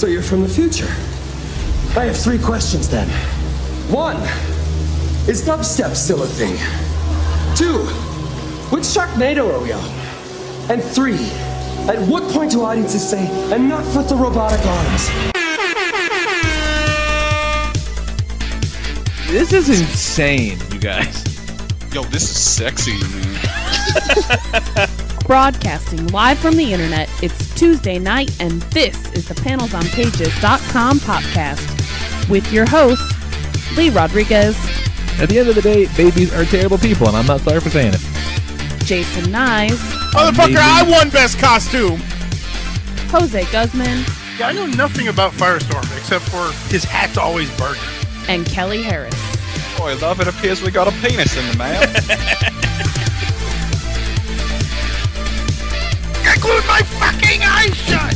So you're from the future. I have 3 questions then. 1, is dubstep still a thing? 2, which Sharknado are we on? And 3, at what point do audiences say, enough with the robotic arms? This is insane, you guys. Yo, this is sexy, man. Broadcasting live from the internet, it's Tuesday night, and this is the PanelsOnPages.com podcast with your host, Lee Rodriguez. At the end of the day, babies are terrible people, and I'm not sorry for saying it. Jason Nyes. Motherfucker, I won best costume! Jose Guzman. Yeah, I know nothing about Firestorm, except for his hat's always burning. And Kelly Harris. Boy, love, it appears we got a penis in the mail. I glued my fucking eyes shut!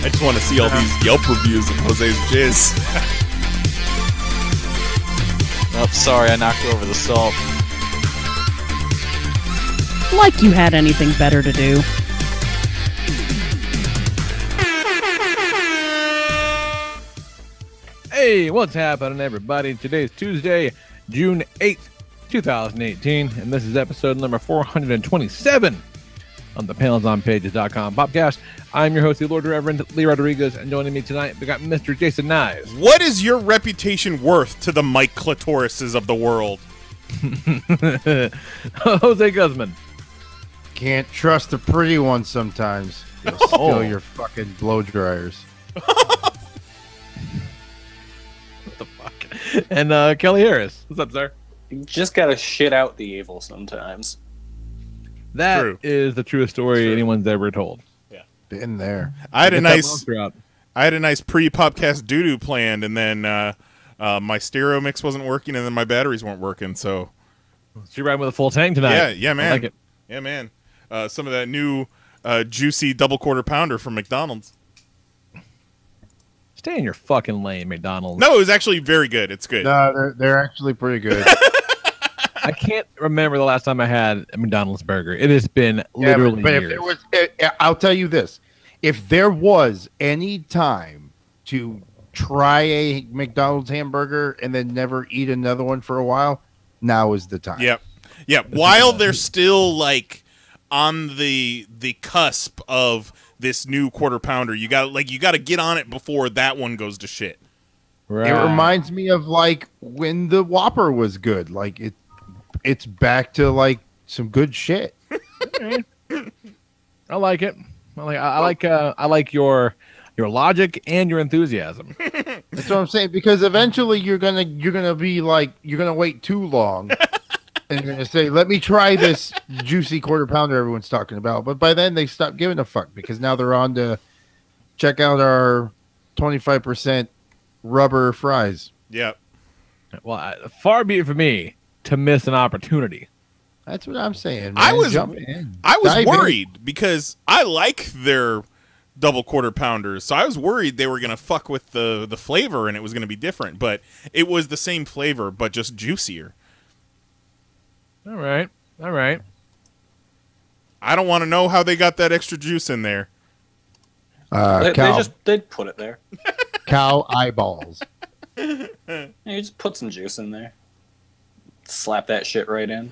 I just want to see all these Yelp reviews of Jose's jizz. Oh, sorry, I knocked over the salt. Like you had anything better to do. Hey, what's happening, everybody? Today's Tuesday, June 8th, 2018, and this is episode number 427 on the PanelsOnPages.com podcast. I'm your host, the Lord Reverend Lee Rodriguez, and joining me tonight, we got Mr. Jason Nyes. What is your reputation worth to the Mike Clitorises of the world? Jose Guzman. Can't trust the pretty ones sometimes. You'll spill your fucking blow dryers. What the fuck? And Kelly Harris. What's up, sir? You just gotta shit out the evil sometimes. That is the truest story anyone's ever told. Yeah. Been there. I had a nice pre-podcast doo-doo planned, and then my stereo mix wasn't working, and then my batteries weren't working, so... You're riding with a full tank tonight. Yeah, man. I like it. Yeah, man. Some of that new juicy double quarter pounder from McDonald's. Stay in your fucking lane, McDonald's. No, it was actually very good. It's good. No, they're actually pretty good. I can't remember the last time I had a McDonald's burger. It has been literally but years. if there was, I'll tell you this. If there was any time to try a McDonald's hamburger and then never eat another one for a while, now is the time. Yep. Yeah, while they're still like on the cusp of this new quarter pounder, you got to get on it before that one goes to shit. Right. It reminds me of like when the Whopper was good. Like it's back to like some good shit. I like it. I like your logic and your enthusiasm. That's what I'm saying, because eventually you're gonna be like, you're gonna wait too long and you're gonna say, let me try this juicy quarter pounder everyone's talking about. But by then they stop giving a fuck, because now they're on to check out our 25% rubber fries. Yep. Well, far be it for me to miss an opportunity. That's what I'm saying, man. I was Dive worried because I like their double quarter pounders, so I was worried they were gonna fuck with the flavor and it was gonna be different, but it was the same flavor but just juicier. All right. I don't want to know how they got that extra juice in there. They'd put it there. Cow eyeballs. You just put some juice in there. Slap that shit right in.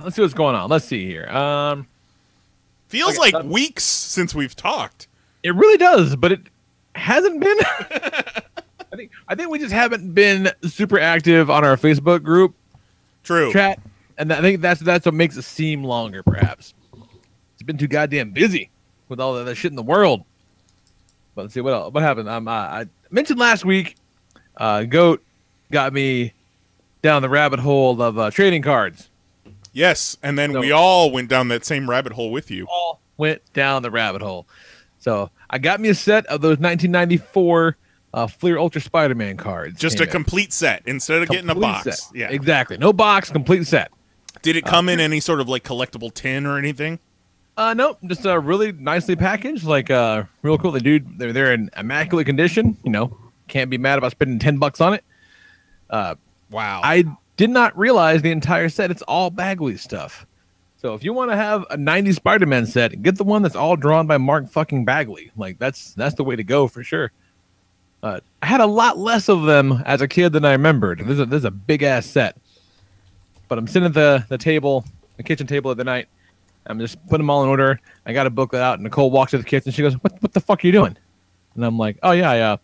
Let's see what's going on. Let's see here. Feels like weeks since we've talked. It really does, but it hasn't been. I think we just haven't been super active on our Facebook group. True. Chat, and I think that's what makes it seem longer, perhaps. It's been too goddamn busy with all that shit in the world. But let's see what else. What happened. I mentioned last week, Goat got me down the rabbit hole of trading cards. Yes, and then we all went down that same rabbit hole with you. All went down the rabbit hole. So I got me a set of those 1994 Fleer Ultra Spider-Man cards. Just a complete set instead of getting a box. Set. Yeah, exactly. No box, complete set. Did it come in any sort of like collectible tin or anything? Nope. Just really nicely packaged. Like real cool. They're in immaculate condition. You know, can't be mad about spending $10 on it. Wow. I did not realize the entire set. It's all Bagley stuff. So if you want to have a 90s Spider-Man set, get the one that's all drawn by Mark fucking Bagley. Like that's the way to go for sure. I had a lot less of them as a kid than I remembered. There's a big ass set. But I'm sitting at the table, the kitchen table of the night. I'm just putting them all in order. I got a booklet out. Nicole walks to the kitchen. She goes, "What the fuck are you doing?" And I'm like, "Oh yeah, I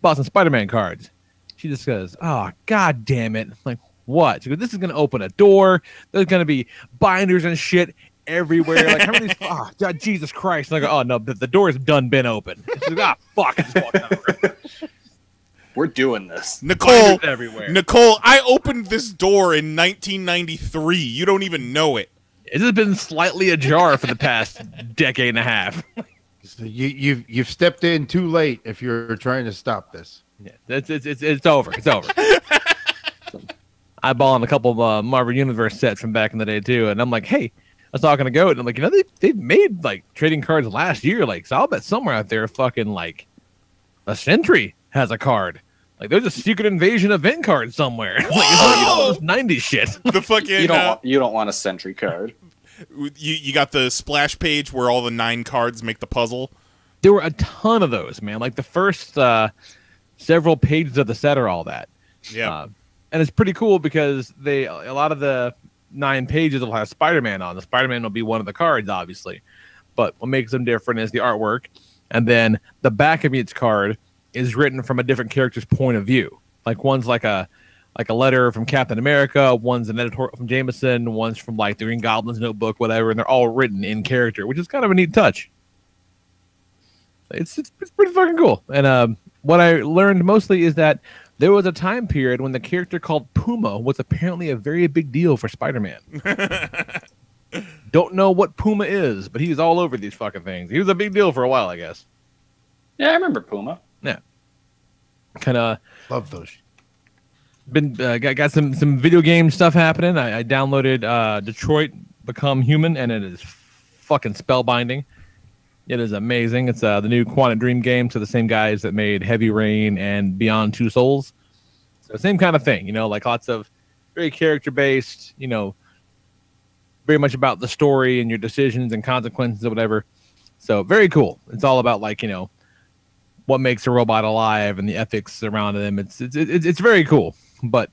bought some Spider-Man cards." She just goes, "Oh god damn it!" I'm like, what? She goes, "This is gonna open a door. There's gonna be binders and shit everywhere. Like, how many? Oh, God, Jesus Christ!" And I go, "Oh no, the door's done been open." She's like, "Ah, fuck!" I just walked out of the room. We're doing this. Nicole, everywhere. Nicole, I opened this door in 1993. You don't even know it. It has been slightly ajar for the past decade and a half. So you've stepped in too late if you're trying to stop this. Yeah, it's over. It's over. I bought a couple of Marvel Universe sets from back in the day too, and I'm like, hey, I was talking to Goat, and I'm like, they've made like trading cards last year, like, so I'll bet somewhere out there, fucking like a Sentry has a card. Like, there's a Secret Invasion event card somewhere. Like, it's not all this 90s shit. The fucking you don't want a Sentry card. You got the splash page where all the 9 cards make the puzzle. There were a ton of those, man. Like the first several pages of the set are all that. Yeah. And it's pretty cool because a lot of the 9 pages will have Spider-Man on. The Spider-Man will be one of the cards, obviously. But what makes them different is the artwork. And then the back of each card is written from a different character's point of view. Like one's like a letter from Captain America, one's an editorial from Jameson, one's from like the Green Goblin's notebook, whatever, and they're all written in character, which is kind of a neat touch. It's pretty fucking cool. And what I learned mostly is that there was a time period when the character called Puma was apparently a very big deal for Spider-Man. Don't know what Puma is, but he's all over these fucking things. He was a big deal for a while, I guess. Yeah, I remember Puma. Yeah. Kind of Love those. Been got some video game stuff happening. I downloaded Detroit Become Human, and it is fucking spellbinding. It is amazing. It's the new Quantum Dream game to the same guys that made Heavy Rain and Beyond Two Souls. So same kind of thing, like lots of very character based, very much about the story and your decisions and consequences or whatever. So very cool. It's all about like, what makes a robot alive and the ethics around them. It's very cool. But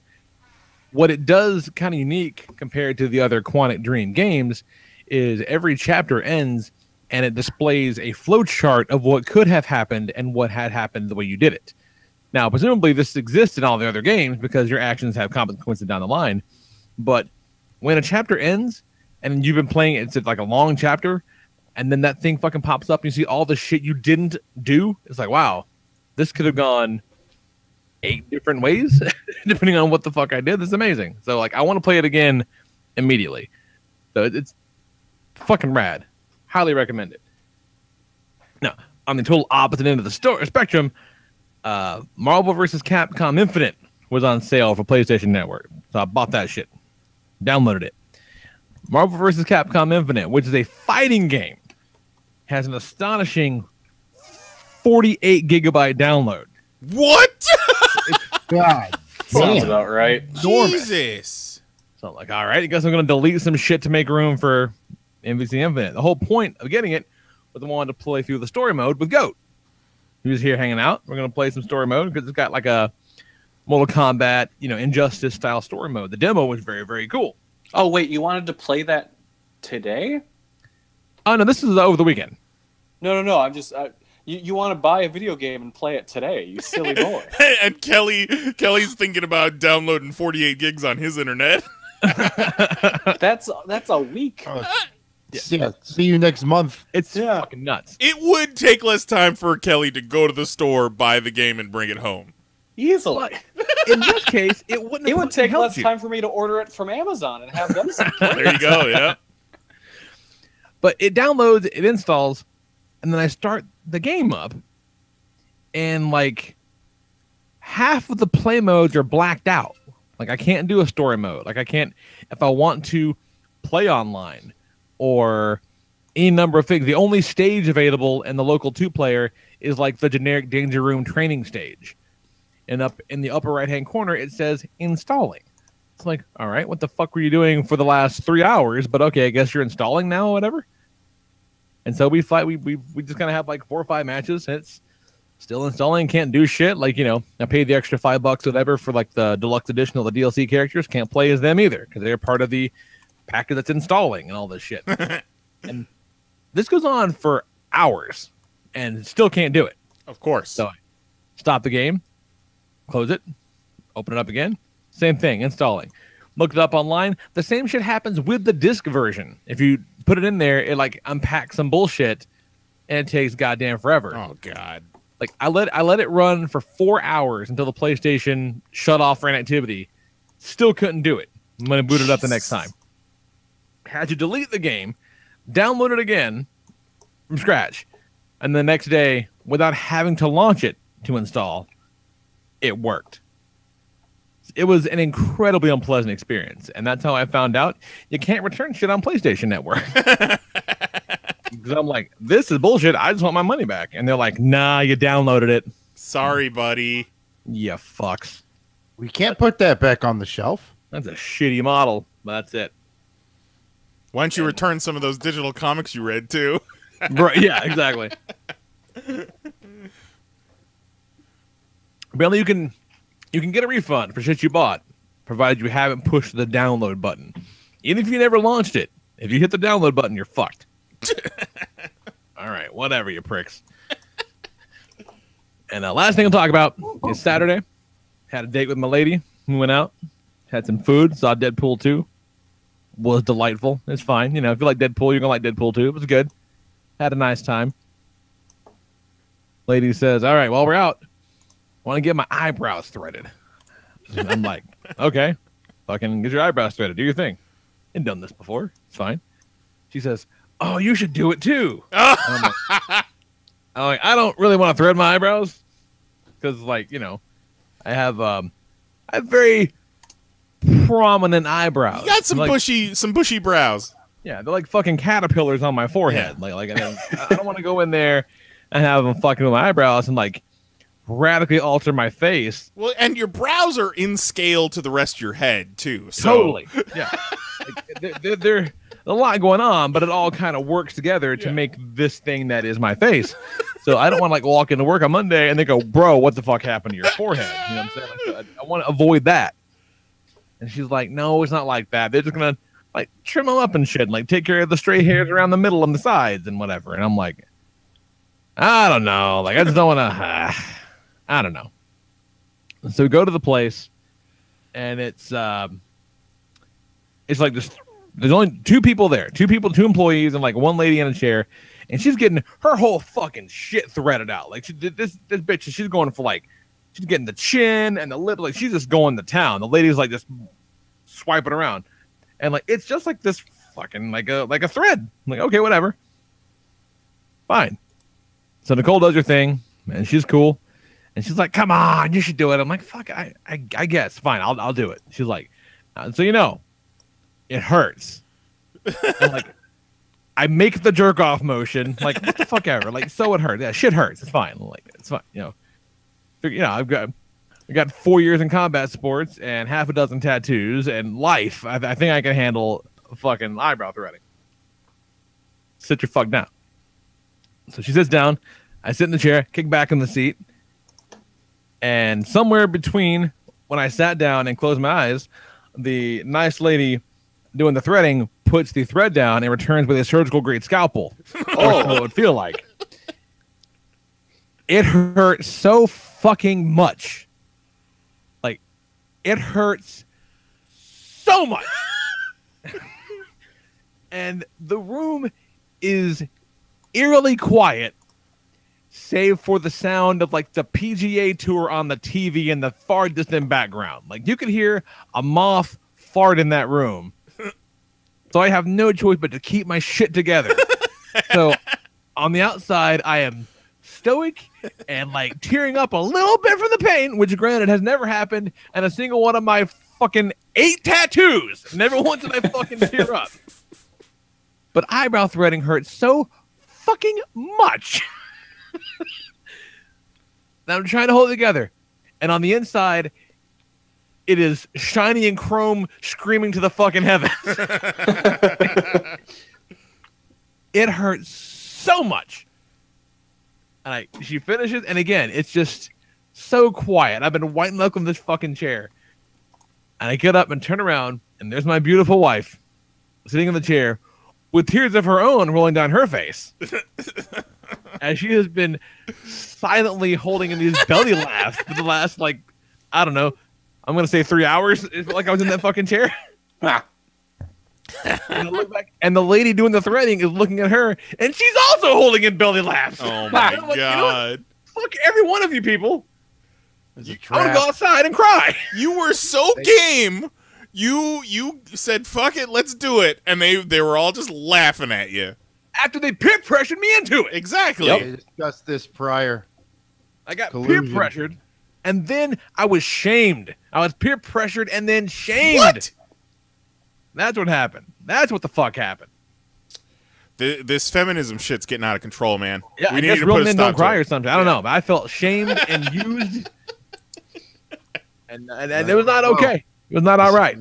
what it does kind of unique compared to the other Quantum Dream games is every chapter ends and it displays a flow chart of what could have happened and what had happened the way you did it. Now, presumably this exists in all the other games because your actions have consequences down the line. But when a chapter ends and you've been playing it, it's like a long chapter, and then that thing fucking pops up and you see all the shit you didn't do, it's like, wow, this could have gone 8 different ways, depending on what the fuck I did. This is amazing. So, like, I want to play it again immediately. So it's fucking rad. Highly recommend it. Now, on the total opposite end of the spectrum, Marvel vs. Capcom Infinite was on sale for PlayStation Network. So I bought that shit. Downloaded it. Marvel vs. Capcom Infinite, which is a fighting game, has an astonishing 48 gigabyte download. What? God. Sounds about right. Jesus. So I'm like, all right, I guess I'm going to delete some shit to make room for MVC Infinite. The whole point of getting it was I wanted to play through the story mode with Goat. He was here hanging out. We're going to play some story mode because it's got like a Mortal Kombat, Injustice style story mode. The demo was very, very cool. Oh, wait, you wanted to play that today? Oh, no, this is over the weekend. No. I'm just... You want to buy a video game and play it today, you silly boy. And Kelly's thinking about downloading 48 gigs on his internet. That's a week. Yeah. See you next month. It's fucking nuts. It would take less time for Kelly to go to the store, buy the game, and bring it home. Easily. In this case, it wouldn't. It would take less you. time for me to order it from Amazon and have them send it. There you go, yeah. But it downloads, it installs, and then I start the game up, and like half of the play modes are blacked out. Like I can't do a story mode. Like I can't, if I want to play online or any number of things. The only stage available in the local 2-player is like the generic Danger Room training stage. And up in the upper right-hand corner, it says installing. It's like, all right, what the fuck were you doing for the last 3 hours? But okay, I guess you're installing now or whatever. And so we fight. We just kind of have like 4 or 5 matches. And it's still installing. Can't do shit. Like, you know, I paid the extra $5 whatever for like the deluxe edition of the DLC characters. Can't play as them either because they're part of the package that's installing and all this shit. And this goes on for hours and still can't do it. Of course. So I stop the game, close it, open it up again. Same thing, installing. Looked it up online. The same shit happens with the disc version. If you put it in there, it like unpacks some bullshit, and it takes goddamn forever. Oh god! Like I let it run for 4 hours until the PlayStation shut off for inactivity. Still couldn't do it when I booted up the next time. Had to delete the game, download it again from scratch, and the next day, without having to launch it to install, it worked. It was an incredibly unpleasant experience, and that's how I found out you can't return shit on PlayStation Network. Because I'm like, this is bullshit. I just want my money back. And they're like, nah, you downloaded it. Sorry, buddy. Yeah, fucks. We can't put that back on the shelf. That's a shitty model, but that's it. Why don't you return some of those digital comics you read too? Right? Yeah, exactly. Apparently, you can get a refund for shit you bought, provided you haven't pushed the download button. Even if you never launched it, if you hit the download button, you're fucked. All right, whatever, you pricks. And the last thing I'll talk about is Saturday. Had a date with my lady. We went out, had some food, saw Deadpool 2. Was delightful. It's fine. You know, if you like Deadpool, you're going to like Deadpool 2. It was good. Had a nice time. Lady says, all right, while we're out, I want to get my eyebrows threaded. And I'm like, okay, fucking get your eyebrows threaded. Do your thing. I've done this before. It's fine. She says, oh, you should do it too. I'm like, I don't really want to thread my eyebrows because, like, you know, I have very prominent eyebrows. You got some like, bushy brows. Yeah, they're like fucking caterpillars on my forehead. Yeah. Like I don't want to go in there and have them fucking with my eyebrows and like radically alter my face. Well, and your brows are in scale to the rest of your head too. So. Totally. Yeah. Like, there's a lot going on, but it all kind of works together to make this thing that is my face. So I don't want to like walk into work on Monday and they go, bro, what the fuck happened to your forehead? You know what I'm saying? Like, I want to avoid that. And she's like, no, it's not like that. They're just going to like trim them up and shit and like take care of the stray hairs around the middle and the sides and whatever. And I'm like, I don't know. Like, I just don't want to, I don't know. So we go to the place and it's like this, there's only 2 people there, 2 employees and like one lady in a chair. And she's getting her whole fucking shit threaded out. Like this bitch, she's going for like, she's getting the chin and the lip. Like she's just going to town. The lady's like just swiping around. And like, it's just like this fucking like a thread. I'm like, okay, whatever. Fine. So Nicole does her thing and she's cool. And she's like, come on, you should do it. I'm like, fuck, I guess. Fine, I'll do it. She's like, so you know, it hurts. And like, I make the jerk off motion. Like, what the fuck ever. Like, so it hurts. Yeah, shit hurts. It's fine. Like, it's fine. You know, I got 4 years in combat sports and half a dozen tattoos and life. I think I can handle fucking eyebrow threading. Sit your fuck down. So she sits down. I sit in the chair, kick back in the seat. And somewhere between when I sat down and closed my eyes, the nice lady doing the threading puts the thread down and returns with a surgical grade scalpel. Or so it would feel like. It hurt so fucking much. Like, it hurts so much. And the room is eerily quiet, save for the sound of like the PGA Tour on the TV in the far distant background. Like you could hear a moth fart in that room. So I have no choice but to keep my shit together. So on the outside, I am stoic and like tearing up a little bit from the pain, which granted has never happened in a single one of my fucking 8 tattoos. Never once did I fucking tear up. But eyebrow threading hurts so fucking much. Now I'm trying to hold it together. And on the inside, it is shiny and chrome, screaming to the fucking heavens. It hurts so much. And she finishes, and again, it's just so quiet. I've been white knuckling this fucking chair. And I get up and turn around, and there's my beautiful wife sitting in the chair with tears of her own rolling down her face. As she has been silently holding in these belly laughs for the last, like, I don't know, I'm going to say 3 hours. It felt like I was in that fucking chair. And I look back, and the lady doing the threading is looking at her, and she's also holding in belly laughs. Oh my god! You know fuck every one of you people. There's a I want to trap. go outside and cry. You were so game. You said fuck it, let's do it, and they were all just laughing at you. After they peer pressured me into it. Exactly. We discussed this prior. I got Collusion. peer pressured, and then I was shamed. I was peer pressured and then shamed. What? That's what happened. That's what the fuck happened. This feminism shit's getting out of control, man. Yeah, we I need guess to real put a men stop don't cry to or it. something. I don't know, but I felt shamed and used, and it was not okay. It was not all right.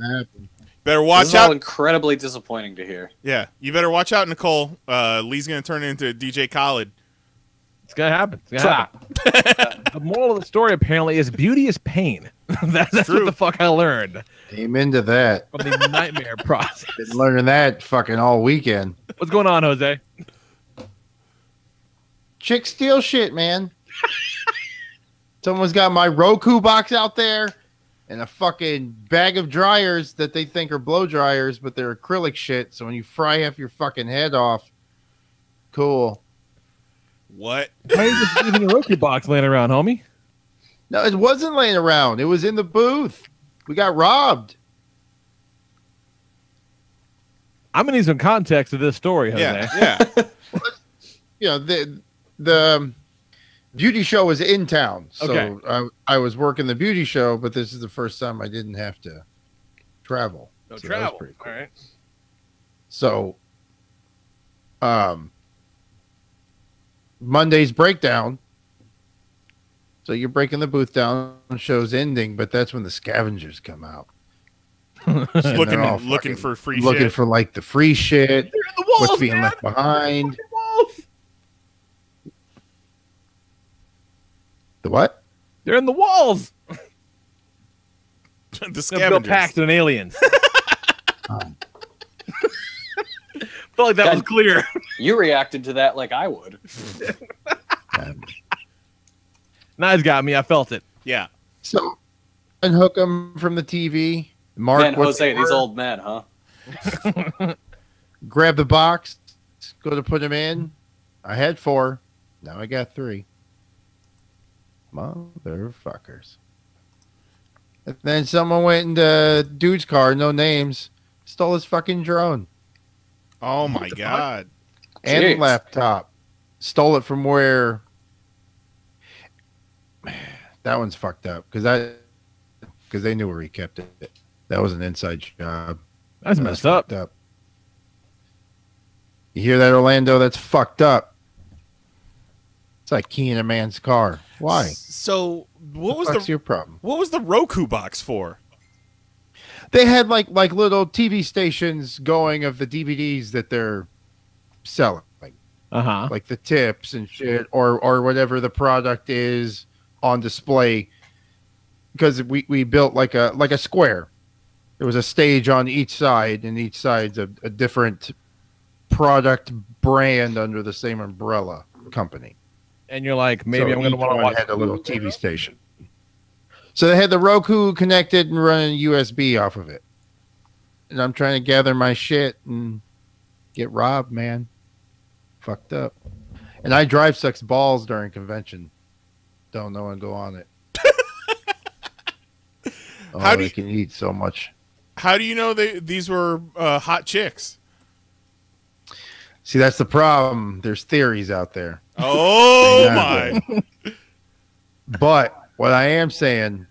Better This watch is all out. incredibly disappointing to hear. Yeah, you better watch out, Nicole. Lee's gonna turn into DJ Khaled. It's gonna happen. It's gonna happen. The moral of the story apparently is beauty is pain. That's True. what the fuck I learned Amen to that. from the nightmare process. Been learning that fucking all weekend. What's going on, Jose? Chicks steal shit, man. Someone's got my Roku box out there and a fucking bag of dryers that they think are blow dryers, but they're acrylic shit. So when you fry half your fucking head off, cool. What? Why are you just leaving the Roku box laying around, homie? No, it wasn't laying around. It was in the booth. We got robbed. I'm gonna need some context to this story, Jose. Yeah, yeah. You know, the beauty show was in town. So Okay. I was working the beauty show, but this is the first time I didn't have to travel. No So that was travel. pretty cool. All right. So, Monday's breakdown. So you're breaking the booth down, show's ending, but that's when the scavengers come out. Just And looking they're all looking fucking- for free looking shit. for like the free shit, They're in the walls, what's being man. left behind. Fucking walls. The what? They're in the walls. the They're Bill scavengers. Paxton and aliens. Felt like that was clear. You reacted to that like I would. Nice got me. I felt it. Yeah. So unhook them from the TV. Mark Man, what Jose, they these were, old men, huh? grab the box, go to put them in. I had 4. Now I got 3. Motherfuckers. And then someone went into dude's car, no names, stole his fucking drone Oh my god. and Jeez. laptop. Stole it from where? That one's fucked up because they knew where he kept it. That was an inside job. That's That was messed up. fucked up. You hear that, Orlando? That's fucked up. It's like keying a man's car. Why? So what was What's the your problem? what was the Roku box for? They had like little TV stations going of the DVDs that they're selling, Uh-huh. like the tips and shit, or whatever the product is on display. Because we built like a square. There was a stage on each side, and each side's a different product brand under the same umbrella company. And you're like, maybe So I'm going to each want to one watch had a little TV station. So they had the Roku connected and running USB off of it. And I'm trying to gather my shit and get robbed, man. Fucked up. And I drive sucks balls during convention. Don't know and go on it. How do they you- can eat so much. How do you know these were hot chicks? See, that's the problem. There's theories out there. Oh Exactly. my. But what I am saying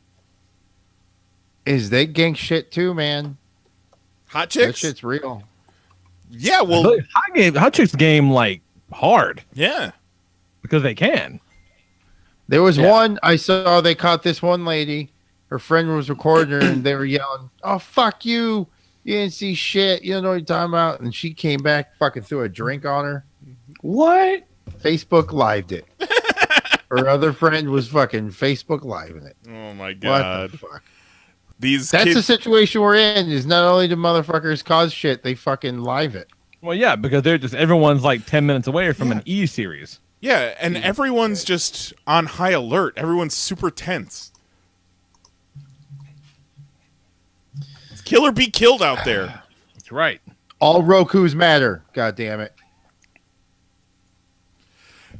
is they gank shit too, man. Hot That chicks? shit's real. Yeah, well, Hot Chicks game like hard yeah. because they can. There was Yeah. one I saw. They caught this one lady her friend was recording her, and they were yelling, "Oh, fuck you! You didn't see shit. You don't know what you're talking about." And she came back, fucking threw a drink on her. What? Facebook lived it. Her other friend was fucking Facebook living it. Oh my god! What the fuck? That's the situation we're in. Is not only do motherfuckers cause shit, they fucking live it. Well, yeah, because everyone's like 10 minutes away from an E series. Yeah, and everyone's just on high alert. Everyone's super tense. Killer be killed out there. That's right. All Rokus matter. God damn it.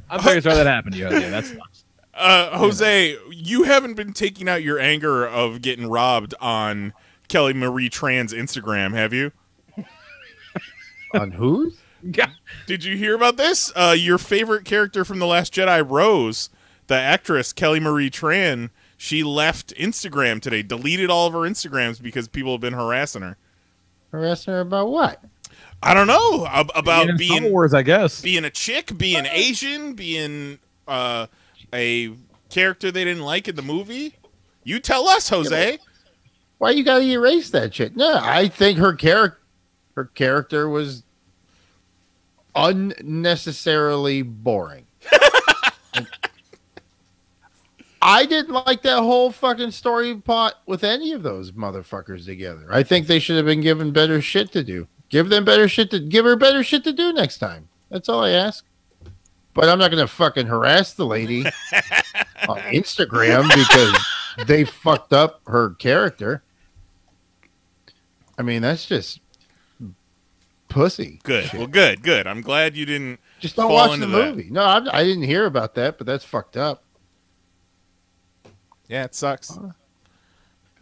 I'm very sorry that happened to you. Jose. That sucks. Jose, you haven't been taking out your anger of getting robbed on Kelly Marie Tran's Instagram, have you? On whose? Yeah. Did you hear about this? Your favorite character from The Last Jedi, Rose, the actress Kelly Marie Tran, she left Instagram today, deleted all of her Instagrams because people have been harassing her. Harassing her about what? I don't know. About being Star Wars, I guess. Being a chick, being Asian, being a character they didn't like in the movie. You tell us, Jose. Why you gotta erase that shit? No, I think her character was unnecessarily boring. I didn't like that whole fucking story plot with any of those motherfuckers together. I think they should have been given better shit to do. Give her better shit to do next time. That's all I ask. But I'm not gonna fucking harass the lady on Instagram because they fucked up her character. I mean, that's just pussy. Good. Shit. Well, good. I'm glad you didn't just don't fall watch into the that. movie. No, I didn't hear about that, but that's fucked up. Yeah, it sucks.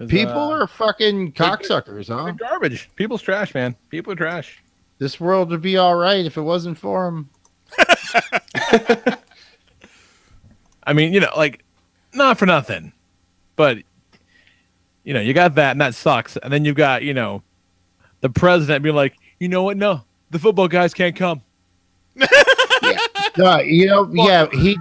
People are fucking cocksuckers, huh? They're garbage. People's trash, man. People are trash. This world would be all right if it wasn't for them. I mean, like, not for nothing, but you got that, and that sucks. And then you've got, the president being like, you know what? No, the football guys can't come. He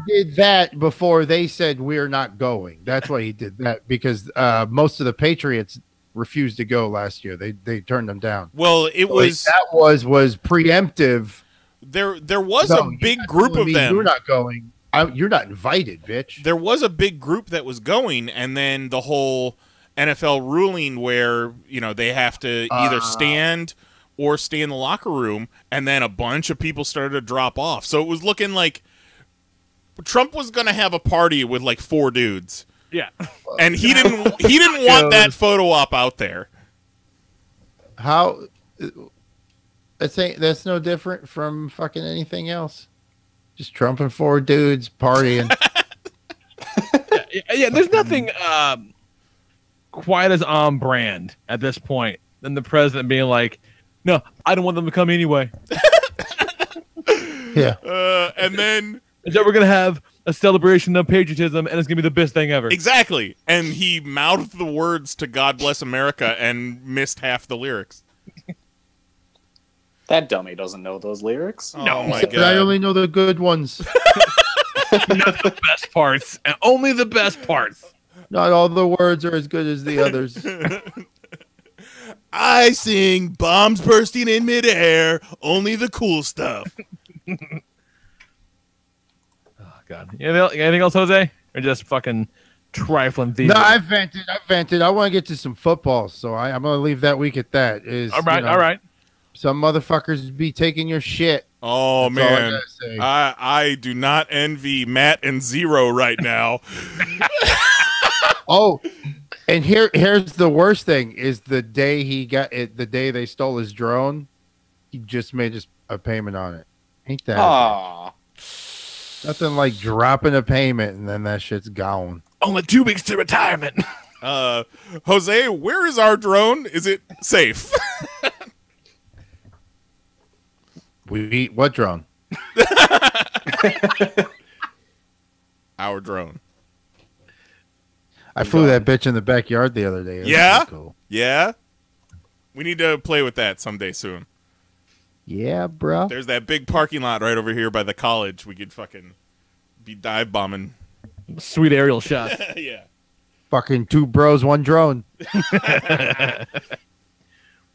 did that before they said we're not going. That's why he did that, because most of the Patriots refused to go last year. They turned them down. Well, it was preemptive. There was a big group of them. You're not going. You're not invited, bitch. There was a big group that was going, and then the whole NFL ruling where they have to either stand or stay in the locker room, and then a bunch of people started to drop off. So it was looking like Trump was going to have a party with like 4 dudes. Yeah. And he didn't want that photo op out there. How that's no different from fucking anything else. Just Trump and 4 dudes partying. Yeah, there's nothing quite as on brand at this point than the president being like, no, I don't want them to come anyway. Yeah. And then so we're going to have a celebration of patriotism, and it's going to be the best thing ever. Exactly. And he mouthed the words to God Bless America and missed half the lyrics. That dummy doesn't know those lyrics. Oh my God. I only know the good ones. Not the best parts, and only the best parts. Not all the words are as good as the others. I sing bombs bursting in midair, only the cool stuff. Oh, God. Anything else, Jose? Or just fucking trifling thieves? No, I've vented. I want to get to some football, so I'm going to leave that week at that. All right. Some motherfuckers be taking your shit. Oh, That's all I man. gotta say. I do not envy Matt and Zero right now. Oh, and here's the worst thing is the day the day they stole his drone, he just made a payment on it. Ain't that? Aww. Nothing like dropping a payment and then that shit's gone. Only 2 weeks to retirement. Jose, where is our drone? Is it safe? What drone? Our drone. I flew that bitch in the backyard the other day. It was Yeah? pretty cool. Yeah? We need to play with that someday soon. Yeah, bro. There's that big parking lot right over here by the college. We could fucking be dive bombing. Sweet aerial shots. Yeah. Fucking 2 bros, 1 drone.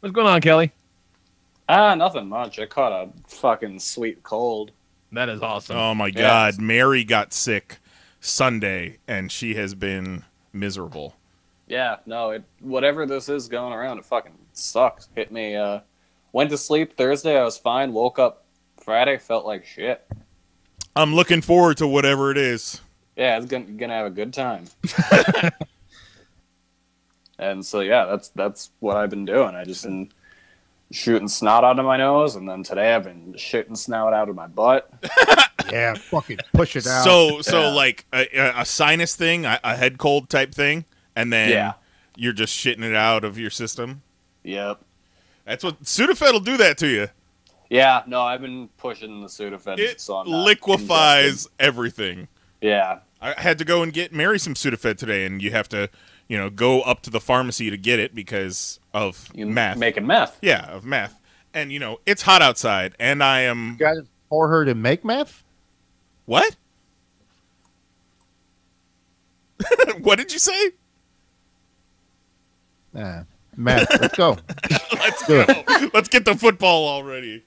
What's going on, Kelly? Nothing much. I caught a fucking sweet cold. That is awesome. Oh my God, Mary got sick Sunday, and she has been miserable. Yeah, no, whatever this is going around, it fucking sucks. Hit me. Went to sleep Thursday, I was fine. Woke up Friday, felt like shit. I'm looking forward to whatever it is. Yeah, it's gonna have a good time. And so yeah, that's what I've been doing. I just been shooting snot out of my nose, and then today I've been shitting snot out of my butt. Yeah, fucking push it out. So like a sinus thing, a head cold type thing, and then you're just shitting it out of your system. Yep. That's what Sudafed will do that to you. Yeah, no, I've been pushing the Sudafed. It so I'm not liquefies congested. everything. Yeah. I had to go and get Mary some Sudafed today, and you have to, go up to the pharmacy to get it because of meth. Making meth. Yeah, of meth. And, it's hot outside, and I am... You got it for her to make meth? What? What did you say? Meth. Let's go. Let's go. Let's get the football already.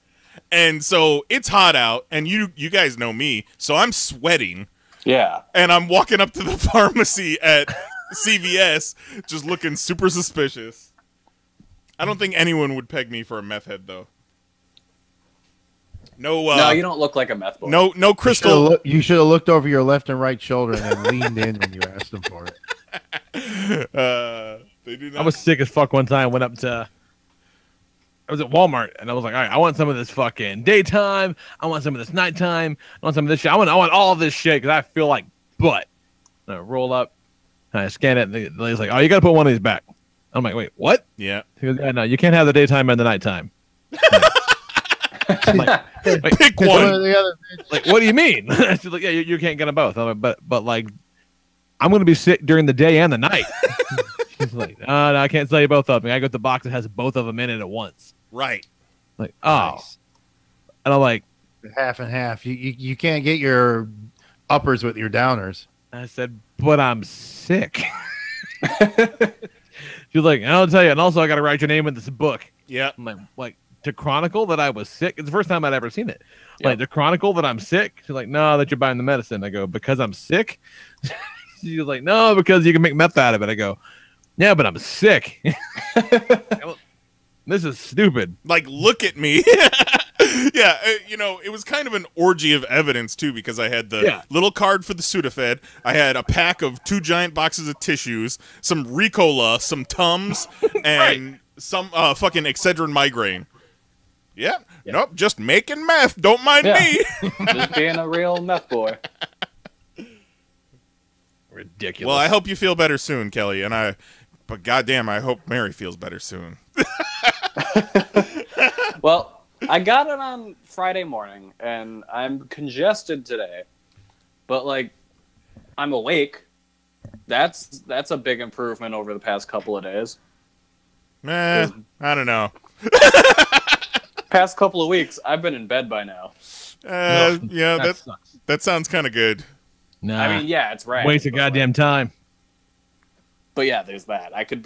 And so it's hot out, and you guys know me, so I'm sweating. Yeah. And I'm walking up to the pharmacy at CVS, just looking super suspicious. I don't think anyone would peg me for a meth head, though. No, you don't look like a meth boy. No crystal. You should have looked over your left and right shoulder and then leaned in when you asked them for it. They do not. I was sick as fuck one time. I was at Walmart, and I was like, all right, I want some of this fucking daytime. I want some of this nighttime. I want some of this shit. I want all of this shit because I feel like butt. And I roll up, and I scan it, and the lady's like, oh, you got to put one of these back. I'm like, wait, what? Yeah. She goes, yeah, no, you can't have the daytime and the nighttime. I'm like, pick one. Like, what do you mean? She's like, yeah, you can't get them both. I'm like, but like, I'm going to be sick during the day and the night. She's like, no, I can't sell you both of them. I got the box that has both of them in it at once. Right. Like, oh. Nice. And I'm like, half and half. You can't get your uppers with your downers. I said, but I'm sick. She's like, I'll tell you. And also, I got to write your name in this book. Yeah. I'm like, to chronicle that I was sick. It's the first time I'd ever seen it. Yep. Like, to chronicle that I'm sick. She's like, no, that you're buying the medicine. I go, because I'm sick? She's like, no, because you can make meth out of it. I go, yeah, but I'm sick. This is stupid. Like, look at me. Yeah, it was kind of an orgy of evidence, too, because I had the little card for the Sudafed. I had a pack of 2 giant boxes of tissues, some Ricola, some Tums, and some fucking Excedrin migraine. Yeah. Nope, just making meth. Don't mind me. Just being a real meth boy. Ridiculous. Well, I hope you feel better soon, Kelly, but goddamn, I hope Mary feels better soon. Well, I got it on Friday morning, and I'm congested today, but like, I'm awake. That's a big improvement over the past couple of days. I don't know. Past couple of weeks, I've been in bed by now. Yeah, that sounds kind of good. Nah, I mean, yeah, it's right. Waste of goddamn time. But yeah, there's that. I could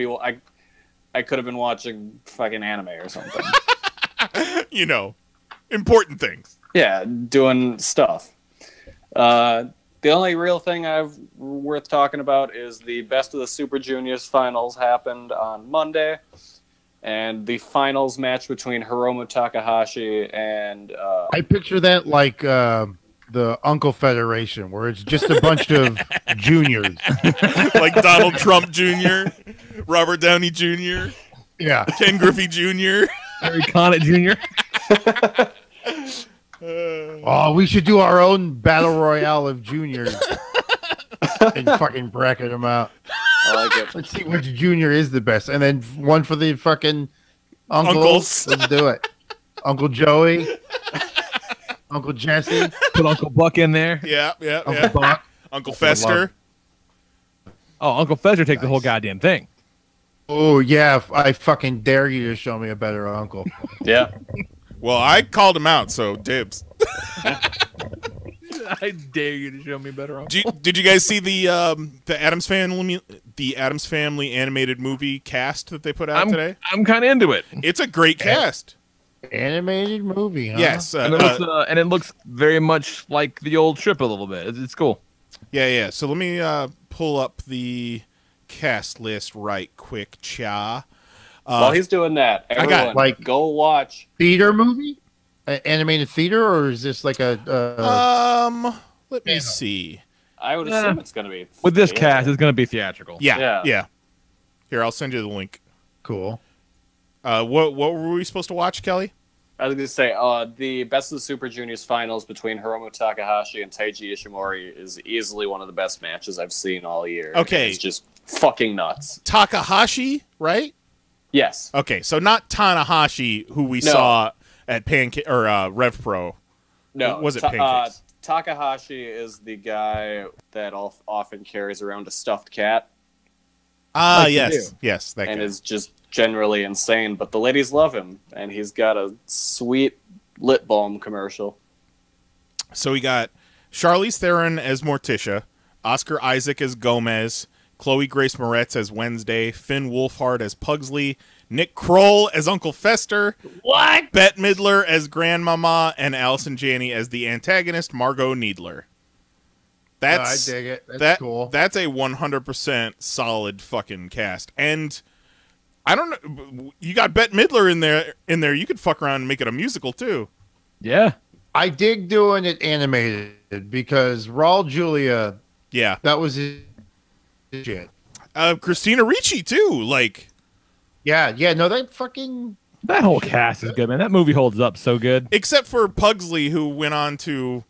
have been watching fucking anime or something. Important things. Yeah, doing stuff. The only real thing worth talking about is the Best of the Super Juniors finals happened on Monday, and the finals match between Hiromu Takahashi and I picture that like the Uncle Federation, where it's just a bunch of juniors, like Donald Trump Jr., Robert Downey Jr., Ken Griffey Jr., Harry Connick Jr. Oh, we should do our own battle royale of juniors and fucking bracket them out. I like it. Let's see which junior is the best, and then one for the fucking uncles. Let's do it. Uncle Joey, Uncle Jesse, put Uncle Buck in there. Yeah. Uncle Buck, Uncle Fester. Oh, Uncle Fester take the whole goddamn thing. Oh yeah, I fucking dare you to show me a better uncle. Yeah. Well, I called him out, so dibs. I dare you to show me better. Did you guys see the Addams Family animated movie cast that they put out today? I'm kind of into it. It's a great cast. Animated movie, huh? Yes, And it looks very much like the old strip a little bit. It's cool. Yeah. So let me pull up the cast list right quick, cha. While he's doing that, everyone, go watch theater movie, animated theater, or is this like a? Let me see. I would assume it's going to be with this cast. It's going to be theatrical. Yeah. Here, I'll send you the link. Cool. What were we supposed to watch, Kelly? I was going to say the Best of the Super Juniors finals between Hiromu Takahashi and Taiji Ishimori is easily one of the best matches I've seen all year. Okay, it's just fucking nuts. Takahashi, right? Yes. Okay, so not Tanahashi, who we saw at Rev Pro. No, was it Pancakes? Takahashi is the guy that often carries around a stuffed cat. Yes, that guy. And is just generally insane, but the ladies love him, and he's got a sweet lip balm commercial. So we got Charlize Theron as Morticia, Oscar Isaac as Gomez, Chloe Grace Moretz as Wednesday, Finn Wolfhard as Pugsley, Nick Kroll as Uncle Fester, what? Bette Midler as Grandmama, and Allison Janney as the antagonist, Margot Needler. I dig it. That's cool. That's a 100% solid fucking cast. And I don't know, you got Bette Midler in there. You could fuck around and make it a musical too. Yeah. I dig doing it animated because Raul Julia, that was his shit. Christina Ricci too, that whole cast is good, man. That movie holds up so good. Except for Pugsley, who went on to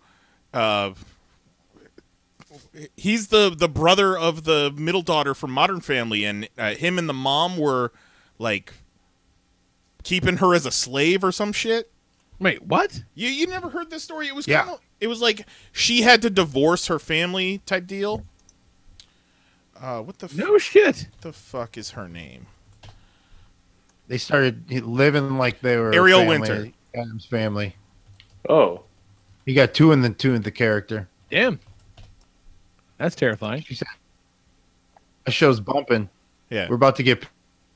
he's the brother of the middle daughter from Modern Family, and him and the mom were like keeping her as a slave or some shit. Wait, what? You never heard this story? It was it was like she had to divorce her family type deal. What the no shit? What the fuck is her name? They started living like they were Ariel Winter, Adam's Family. Oh, he got two in the character. Damn, that's terrifying. That show's bumping. Yeah, we're about to get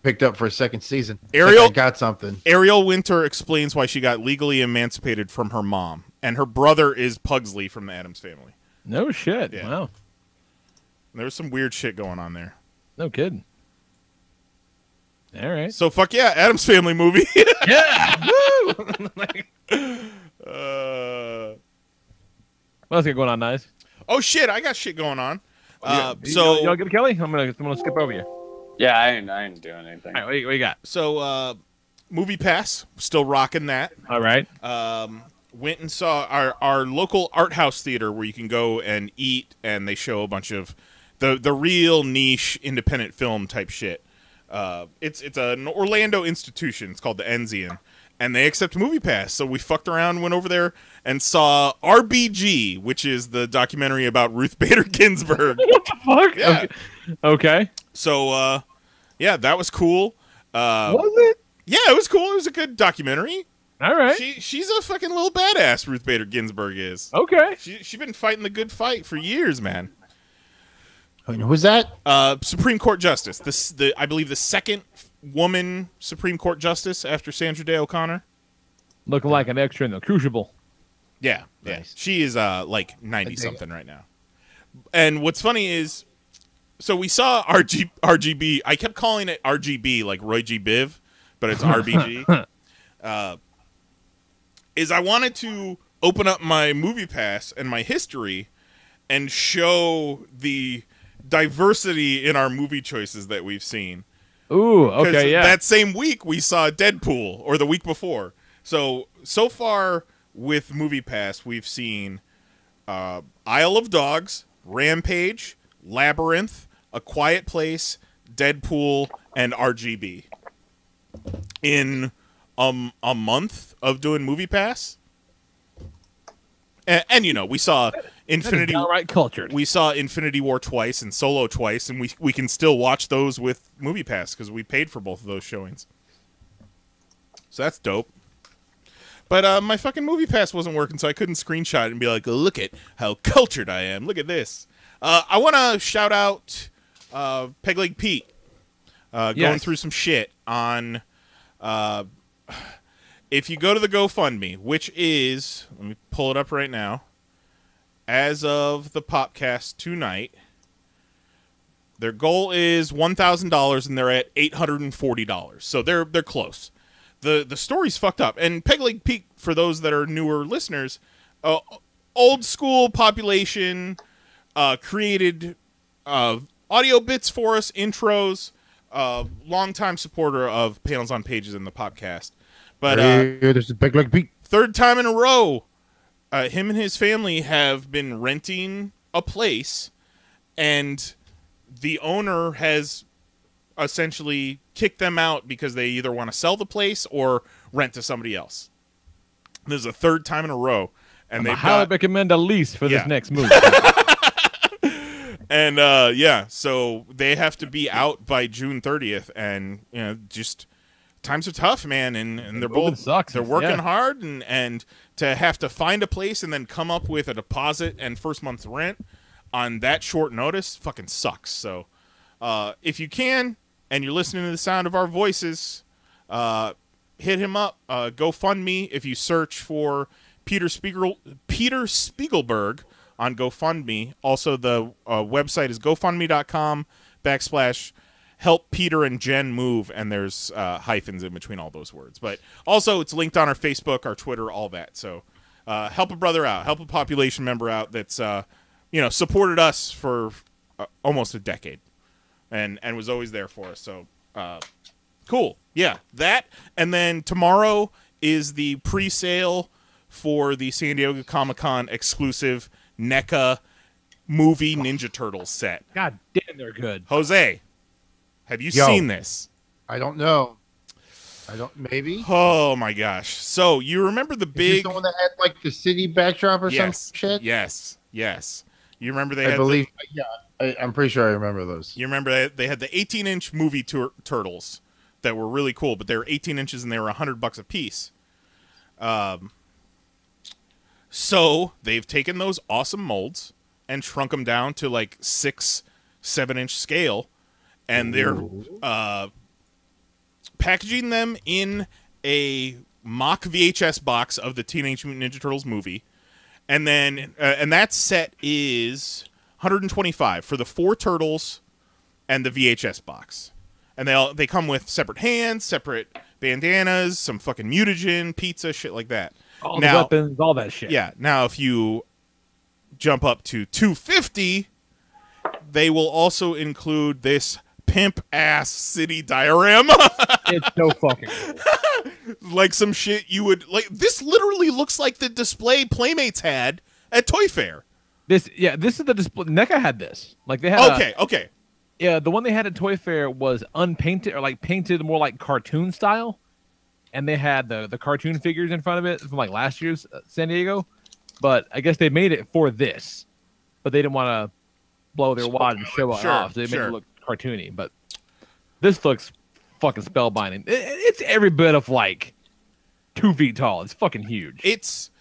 picked up for a second season. Ariel got something. Ariel Winter explains why she got legally emancipated from her mom, and her brother is Pugsley from the Addams Family. No shit. Yeah. Wow. There was some weird shit going on there. No kidding. All right. So fuck yeah, Addams Family movie. Yeah. Woo! What else got going on, Nice? Oh shit, I got shit going on. Y'all get Kelly? I'm gonna skip over you. Yeah, I ain't doing anything. All right, what you got? So Movie Pass, still rocking that. All right. Went and saw our local art house theater where you can go and eat, and they show a bunch of the real niche independent film type shit. It's an Orlando institution. It's called the Enzian, and they accept Movie Pass. So we fucked around, went over there, and saw RBG, which is the documentary about Ruth Bader Ginsburg. What the fuck? Yeah. Okay. So, that was cool. Was it? Yeah, it was cool. It was a good documentary. All right. She's a fucking little badass, Ruth Bader Ginsburg is. Okay. She's been fighting the good fight for years, man. Who's that? Supreme Court Justice. I believe the second woman Supreme Court Justice after Sandra Day O'Connor. Looking like an extra in the Crucible. Yeah, nice. Yeah. She is like 90-something right now. And what's funny is, so we saw RGB. I kept calling it RGB, like Roy G. Biv, but it's RBG. Is I wanted to open up my Movie Pass and my history and show the diversity in our movie choices that we've seen. Ooh, okay, yeah. That same week we saw Deadpool, or the week before. So far with Movie Pass, we've seen Isle of Dogs, Rampage, Labyrinth, A Quiet Place, Deadpool, and RGB. In a month of doing Movie Pass. And we saw Infinity right cultured. We saw Infinity War twice and Solo twice, and we can still watch those with Movie Pass because we paid for both of those showings. So that's dope. But my fucking Movie Pass wasn't working, so I couldn't screenshot it and be like, look at how cultured I am. Look at this. I want to shout out Peg Leg Pete going through some shit on... if you go to the GoFundMe, which is... Let me pull it up right now. As of the Popcast tonight, their goal is $1,000, and they're at $840. So they're close. The story's fucked up. And Peg Leg Pete, for those that are newer listeners, old school population, created audio bits for us, intros, longtime supporter of Panels on Pages in the podcast. But there's a Peg Leg Pete. Third time in a row, him and his family have been renting a place, and the owner has essentially kicked them out because they either want to sell the place or rent to somebody else. This is a third time in a row, and they highly recommend a lease for this next move. And so they have to be out by June 30th, and just times are tough, man, and they're both sucks. They're working hard, and to have to find a place and then come up with a deposit and first month's rent on that short notice fucking sucks. So if you can, and you're listening to the sound of our voices, hit him up. GoFundMe, if you search for Peter Spiegelberg on GoFundMe. Also, the website is gofundme.com/help Peter and Jen move, and there's hyphens in between all those words. But also, it's linked on our Facebook, our Twitter, all that. So help a brother out, help a population member out that's supported us for almost a decade, and was always there for us. So cool, yeah, that. And then tomorrow is the pre-sale for the San Diego Comic-Con exclusive NECA movie Ninja Turtles set. God damn, they're good. Jose, have you seen this? I don't know. Maybe. Oh my gosh! So you remember the big? Is this the one that had like the city backdrop or some shit? Yes. You remember they? I'm pretty sure I remember those. You remember they had the 18-inch movie turtles that were really cool, but they were 18 inches and they were $100 a piece. So they've taken those awesome molds and shrunk them down to like 6-7 inch scale, and they're packaging them in a mock VHS box of the Teenage Mutant Ninja Turtles movie, and then and that set is $125 for the 4 turtles and the VHS box, and they come with separate hands, separate bandanas, some fucking mutagen, pizza, shit like that. All the weapons, all that shit. Yeah. Now, if you jump up to $250, they will also include this pimp-ass city diorama. It's so fucking cool. Like some shit you would... like. This literally looks like the display Playmates had at Toy Fair. This is the display. NECA had this. Like they had Okay. Yeah, the one they had at Toy Fair was unpainted, or like painted more like cartoon style. And they had the cartoon figures in front of it from like last year's San Diego, but I guess they made it for this, but they didn't want to blow their wad and show it off, so they made it look cartoony. But this looks fucking spellbinding. It's every bit of like 2 feet tall. It's fucking huge. It's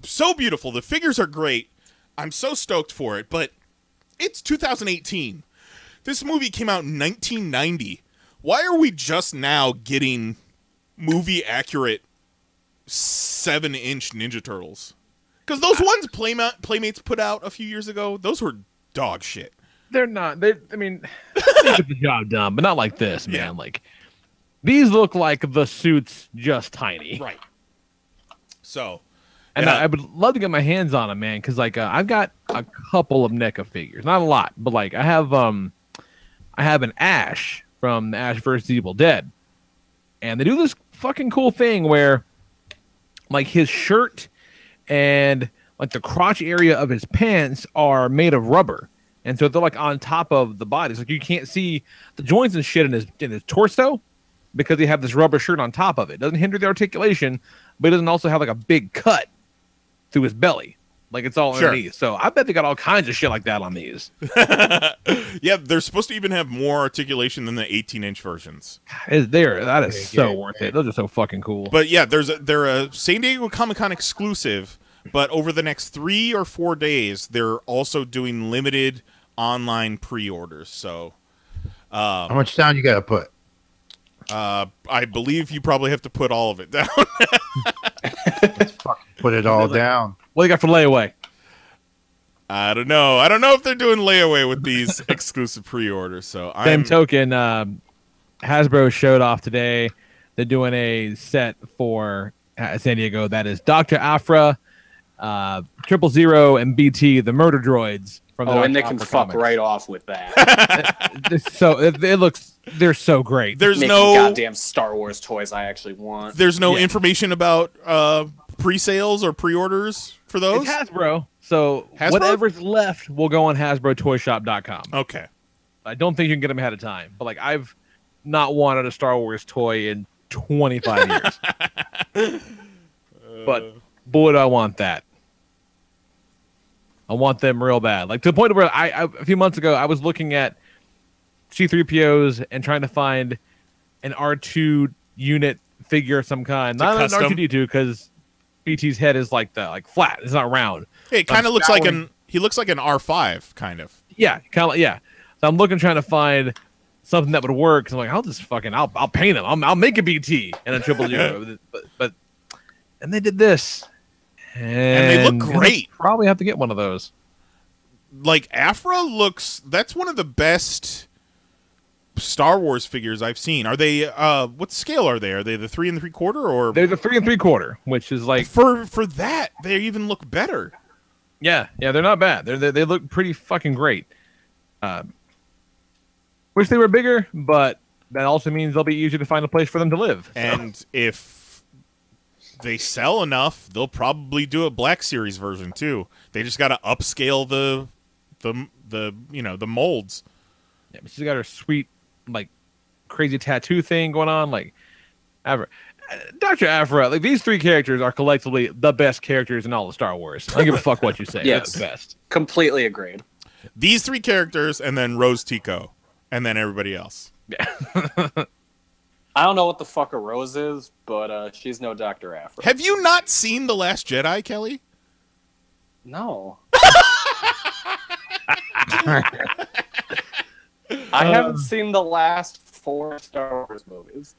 so beautiful. The figures are great. I'm so stoked for it, but it's 2018. This movie came out in 1990. Why are we just now getting movie accurate 7-inch Ninja Turtles? Because those ones Playmates put out a few years ago, those were dog shit. They're not. They get the job done, but not like this, man. Yeah. Like these look like the suits, just tiny. Right. So, and I would love to get my hands on them, man. Because like I've got a couple of NECA figures, not a lot, but like I have an Ash from the Ash vs. Evil Dead. And they do this fucking cool thing where, like, his shirt and, like, the crotch area of his pants are made of rubber. And so they're, like, on top of the body. So like, you can't see the joints and shit in his torso because they have this rubber shirt on top of it. It doesn't hinder the articulation, but it doesn't also have, like, a big cut through his belly. Like it's all Sure. underneath. So I bet they got all kinds of shit like that on these. Yeah, they're supposed to even have more articulation than the 18-inch versions. That is so worth it. Those are so fucking cool. But yeah, they're a San Diego Comic-Con exclusive, but over the next 3 or 4 days, they're also doing limited online pre-orders. So How much down you got to put? I believe you probably have to put all of it down. Let's fucking put it all down. What do you got for layaway? I don't know. I don't know if they're doing layaway with these exclusive pre-orders. So Same token, Hasbro showed off today. They're doing a set for San Diego that is Dr. Aphra, 000, and BT, the murder droids. From the and they Dr. can Aphra fuck comics. right off with that. So it looks, they're so great. there's Making no goddamn Star Wars toys I actually want. there's no information about pre-sales or pre-orders for those. It's Hasbro, so Hasbro? whatever's left will go on HasbroToyShop.com. Okay. I don't think you can get them ahead of time, but like I've not wanted a Star Wars toy in 25 years. But boy, do I want that. I want them real bad. Like to the point where I a few months ago I was looking at C-3POs and trying to find an R2 unit figure of some kind. Not an custom? R2D2 because BT's head is like flat. It's not round. Hey, it kind of looks like he looks like an R5 kind of. Yeah, kind of. Yeah. So I'm trying to find something that would work. So I'm like, I'll paint him. I'll make a BT and a 000. but and they did this, and they look great. Probably have to get one of those. Like Aphra that's one of the best Star Wars figures I've seen. Are they what scale are they? Are they the 3 3/4 or They're the 3 3/4, which is like for that they even look better. Yeah, they're not bad. They look pretty fucking great. Wish they were bigger, but that also means they'll be easier to find a place for them to live. So. And if they sell enough, they'll probably do a Black Series version too. They just got to upscale the molds. Yeah, but she's got her sweet, like, crazy tattoo thing going on. Like, Dr. Aphra, like, these 3 characters are collectively the best characters in all of Star Wars. I don't give a fuck what you say. Yes. They're the best. Completely agreed. These 3 characters, and then Rose Tico, and then everybody else. I don't know what the fuck a Rose is, but she's no Dr. Aphra. Have you not seen The Last Jedi, Kelly? No. I haven't seen the last 4 Star Wars movies.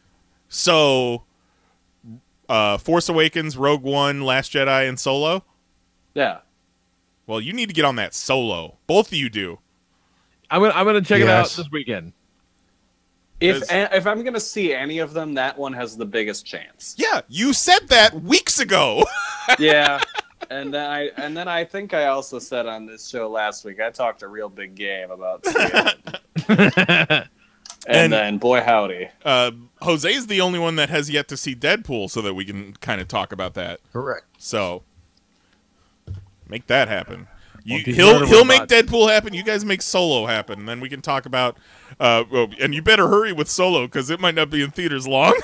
So, Force Awakens, Rogue One, Last Jedi, and Solo? Yeah. Well, you need to get on that Solo. Both of you do. I'm gonna check it out this weekend. If I'm gonna see any of them, that one has the biggest chance. Yeah, you said that weeks ago. Yeah. And then I think I also said on this show last week, I talked a real big game about seeing it. And then, boy howdy. Jose's the only one that has yet to see Deadpool, so that we can kind of talk about that. Correct. So, make that happen. Well, He'll make Deadpool happen. You guys make Solo happen, and then we can talk about. And you better hurry with Solo because it might not be in theaters long.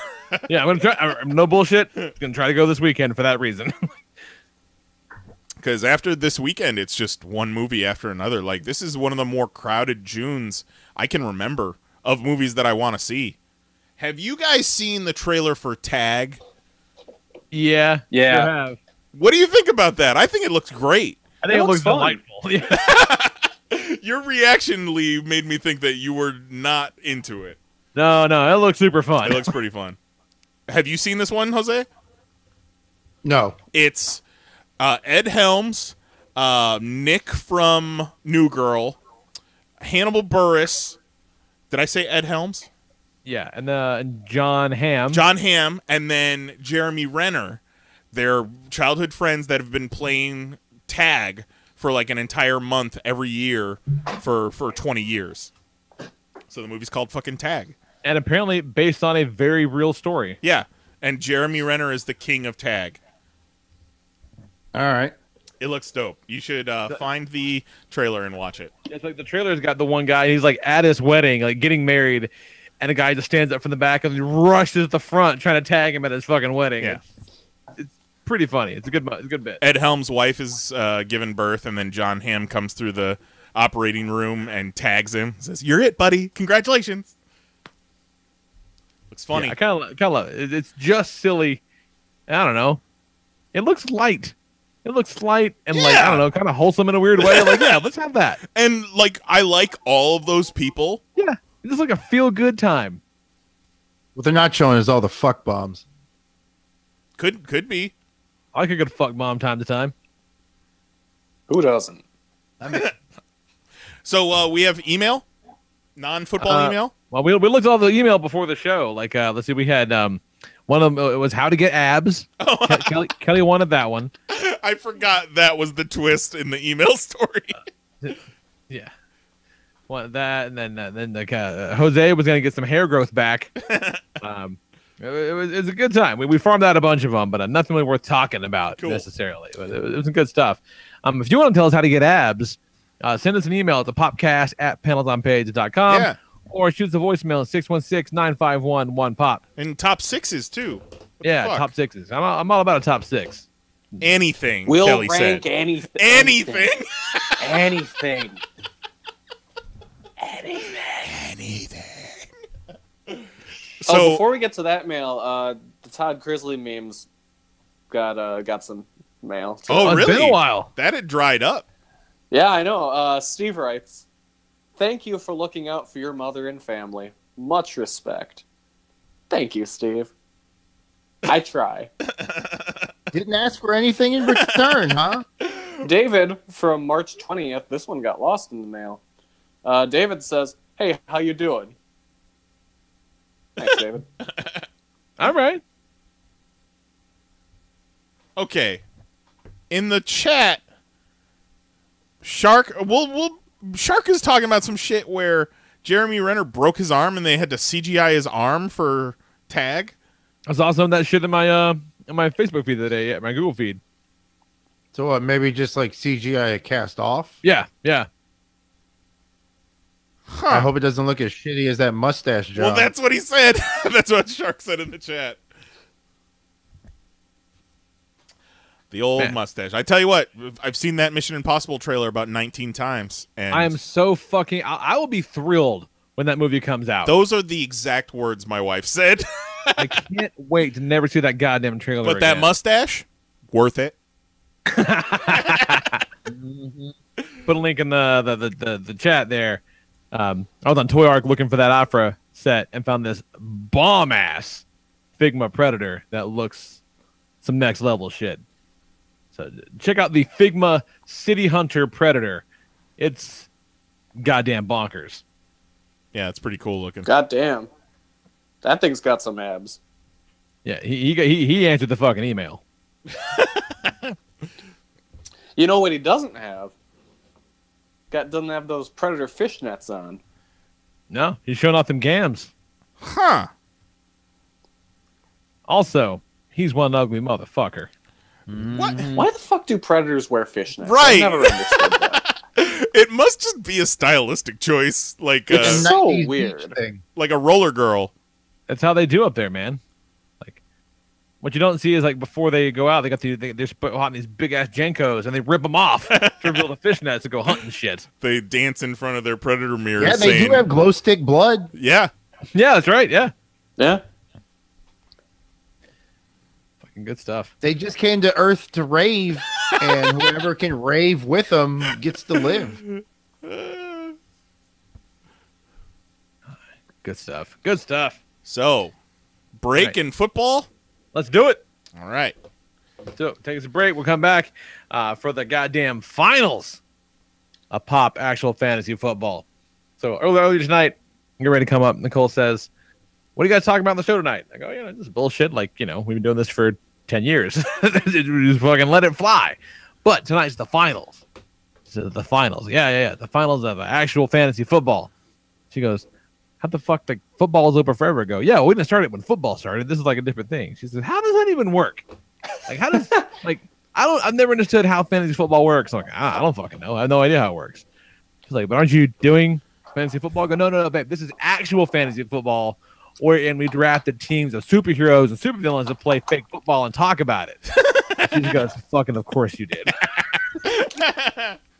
Yeah, I'm gonna try. No bullshit. I'm gonna try to go this weekend for that reason. Because after this weekend, it's just one movie after another. Like, this is one of the more crowded Junes I can remember of movies that I want to see. Have you guys seen the trailer for Tag? Yeah. Yeah. Sure have. What do you think about that? I think it looks great. I think it looks fun. delightful. Your reaction, Lee, made me think that you were not into it. No, it looks super fun. It looks pretty fun. Have you seen this one, Jose? No. It's Ed Helms, Nick from New Girl, Hannibal Buress. Did I say Ed Helms? Yeah, and John Hamm. John Hamm, and then Jeremy Renner. They're childhood friends that have been playing tag for like an entire month every year for 20 years. So the movie's called fucking Tag. And apparently based on a very real story. Yeah, and Jeremy Renner is the king of tag. All right. It looks dope. You should find the trailer and watch it. It's like the trailer's got the one guy, he's like at his wedding, like getting married, and a guy just stands up from the back and rushes to the front trying to tag him at his fucking wedding. Yeah. It's pretty funny. It's a good bit. Ed Helms' wife is giving birth, and then John Hamm comes through the operating room and tags him. Says, "You're it, buddy. Congratulations." Looks funny. Yeah, I kind of love it. It's just silly. I don't know. It looks light. It looks light and like, I don't know, kind of wholesome in a weird way. Like, yeah, let's have that. And like, I like all of those people. Yeah, it's like a feel good time. What they're not showing is all the fuck bombs. Could be. I like a good fuck bomb time to time. Who doesn't? So we have email, non-football email. Well, we looked at all the email before the show. Like, let's see, we had one of them. It was how to get abs. Kelly wanted that one. I forgot that was the twist in the email story. Yeah, wanted that, and then Jose was gonna get some hair growth back. It was a good time. We farmed out a bunch of them, but nothing really worth talking about necessarily. But it was some good stuff. If you want to tell us how to get abs, send us an email to popcast@PanelsOnPages.com. Yeah. Or shoot us a voicemail at 616-951-1POP. And top sixes, too. Yeah, top sixes. I'm all about a top six. Anything, We'll Kelly rank said. anything. Anything? Anything. So, before we get to that mail, the Todd Grizzly memes got some mail. too. oh, It's really? been a while. That had dried up. Yeah, I know. Steve writes, "Thank you for looking out for your mother and family. Much respect." Thank you, Steve. I try. Didn't ask for anything in return, huh? David from March 20th. This one got lost in the mail. David says, "Hey, how you doing?" Thanks, David. All right. Okay. In the chat, Shark Shark is talking about some shit where Jeremy Renner broke his arm and they had to CGI his arm for tag. I saw some of that shit in my Facebook feed the other day, yeah, my Google feed. So what, maybe just like CGI a cast off? Yeah. Huh. I hope it doesn't look as shitty as that mustache job. Well, that's what he said. That's what Shark said in the chat. The old mustache. I tell you what, I've seen that Mission Impossible trailer about 19 times. And I am so fucking... I will be thrilled when that movie comes out. those are the exact words my wife said. I can't wait to never see that goddamn trailer But that again. mustache, worth it. Put a link in the chat there. I was on Toy Arc looking for that Afra set and found this bomb-ass Figma Predator that looks some next level shit. So check out the Figma City Hunter Predator. It's goddamn bonkers. Yeah, it's pretty cool looking. God damn. That thing's got some abs. Yeah, he answered the fucking email. You know what he doesn't have? Doesn't have those Predator fishnets on. No, he's showing off them gams. Huh. Also, he's one ugly motherfucker. What? Why the fuck do Predators wear fishnets? Right. I never understood that. It must just be a stylistic choice, like It's A so 90s weird. beach thing. like a roller girl. That's how they do up there, man. Like, what you don't see is like before they go out, they got they're hot these big ass Jenkos and they rip them off to reveal the fishnets to go hunting shit. They dance in front of their predator mirrors. Yeah, they saying, do have glow stick blood. Yeah. Yeah, that's right. Yeah, Yeah. fucking good stuff. They just came to Earth to rave, and whoever can rave with them gets to live. Good stuff. Good stuff. So, break Right. in football. Let's do it. All right. So take us a break. We'll come back for the goddamn finals of Pop actual fantasy football. So earlier tonight, get ready to come up. Nicole says, "What are you guys talking about on the show tonight?" I go, "This is bullshit. Like, we've been doing this for 10 years. Just fucking let it fly." But tonight's the finals. So the finals. Yeah. The finals of actual fantasy football. She goes, "How the fuck the football was over forever ago?" "Yeah, we didn't start it when football started. This is like a different thing." She says, "How does that even work? Like, how does I've never understood how fantasy football works." I'm like, I don't fucking know. I have no idea how it works. She's like, "But aren't you doing fantasy football?" I go, no, babe. This is actual fantasy football wherein we drafted teams of superheroes and supervillains to play fake football and talk about it. She just goes, fucking of course you did.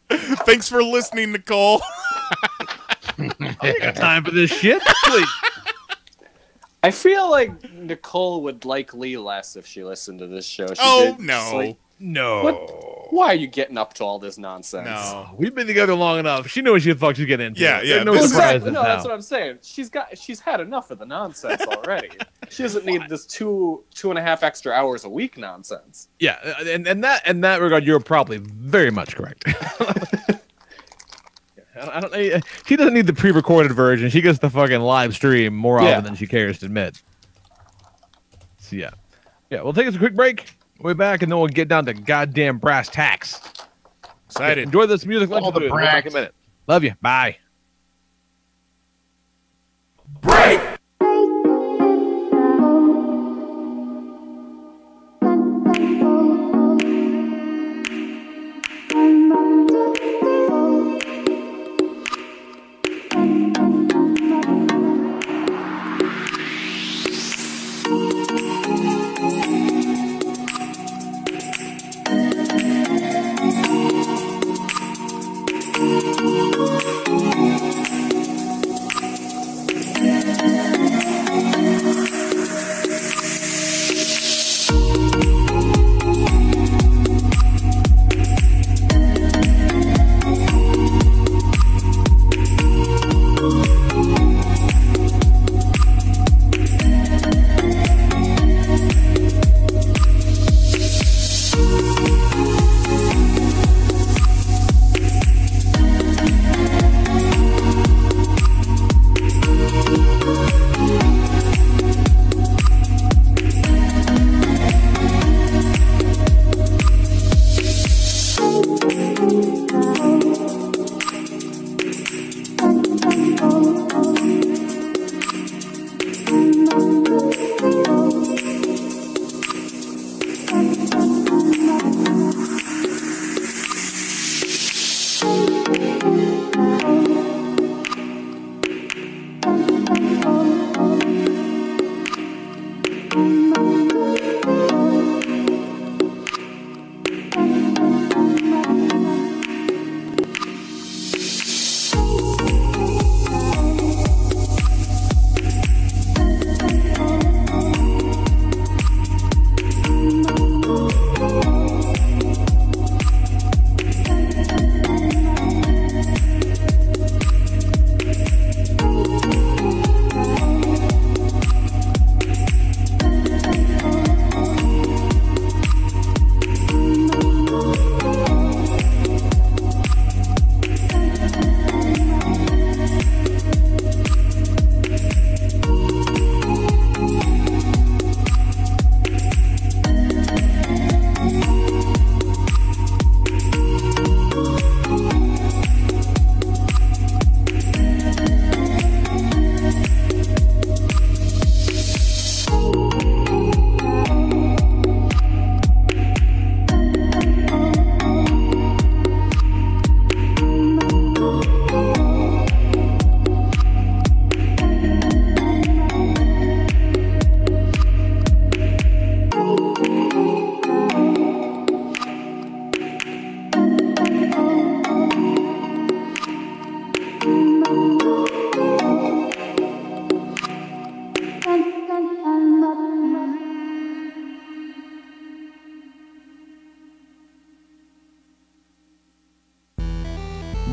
Thanks for listening, Nicole. Time for this shit, please. I feel like Nicole would like Lee less if she listened to this show. No. Why are you getting up to all this nonsense? No. We've been together long enough. She knew what the fuck she's getting into. Yeah. There's no Exactly. surprises No, now. that's what I'm saying. She's had enough of the nonsense already. She doesn't need this 2.5 extra hours a week nonsense. Yeah, and in that regard, you're probably very much correct. I don't. She doesn't need the pre-recorded version. She gets the fucking live stream more often than she cares to admit. So yeah, we'll take us a quick break. We'll be back, and then we'll get down to goddamn brass tacks. Excited. Enjoy this music. Let's All the do it. We'll be back in a bracks. minute. Love you. Bye.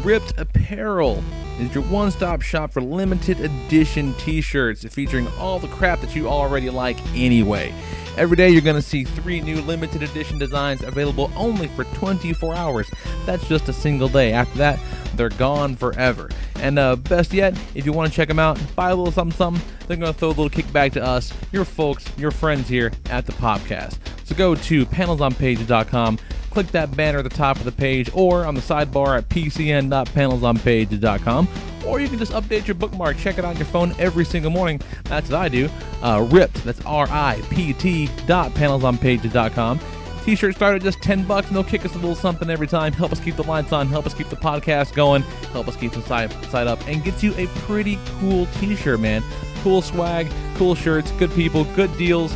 Ripped Apparel is your one-stop shop for limited edition t-shirts featuring all the crap that you already like anyway. Every day you're going to see 3 new limited edition designs available only for 24 hours. That's just a single day. After that, they're gone forever. And best yet, if you want to check them out, buy a little something, they're going to throw a little kickback to us, your folks, your friends here at the Popcast. So go to PanelsOnPages.com, click that banner at the top of the page, or on the sidebar at pcn.panelsonpages.com, or you can just update your bookmark, check it on your phone every single morning. That's what I do. Ripped, that's RIPT.panelsonpages.com. T-shirts start at just $10 and they'll kick us a little something every time. Help us keep the lights on, help us keep the podcast going, help us keep the site up, and get you a pretty cool t-shirt, man. cool swag, cool shirts, good people, good deals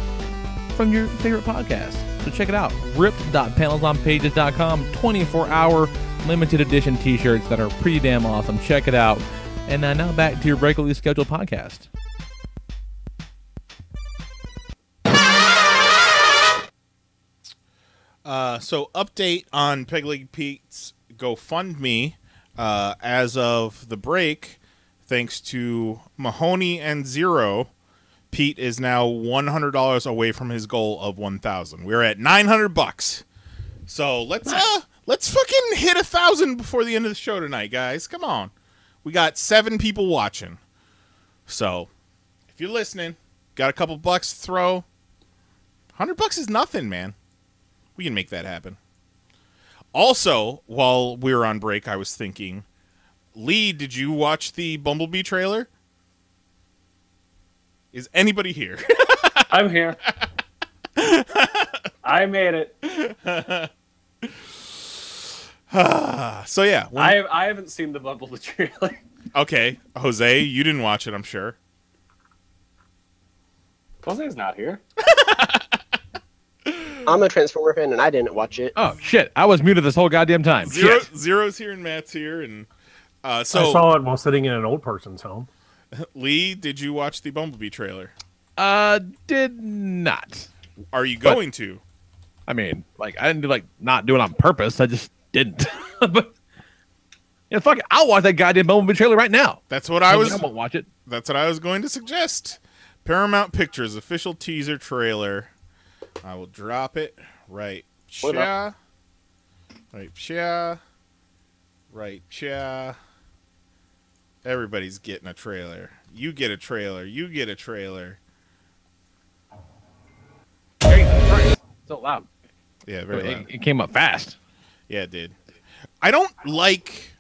from your favorite podcast. So check it out. rip.panelsonpages.com. 24-hour limited edition t-shirts that are pretty damn awesome. Check it out. And now back to your regularly scheduled podcast. So update on Peg Leg Pete's GoFundMe. As of the break, thanks to Mahoney and Zero, Pete is now $100 away from his goal of $1,000. We're at $900. So let's fucking hit 1,000 before the end of the show tonight, guys. Come on. We got 7 people watching. So if you're listening, got a couple bucks to throw. $100 is nothing, man. We can make that happen. Also, while we were on break, I was thinking, Lee, did you watch the Bumblebee trailer? Is anybody here? I'm here. I made it. So yeah, I haven't seen the Bumblebee trailer. Okay, Jose, you didn't watch it, I'm sure. Jose's not here. I'm a Transformer fan, and I didn't watch it. Oh, shit. I was muted this whole goddamn time. Zero's here and Matt's here. And so I saw it while sitting in an old person's home. Lee, did you watch the Bumblebee trailer? Did not. Are you going to? I mean, like, I didn't not do it on purpose. I just didn't. But fuck it. I'll watch that goddamn Bumblebee trailer right now. That's what I was. I won't watch it. That's what I was going to suggest. Paramount Pictures official teaser trailer. I will drop it right here. Right here. Right here. Everybody's getting a trailer. You get a trailer. You get a trailer. So loud. Yeah, very loud. It came up fast. Yeah, it did. I don't like...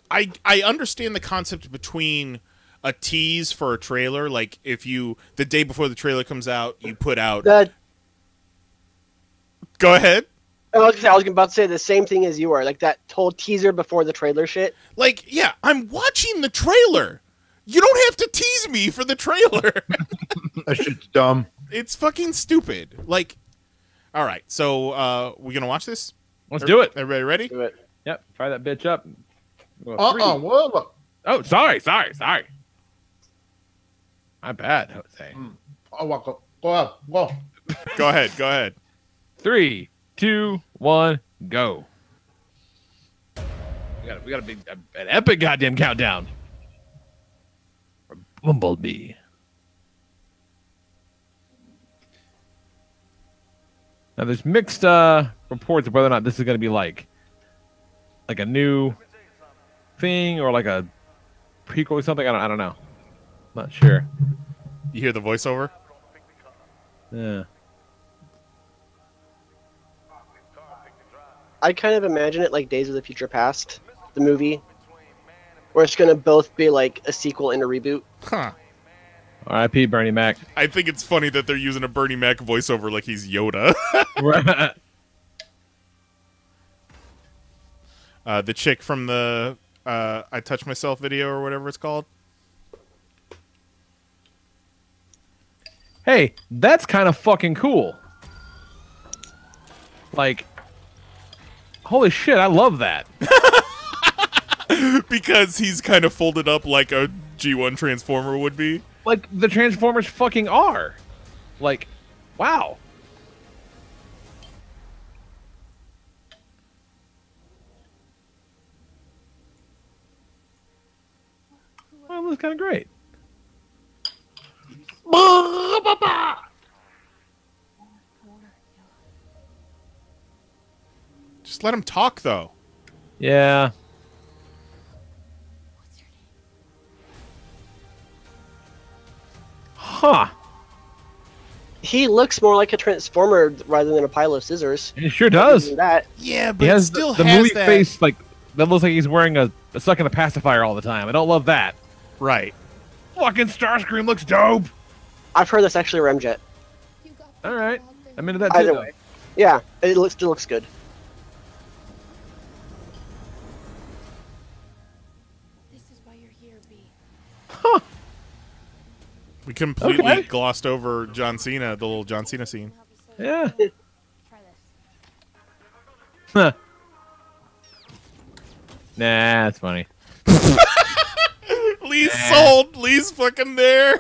I understand the concept between a tease for a trailer. Like, if you... The day before the trailer comes out, you put out... Go ahead. I was about to say the same thing as you are. Like, that whole teaser before the trailer shit. Like, yeah, I'm watching the trailer. You don't have to tease me for the trailer. That shit's dumb. It's fucking stupid. Like, all right, so we gonna watch this? Let's do it. Everybody ready? Do it. Yep, fire that bitch up. Whoa. Oh, sorry. My bad, Jose. Oh, go. Go ahead. 3, 2, 1, go. We got a big, an epic goddamn countdown. For Bumblebee. Now, there's mixed reports of whether or not this is going to be like a new thing or like a prequel or something. I don't know. Not sure. You hear the voiceover? Yeah. I kind of imagine it like Days of the Future Past, the movie, where it's going to both be like a sequel and a reboot. Huh. R.I.P. Bernie Mac. I think it's funny that they're using a Bernie Mac voiceover like he's Yoda. The chick from the I Touch Myself video or whatever it's called. Hey, that's kind of fucking cool. Like, holy shit, I love that. Because he's kind of folded up like a G1 Transformer would be. Like, the Transformers fucking are. Like, wow. Well, that's kind of great. Just let him talk, though. Yeah. Huh. He looks more like a Transformer rather than a pile of scissors. He sure does. That. Yeah, but He has still the has movie that face, like, that looks like he's wearing a stuck in a pacifier all the time. I don't love that. Right. Fucking Starscream looks dope. I've heard that's actually a Ramjet. All right. I'm into that too. Either way. Yeah, it still looks good. This is why you're here, B. Huh. We completely glossed over John Cena, the little John Cena scene. Yeah. Huh. Nah, that's funny. Lee's sold. Lee's fucking there.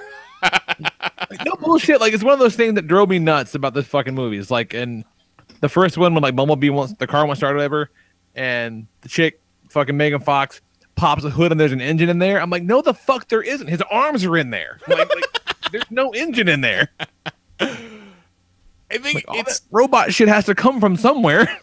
No bullshit. Like, it's one of those things that drove me nuts about this fucking movie. It's like in the first one when like Bumblebee the car won't start or whatever, and the chick, fucking Megan Fox, pops a hood and there's an engine in there. I'm like, no, the fuck there isn't. His arms are in there. Like there's no engine in there. I think like, robot shit has to come from somewhere.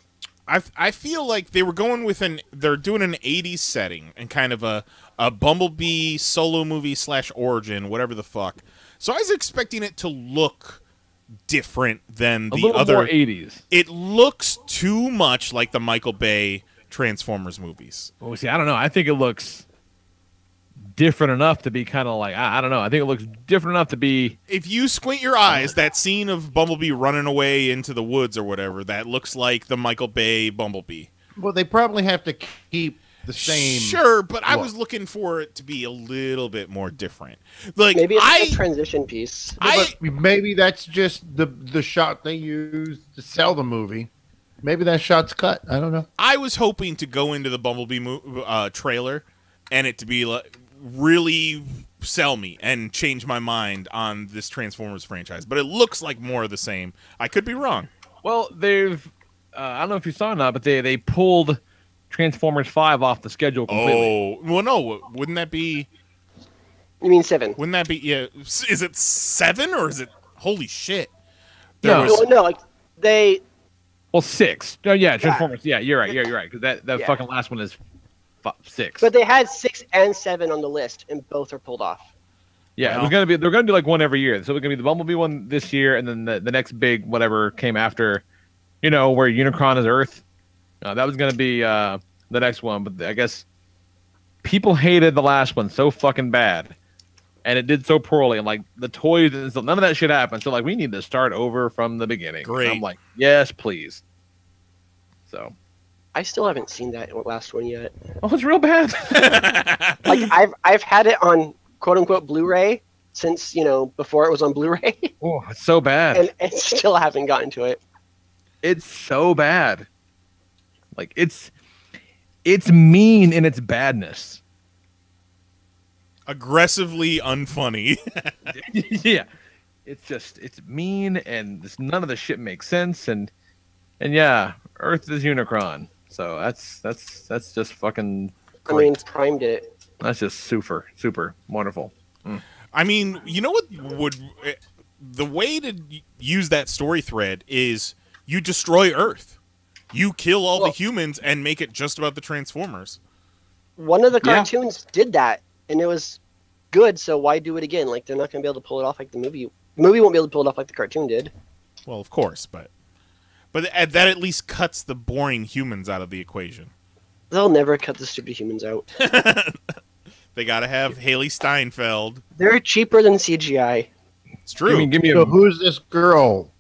I feel like they were going with they're doing an 80s setting and kind of a Bumblebee solo movie / origin, whatever the fuck. So I was expecting it to look different than the other more 80s. It looks too much like the Michael Bay Transformers movies. Well, see, I don't know. I think it looks different enough to be kind of like, I don't know. I think it looks different enough to be... If you squint your eyes, that scene of Bumblebee running away into the woods or whatever, that looks like the Michael Bay Bumblebee. Well, they probably have to keep the same... Sure, but look. I was looking for it to be a little bit more different. Like, maybe it's a transition piece. Maybe that's just the shot they used to sell the movie. Maybe that shot's cut. I don't know. I was hoping to go into the Bumblebee trailer and it to be like really sell me and change my mind on this Transformers franchise, but it looks like more of the same. I could be wrong. Well, they've I don't know if you saw or not, but they pulled Transformers 5 off the schedule completely. Oh, well, no, wouldn't that be... You mean 7? Wouldn't that be... Yeah, is it 7 or is it... Holy shit. No, like, they... Well, 6. Oh, yeah, Transformers. Yeah, you're right, you're right, because that fucking last one is 6. But they had 6 and 7 on the list, and both are pulled off. Yeah, it was gonna be. They're gonna do like one every year. So it's gonna be the Bumblebee one this year, and then the next big whatever came after, where Unicron is Earth. That was gonna be the next one, but I guess people hated the last one so fucking bad, and it did so poorly, and like the toys and none of that shit happened. So like we need to start over from the beginning. Great. And I'm like, yes, please. So. I still haven't seen that last one yet. Oh, it's real bad. Like I've had it on quote unquote Blu-ray since before it was on Blu-ray. Oh, it's so bad. And still haven't gotten to it. It's so bad. Like it's mean in its badness. Aggressively unfunny. Yeah. It's mean and none of the shit makes sense and yeah, Earth is Unicron. So that's just fucking great. I mean, Prime did it. That's just super wonderful. Mm. I mean, you know what the way to use that story thread is you destroy Earth. You kill all the humans and make it just about the Transformers. One of the cartoons did that, and it was good, so why do it again? Like, they're not going to be able to pull it off like the movie. The movie won't be able to pull it off like the cartoon did. Well, of course, but that at least cuts the boring humans out of the equation. They'll never cut the stupid humans out. They got to have Haley Steinfeld. They're cheaper than CGI. It's true. So who's this girl?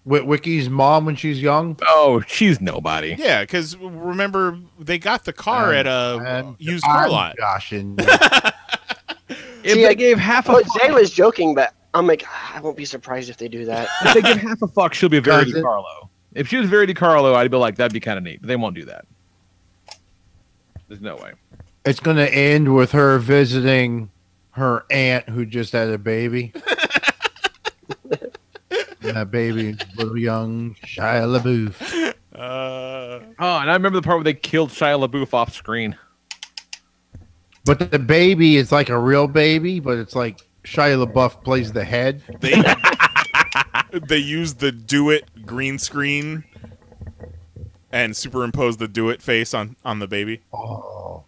Wicky's mom when she's young? Oh, she's nobody. Yeah, because remember, they got the car at a used car lot. Gosh, If they gave half a fuck... Jay was joking, but I'm like, I won't be surprised if they do that. If they give half a fuck, she'll be Verity DiCarlo. If she was Verity DiCarlo, I'd be like, that'd be kind of neat. But they won't do that. There's no way. It's going to end with her visiting her aunt who just had a baby. That baby, little young Shia LaBeouf. And I remember the part where they killed Shia LaBeouf off screen. But the baby is like a real baby, but it's like Shia LaBeouf plays the head. They used the Do It green screen and superimposed the Do It face on the baby. Oh.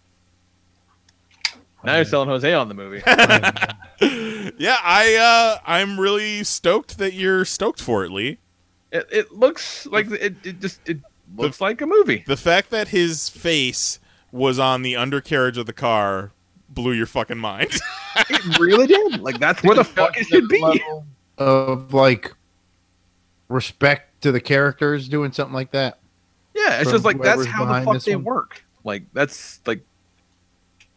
Now you're selling Jose on the movie. Yeah, I'm really stoked that you're stoked for it, Lee. It looks like it looks like a movie. The fact that his face was on the undercarriage of the car blew your fucking mind. It really did. Like that's where the fuck it should be. Of like respect to the characters doing something like that. Yeah, it's just like that's how the fuck they work. Like that's like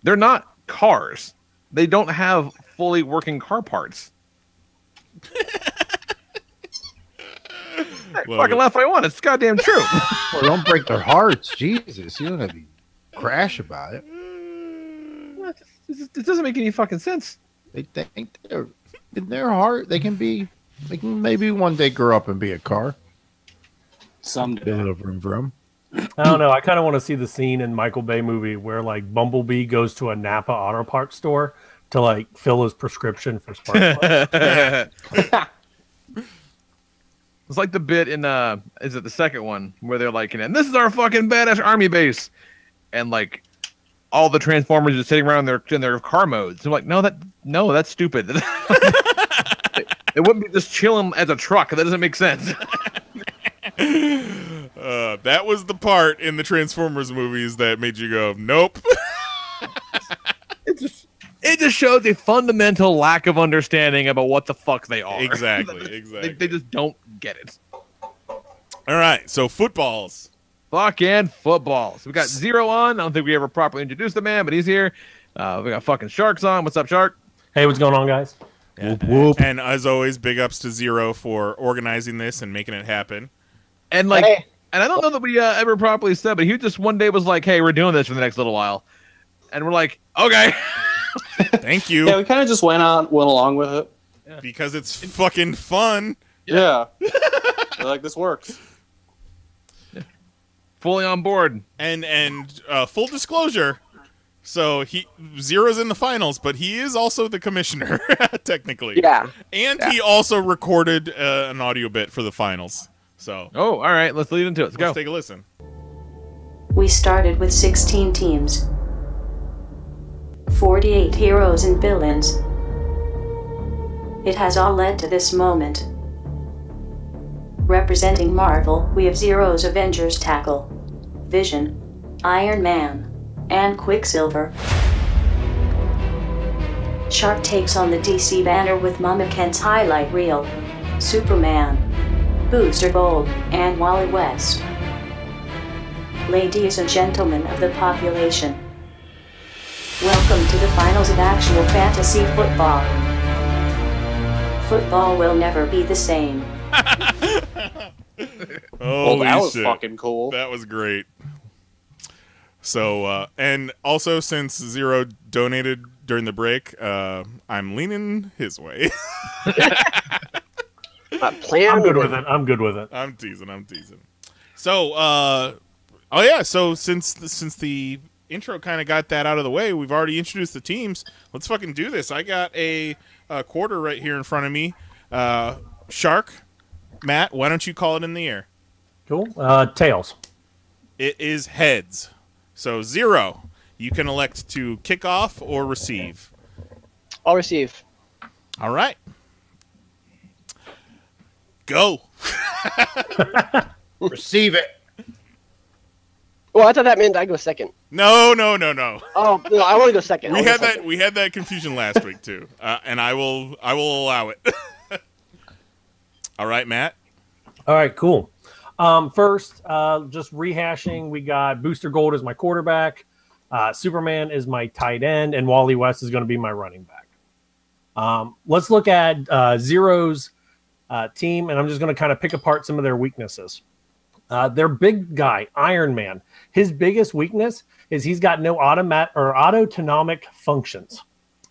they're not cars. They don't have fully working car parts. Fucking laugh if I want. It's goddamn true. Well, don't break their hearts. Jesus, you don't have to crash about it. It doesn't make any fucking sense. They think they're in their heart. They can maybe one day grow up and be a car. Someday. A little room for them. I don't know. I kind of want to see the scene in Michael Bay movie where like Bumblebee goes to a Napa auto parts store to like fill his prescription for spark plugs. It's like the bit in is it the second one where they're like, and this is our fucking badass army base, and like all the Transformers are sitting around in their car modes. I'm like, no, that's stupid. It wouldn't be just chilling as a truck. That doesn't make sense. That was the part in the Transformers movies that made you go, nope. It just shows a fundamental lack of understanding about what the fuck they are. Exactly. They just don't get it. All right, so footballs. Fucking footballs. We got Zero on. I don't think we ever properly introduced the man, but he's here. We got fucking Sharks on. What's up, Shark? Hey, what's going on, guys? And, Whoop, whoop. and as always, big ups to Zero for organizing this and making it happen. And like, and I don't know that we ever properly said, but he just one day was like, "Hey, we're doing this for the next little while," and we're like, "Okay." Thank you. Yeah, we kind of just went along with it. Yeah. Because it's fucking fun. Yeah. We're like, this works. Fully on board. And full disclosure, so Zero's in the finals, but he is also the commissioner, technically. Yeah. And he also recorded an audio bit for the finals. So. Oh, all right. Let's lead into it. Let's go. Take a listen. We started with 16 teams. 48 heroes and villains. It has all led to this moment. Representing Marvel, we have Zero's Avengers tackle, Vision, Iron Man, and Quicksilver. Shark takes on the DC banner with Mama Kent's highlight reel, Superman, Booster Gold, and Wally West. Ladies and gentlemen of the population, welcome to the finals of actual fantasy football. Football will never be the same. Holy that was shit. fucking cool. That was great. So, and also since Zero donated during the break, I'm leaning his way. I'm good with it. I'm good with it. I'm teasing. So, oh yeah, so since the intro kind of got that out of the way, we've already introduced the teams. Let's fucking do this. I got a quarter right here in front of me. Shark, Matt, why don't you call it in the air? Cool. Tails. It is heads. So Zero, you can elect to kick off or receive. I'll receive. All right. Go. Receive it. Oh, I thought that meant I go second. No. Oh, no, I want to go second. We had that confusion last week too, and I will allow it. All right, Matt. All right, cool. First, just rehashing, we got Booster Gold as my quarterback, Superman is my tight end, and Wally West is going to be my running back. Let's look at Zero's team, and I'm just going to kind of pick apart some of their weaknesses. Their big guy, Iron Man, his biggest weakness is he's got no autonomic functions.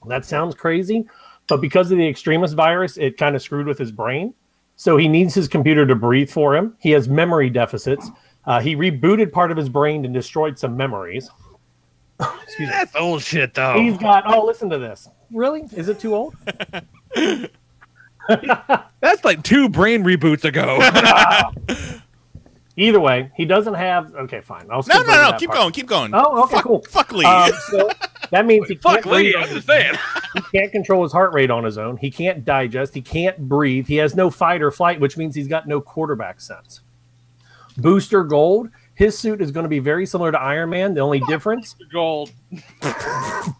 That sounds crazy, but because of the extremist virus, it kind of screwed with his brain. So he needs his computer to breathe for him. He has memory deficits. He rebooted part of his brain and destroyed some memories. Excuse me. That's old shit, though. He's got, listen to this. Really? Is it too old? That's like 2 brain reboots ago. Either way, he doesn't have. Okay, fine. No. Keep going. Oh, okay, cool. Fuck Lee. So that means he can't breathe. I'm just saying. He can't control his heart rate on his own. He can't digest. He can't breathe. He has no fight or flight, which means he's got no quarterback sense. Booster Gold, his suit is going to be very similar to Iron Man. The only difference. Gold.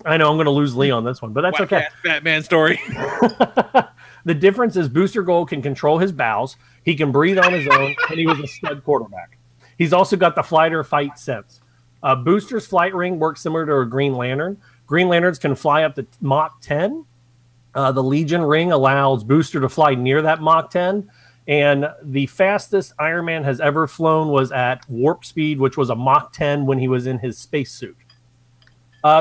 I know I'm going to lose Lee on this one, but that's okay. Batman story. The difference is Booster Gold can control his bowels. He can breathe on his own, and he was a stud quarterback. He's also got the flight or fight sense. Booster's flight ring works similar to a Green Lantern. Green Lanterns can fly up to Mach 10. The Legion ring allows Booster to fly near that Mach 10, and the fastest Iron Man has ever flown was at warp speed, which was a Mach 10 when he was in his spacesuit.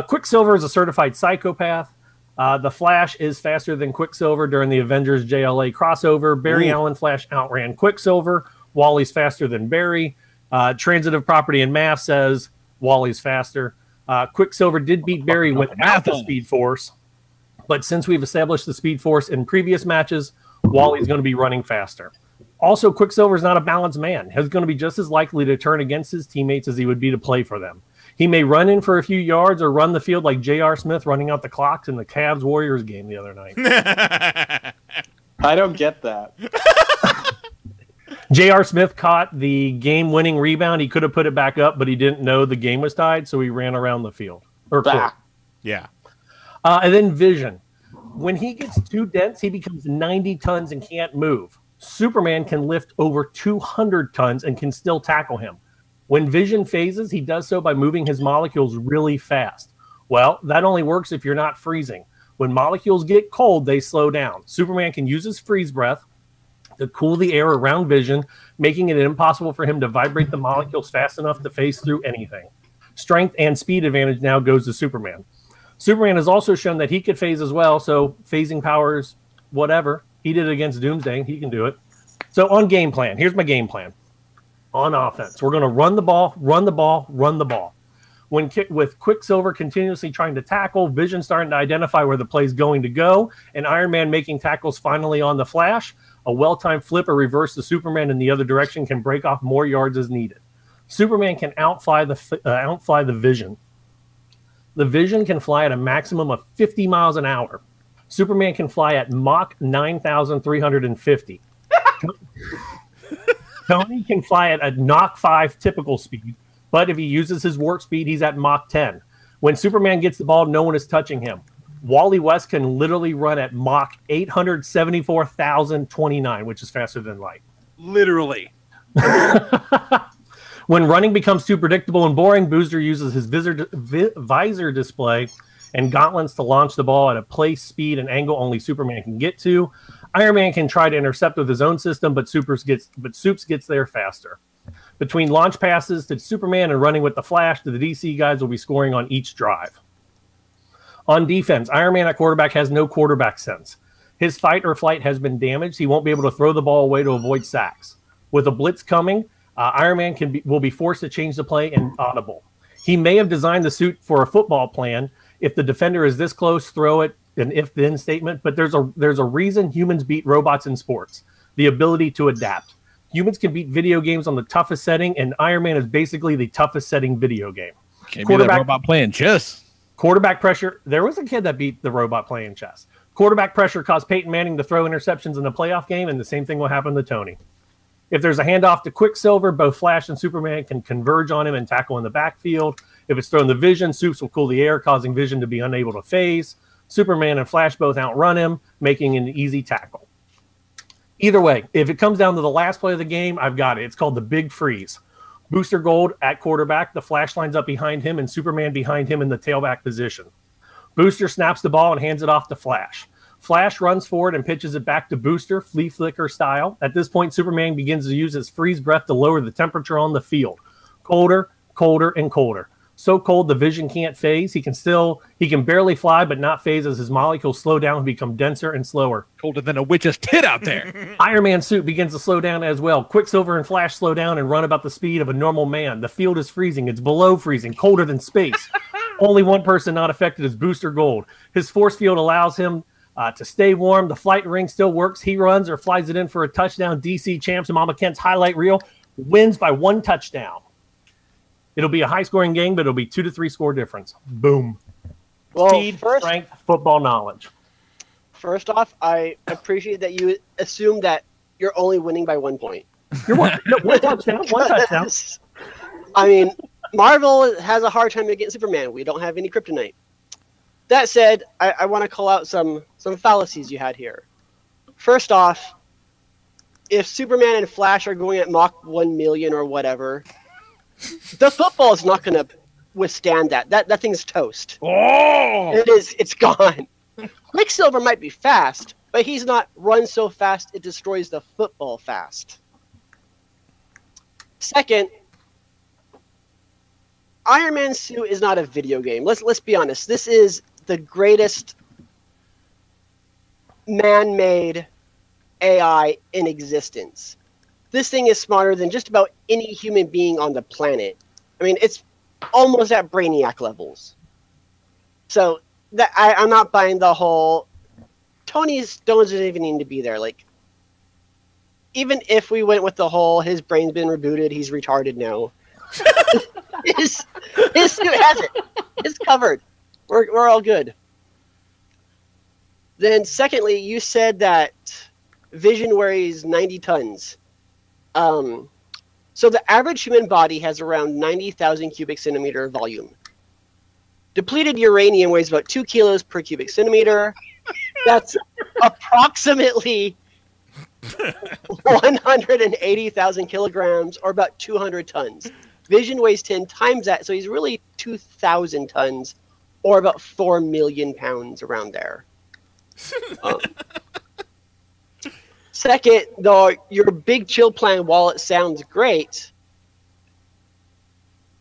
Quicksilver is a certified psychopath. The Flash is faster than Quicksilver during the Avengers JLA crossover. Barry Allen Flash outran Quicksilver. Wally's faster than Barry. Transitive Property and Math says Wally's faster. Quicksilver did beat Barry without the Speed Force, but since we've established the Speed Force in previous matches, Wally's going to be running faster. Also, Quicksilver's not a balanced man. He's going to be just as likely to turn against his teammates as he would be to play for them. He may run in for a few yards or run the field like J.R. Smith running out the clocks in the Cavs-Warriors game the other night. I don't get that. J.R. Smith caught the game-winning rebound. He could have put it back up, but he didn't know the game was tied, so he ran around the field. Yeah. And then Vision. When he gets too dense, he becomes 90 tons and can't move. Superman can lift over 200 tons and can still tackle him. When Vision phases, he does so by moving his molecules really fast. Well, that only works if you're not freezing. When molecules get cold, they slow down. Superman can use his freeze breath to cool the air around Vision, making it impossible for him to vibrate the molecules fast enough to phase through anything. Strength and speed advantage now goes to Superman. Superman has also shown that he could phase as well, so phasing powers, whatever. He did it against Doomsday. He can do it. So on game plan, here's my game plan. On offense, we're going to run the ball, run the ball, run the ball. With Quicksilver continuously trying to tackle, Vision starting to identify where the play's going to go, and Iron Man making tackles finally on the Flash, a well-timed flip or reverse to Superman in the other direction can break off more yards as needed. Superman can outfly the Vision. The Vision can fly at a maximum of 50 miles an hour. Superman can fly at Mach 9,350. Tony can fly at a Mach 5 typical speed, but if he uses his warp speed, he's at Mach 10. When Superman gets the ball, no one is touching him. Wally West can literally run at Mach 874,029, which is faster than light. Literally. When running becomes too predictable and boring, Booster uses his visor display and gauntlets to launch the ball at a place, speed, and angle only Superman can get to. Iron Man can try to intercept with his own system, but Supes gets there faster. Between launch passes to Superman and running with the Flash to the DC guys will be scoring on each drive. On defense, Iron Man at quarterback has no quarterback sense. His fight or flight has been damaged. He won't be able to throw the ball away to avoid sacks. With a blitz coming, Iron Man will be forced to change the play and audible. He may have designed the suit for a football plan. If the defender is this close, throw it, an if-then statement, but there's a reason humans beat robots in sports: the ability to adapt. Humans can beat video games on the toughest setting, and Iron Man is basically the toughest setting video game. Can't be that robot playing chess. Quarterback pressure. There was a kid that beat the robot playing chess. Quarterback pressure caused Peyton Manning to throw interceptions in the playoff game, and the same thing will happen to Tony. If there's a handoff to Quicksilver, both Flash and Superman can converge on him and tackle in the backfield. If it's thrown to Vision, Supes will cool the air, causing Vision to be unable to phase. Superman and Flash both outrun him, making an easy tackle. Either way, if it comes down to the last play of the game, I've got it. It's called the Big Freeze. Booster Gold at quarterback, the Flash lines up behind him, and Superman behind him in the tailback position. Booster snaps the ball and hands it off to Flash. Flash runs forward and pitches it back to Booster, flea flicker style. At this point, Superman begins to use his freeze breath to lower the temperature on the field. Colder, colder, and colder. So cold the Vision can't phase. He can barely fly, but not phase as his molecules slow down and become denser and slower. Colder than a witch's tit out there. Iron Man's suit begins to slow down as well. Quicksilver and Flash slow down and run about the speed of a normal man. The field is freezing. It's below freezing, colder than space. Only one person not affected is Booster Gold. His force field allows him to stay warm. The flight ring still works. He runs or flies it in for a touchdown. DC champs and Mama Kent's highlight reel wins by 1 touchdown. It'll be a high-scoring game, but it'll be 2 to 3 score difference. Boom. Well, Speed, strength, football knowledge. First off, I appreciate that you assume that you're only winning by 1 point. You're one touchdown. One touchdown. I mean, Marvel has a hard time against Superman. We don't have any kryptonite. That said, I want to call out some fallacies you had here. First off, if Superman and Flash are going at Mach 1 million or whatever, the football is not going to withstand that. That thing's toast. Oh! It's gone. Quicksilver might be fast, but he's not run so fast it destroys the football fast. Second, Iron Man's suit is not a video game. Let's be honest. This is the greatest man-made AI in existence. This thing is smarter than just about any human being on the planet. I mean, it's almost at Brainiac levels. So that I'm not buying the whole Tony Stones doesn't even need to be there. Like, even if we went with the whole his brain's been rebooted, he's retarded now. his suit has it. It's covered. We're all good. Then secondly, you said that Vision weighs 90 tons. So the average human body has around 90,000 cubic centimeter volume. Depleted uranium weighs about 2 kilos per cubic centimeter. That's approximately 180,000 kilograms, or about 200 tons. Vision weighs 10 times that, so he's really 2,000 tons, or about 4 million pounds, around there. Second, though, your big chill plan, while it sounds great,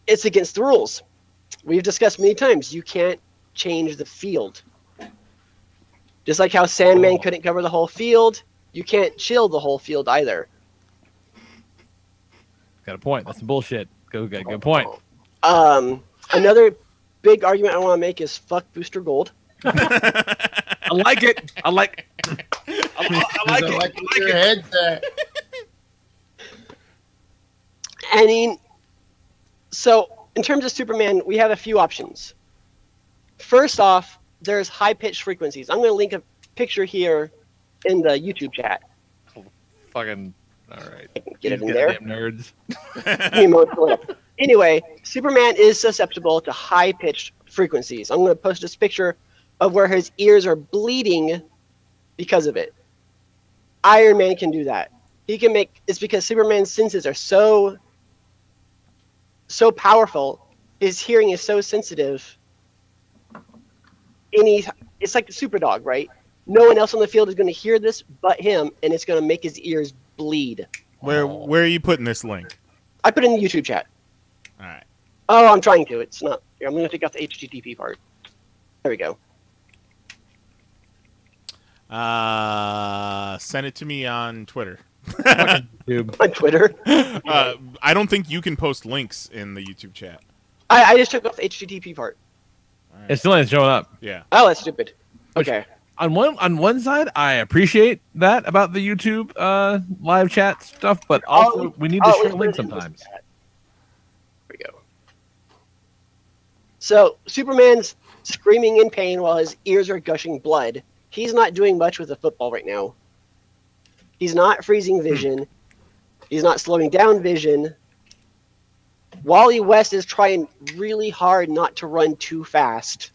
it's against the rules. We've discussed many times, you can't change the field. Just like how Sandman couldn't cover the whole field, you can't chill the whole field either. Got a point. That's some bullshit. Good point. Another big argument I want to make is fuck Booster Gold. I like it. I like it. I mean, so in terms of Superman, we have a few options. First off, there's high-pitched frequencies. I'm going to link a picture here in the YouTube chat. Fucking all right. Get it in there. Nerds. Anyway, Superman is susceptible to high-pitched frequencies. I'm going to post this picture of where his ears are bleeding because of it. Iron Man can do that. He can make it's because Superman's senses are so powerful. His hearing is so sensitive. It's like the super dog, right? No one else on the field is going to hear this but him, and it's going to make his ears bleed. Where are you putting this link? I put it in the YouTube chat. All right. Oh, I'm trying to. It's not. Here, I'm going to take off the HTTP part. There we go. Send it to me on Twitter. On Twitter? I don't think you can post links in the YouTube chat. I just took off the HTTP part. Right. It still ain't showing up. Yeah. Oh, that's stupid. Okay. On one side, I appreciate that about the YouTube live chat stuff, but also we need to share links sometimes. There we go. So Superman's screaming in pain while his ears are gushing blood. He's not doing much with the football right now. He's not freezing Vision. He's not slowing down Vision. Wally West is trying really hard not to run too fast.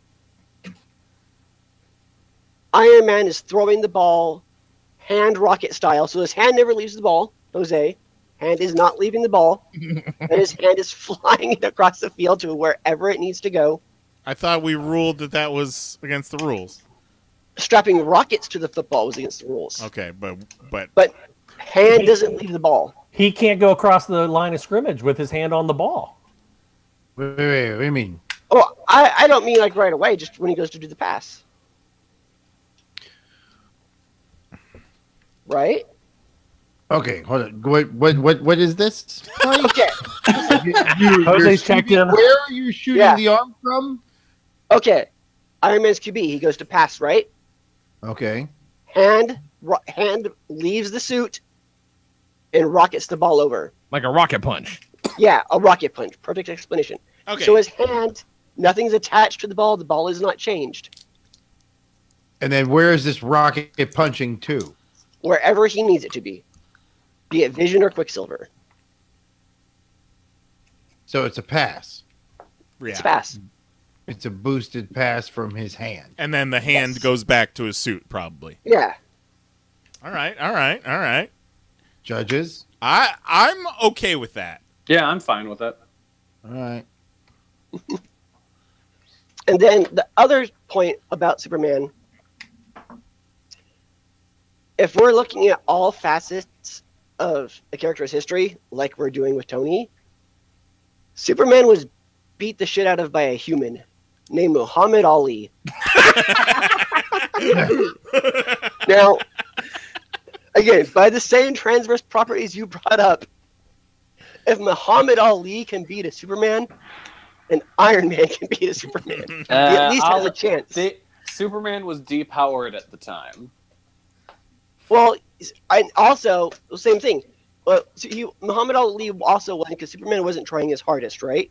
Iron Man is throwing the ball hand rocket style, so his hand never leaves the ball. Jose, hand is not leaving the ball, and his hand is flying it across the field to wherever it needs to go. I thought we ruled that was against the rules. Strapping rockets to the football was against the rules. Okay, but hand doesn't leave the ball. He can't go across the line of scrimmage with his hand on the ball. Wait, what do you mean? Oh, I don't mean like right away, just when he goes to do the pass. Right? Okay, hold on. What is this? Okay. Jose's checked in. Where are you shooting the arm from? Okay. Iron Man's QB. He goes to pass, right? Okay. Hand leaves the suit and rockets the ball over. Like a rocket punch. Yeah, a rocket punch. Perfect explanation. Okay. So his hand, nothing's attached to the ball. The ball is not changed. And then where is this rocket punching to? Wherever he needs it to be it Vision or Quicksilver. So it's a pass. Yeah. It's a pass. It's a boosted pass from his hand. And then the hand goes back to his suit, probably. Yeah. All right. Judges? I'm okay with that. Yeah, I'm fine with that. All right. And then the other point about Superman if we're looking at all facets of a character's history, like we're doing with Tony, Superman was beat the shit out of by a human named Muhammad Ali. Now, again, by the same transverse properties you brought up, if Muhammad Ali can beat a Superman, then Iron Man can beat a Superman. He at least has a chance. Superman was depowered at the time. Well, I also the same thing. Well, Muhammad Ali also won because Superman wasn't trying his hardest, right?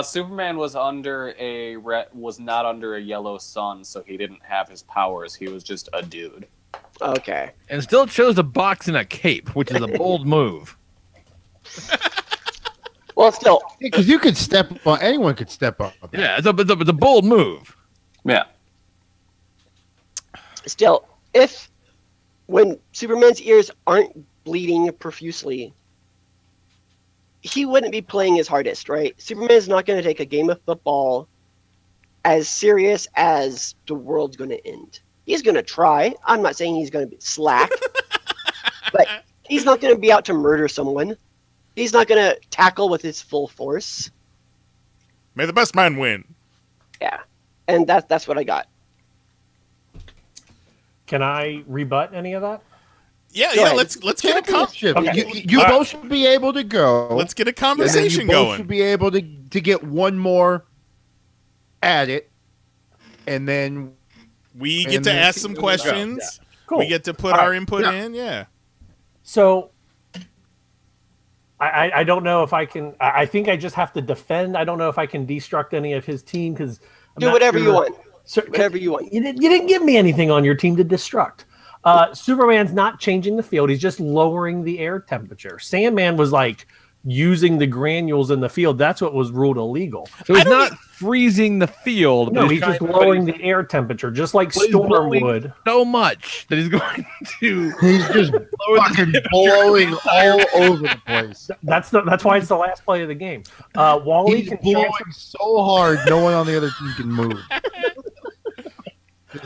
Superman was was not under a yellow sun, so he didn't have his powers. He was just a dude. Okay. And still chose to box in a cape, which is a bold move. Well, still, because you could step up. Anyone could step up. Yeah, it's a bold move. Yeah. Still, when Superman's ears aren't bleeding profusely, he wouldn't be playing his hardest, right? Superman's not going to take a game of football as serious as the world's going to end. He's going to try. I'm not saying he's going to be slack, but he's not going to be out to murder someone. He's not going to tackle with his full force. May the best man win. Yeah, and that's what I got. Can I rebut any of that? Yeah, Go yeah. ahead. Let's get a Championship. Okay. You both should be able to go. let's get a and then conversation you both going. should be able to get one more at it, and then We and get to then ask see some where we go. questions. Cool. We get to put All our right. input Yeah. in. Yeah. So I don't know if I can. I think I just have to defend. I don't know if I can destruct any of his team because Do whatever you want. So, Whatever you want. You didn't give me anything on your team to destruct. Superman's not changing the field. He's just lowering the air temperature. Sandman was like using the granules in the field. That's what was ruled illegal. So he's not freezing the field. No, but he's just trying- lowering the air temperature, just like but he's Storm blowing would. so much that he's going to he's just fucking blowing all over the place. That's why it's the last play of the game. Wally He's can blowing transfer. so hard, no one on the other team can move.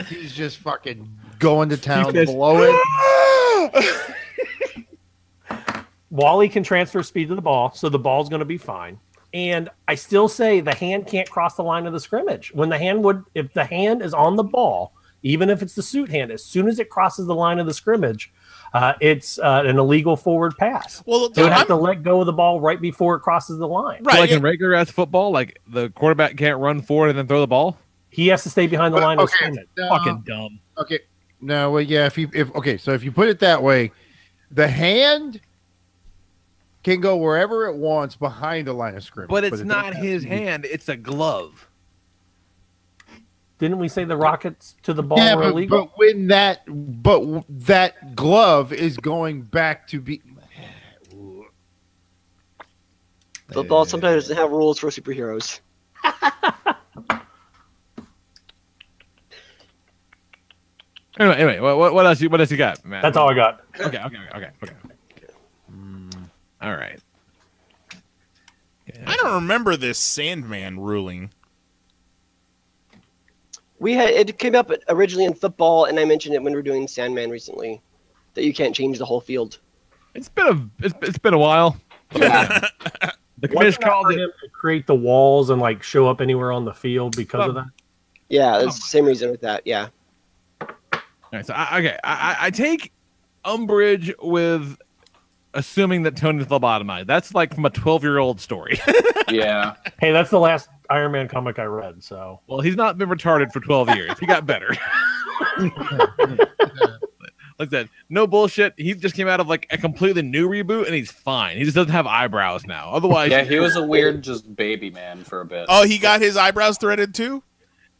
He's just fucking going to town, He says, blowing. Wally can transfer speed to the ball, so the ball's going to be fine. And I still say the hand can't cross the line of the scrimmage. When the hand if the hand is on the ball, even if it's the suit hand, as soon as it crosses the line of the scrimmage, it's an illegal forward pass. Well, they would have to let go of the ball right before it crosses the line. Right. So like in regular ass football, like the quarterback can't run forward and then throw the ball. He has to stay behind the line of Okay, scrimmage. Fucking dumb. Okay, no, well, yeah. So if you put it that way, the hand can go wherever it wants behind the line of scrimmage, But it's it not doesn't have his to be- hand. It's a glove. Didn't we say the rockets to the ball Yeah, were illegal? but when that glove is going back to be. Football sometimes doesn't have rules for superheroes. Anyway, what else? What else you got, Matt? That's all I got. Okay. All right. I don't remember this Sandman ruling. It came up originally in football, and I mentioned it when we were doing Sandman recently, that you can't change the whole field. It's been a while. Yeah. The commission Wasn't that called for it. him to create the walls and like show up anywhere on the field because of that. Yeah, it's the same reason with that. Yeah. All right, so I take umbrage with assuming that Tony's lobotomized. That's like from a 12-year-old story. Yeah. Hey, that's the last Iron Man comic I read. So Well, he's not been retarded for 12 years. He got better. Like that, no bullshit. He just came out of like a completely new reboot, and he's fine. He just doesn't have eyebrows now. Otherwise, Yeah, he was a weird just baby man for a bit. Oh, he got his eyebrows threaded too?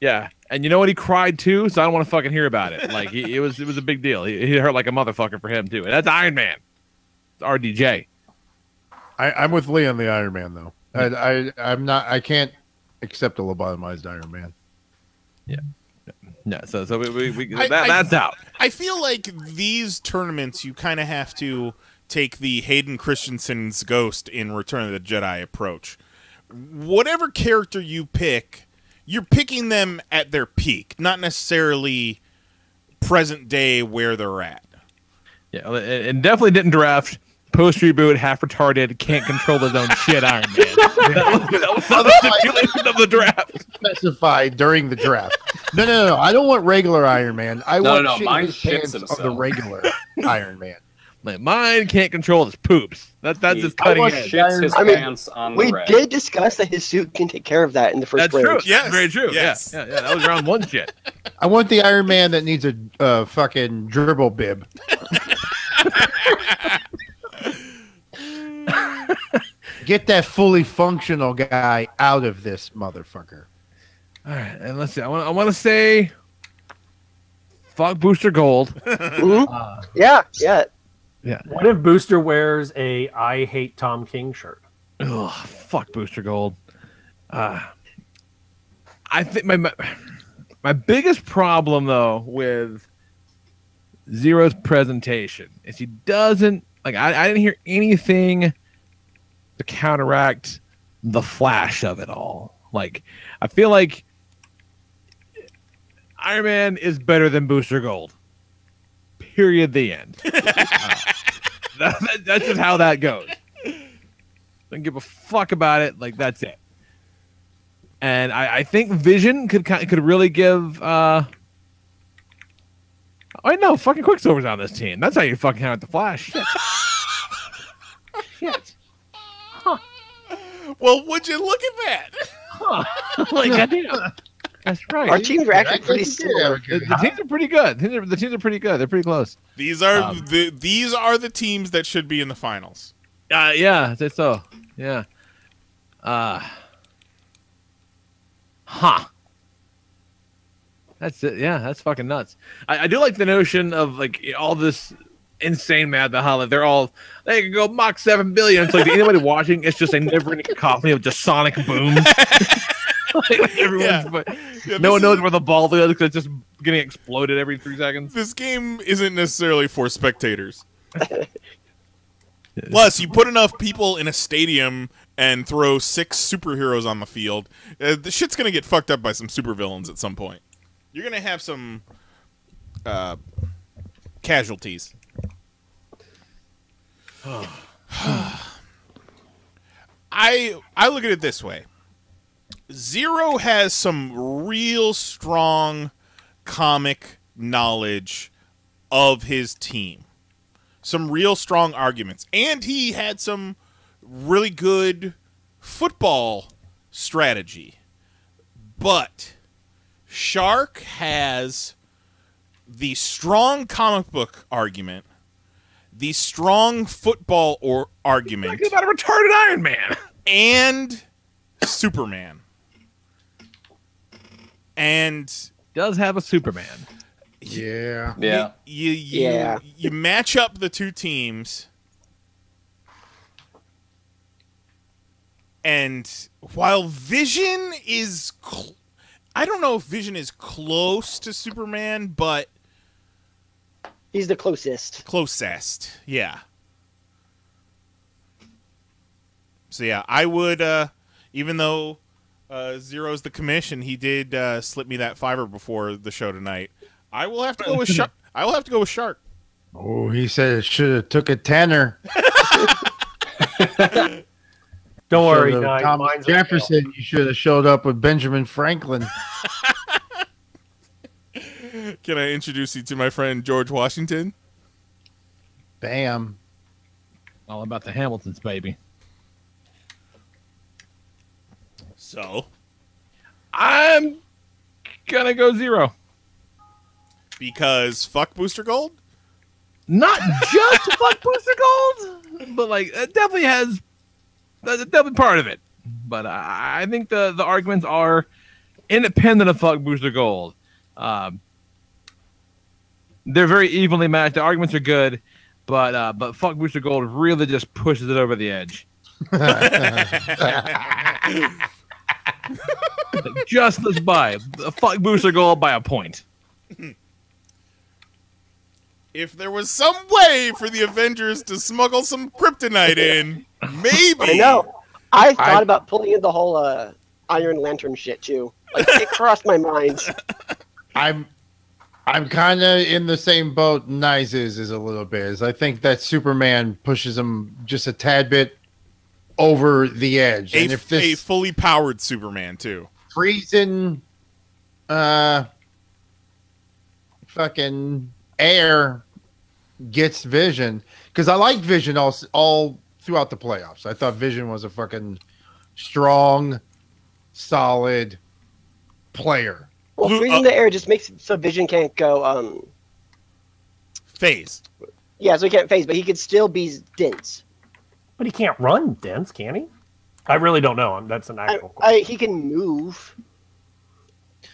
yeah. And you know what? He cried too, so I don't want to fucking hear about it. Like it was a big deal. He hurt like a motherfucker for him too, and that's Iron Man. It's RDJ. I'm with Lee on the Iron Man though. I'm not. I can't accept a lobotomized Iron Man. Yeah. No, so we I- that's out. I feel like these tournaments, you kind of have to take the Hayden Christensen's ghost in Return of the Jedi approach. Whatever character you pick, you're picking them at their peak, not necessarily present day where they're at. Yeah, and definitely didn't draft post reboot, half retarded, can't control his own shit Iron Man. That was not the stipulation of the draft. Specified during the draft. No. I don't want regular Iron Man. I want shit mine his shits pants himself. of the regular Iron Man. Like, mine can't control his poops. That's his cutting edge. Shits his pants on the red. We did discuss that his suit can take care of that in the first That's round. true. Yes. Very true. Yes. Yeah. That was round 1 shit. I want the Iron Man that needs a fucking dribble bib. Get that fully functional guy out of this motherfucker. All right, and let's see. I want to say, fuck Booster Gold. Yeah. What if Booster wears a I Hate Tom King shirt? Ugh, fuck Booster Gold. I think my biggest problem though with Zero's presentation is he doesn't like. I didn't hear anything to counteract the flash of it all. Like, I feel like Iron Man is better than Booster Gold. Period. The end. That's just how that goes. Don't give a fuck about it. Like, that's it. And I think Vision could really give. Oh no, fucking Quicksilver's on this team. That's how you fucking count the Flash. Shit. Shit. Well, would you look at that? Huh. Like, goddamn. That's right. Our teams are actually pretty similar. The teams are pretty good. The teams are pretty good. They're pretty close. These are the teams that should be in the finals. Yeah, I'd say so. Yeah. That's it. Yeah, that's fucking nuts. I do like the notion of like all this insane mad behind. Like they can go Mach 7 billion. It's like anybody watching, it's just a never-ending cacophony of just sonic booms. Like everyone's, no one knows where the ball is because it's just getting exploded every 3 seconds. This game isn't necessarily for spectators. Plus, you put enough people in a stadium and throw 6 superheroes on the field, the shit's gonna get fucked up by some supervillains at some point. You're gonna have some casualties. I look at it this way. Zero has some real strong comic knowledge of his team. Some real strong arguments. And he had some really good football strategy. But Shark has the strong comic book argument, the strong football argument. Talking about a retarded Iron Man. And Superman. And does have a Superman. Yeah. You match up the two teams, and while Vision is I don't know if Vision is close to Superman, but he's the closest. Yeah. So yeah, I would even though Zero's the commission, he did slip me that $5 before the show tonight. I will have to go with Shark. I will have to go with Shark. Oh, he said it should have took a tenner. Don't worry, Thomas Jefferson. You should have showed up with Benjamin Franklin. Can I introduce you to my friend George Washington? Bam. All about the Hamiltons, baby. So, I'm gonna go Zero. Because fuck Booster Gold? Not just fuck Booster Gold, but like it definitely has. That's definitely part of it. But I think the arguments are independent of fuck Booster Gold. They're very evenly matched. The arguments are good, but fuck Booster Gold really just pushes it over the edge. Just this by fuck Booster Gold by a point. If there was some way for the Avengers to smuggle some kryptonite in, maybe. I know. I thought about pulling in the whole Iron Lantern shit too. Like it crossed my mind. I'm I'm kind of in the same boat Nice is a little bit. Is I think that Superman pushes him just a tad bit over the edge. And if a this fully powered Superman too, freezing, fucking air gets Vision, because I like Vision all throughout the playoffs. I thought Vision was a fucking strong, solid player. Well, freezing the air just makes it so Vision can't go phase. Yeah, so he can't phase, but he could still be dense. But he can't run dense, can he? I really don't know. That's an actual question. He can move.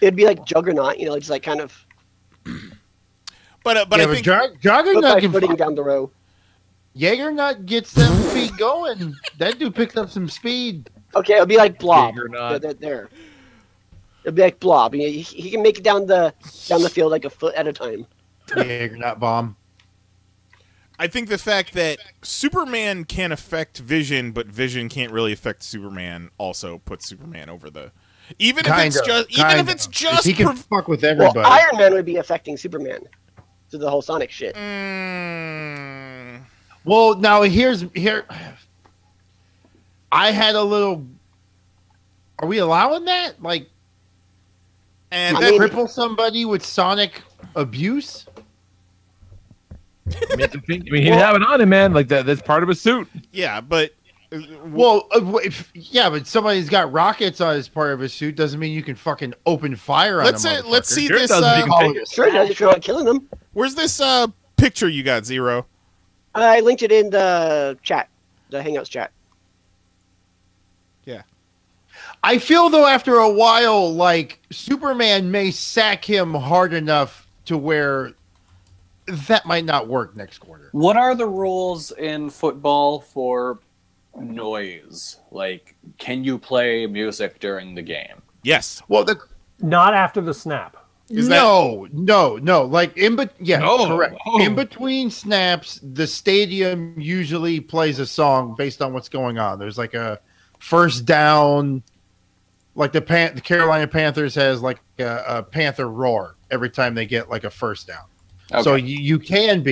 It'd be like Juggernaut, just like kind of. But I think Juggernaut can footing down the row. Juggernaut gets them feet going. That dude picked up some speed. Okay, it'll be like Blob. Juggernaut. There. It'll be like Blob. He can make it down the field like a foot at a time. Juggernaut bomb. I think the fact that Superman can affect Vision, but Vision can't really affect Superman, also puts Superman over the. Even if it's just he can fuck with everybody. Well, Iron Man would be affecting Superman through the whole Sonic shit. Well, now here. I had a little. Are we allowing that? Like, and cripple somebody with Sonic abuse? I mean, he have it on him, man. Like that's part of his suit. Yeah, but but somebody's got rockets on as part of his suit doesn't mean you can fucking open fire on him. Let's see sure this. Sure does if you're not killing them. Where's this picture you got, Zero? I linked it in the chat, the Hangouts chat. Yeah. I feel though after a while, like Superman may sack him hard enough to where that might not work next quarter. What are the rules in football for noise? Like, can you play music during the game? Yes. Well, not after the snap. No. Like correct. In between snaps, the stadium usually plays a song based on what's going on. There's like a first down, like the Carolina Panthers has like a Panther roar every time they get like a first down. Okay. So you can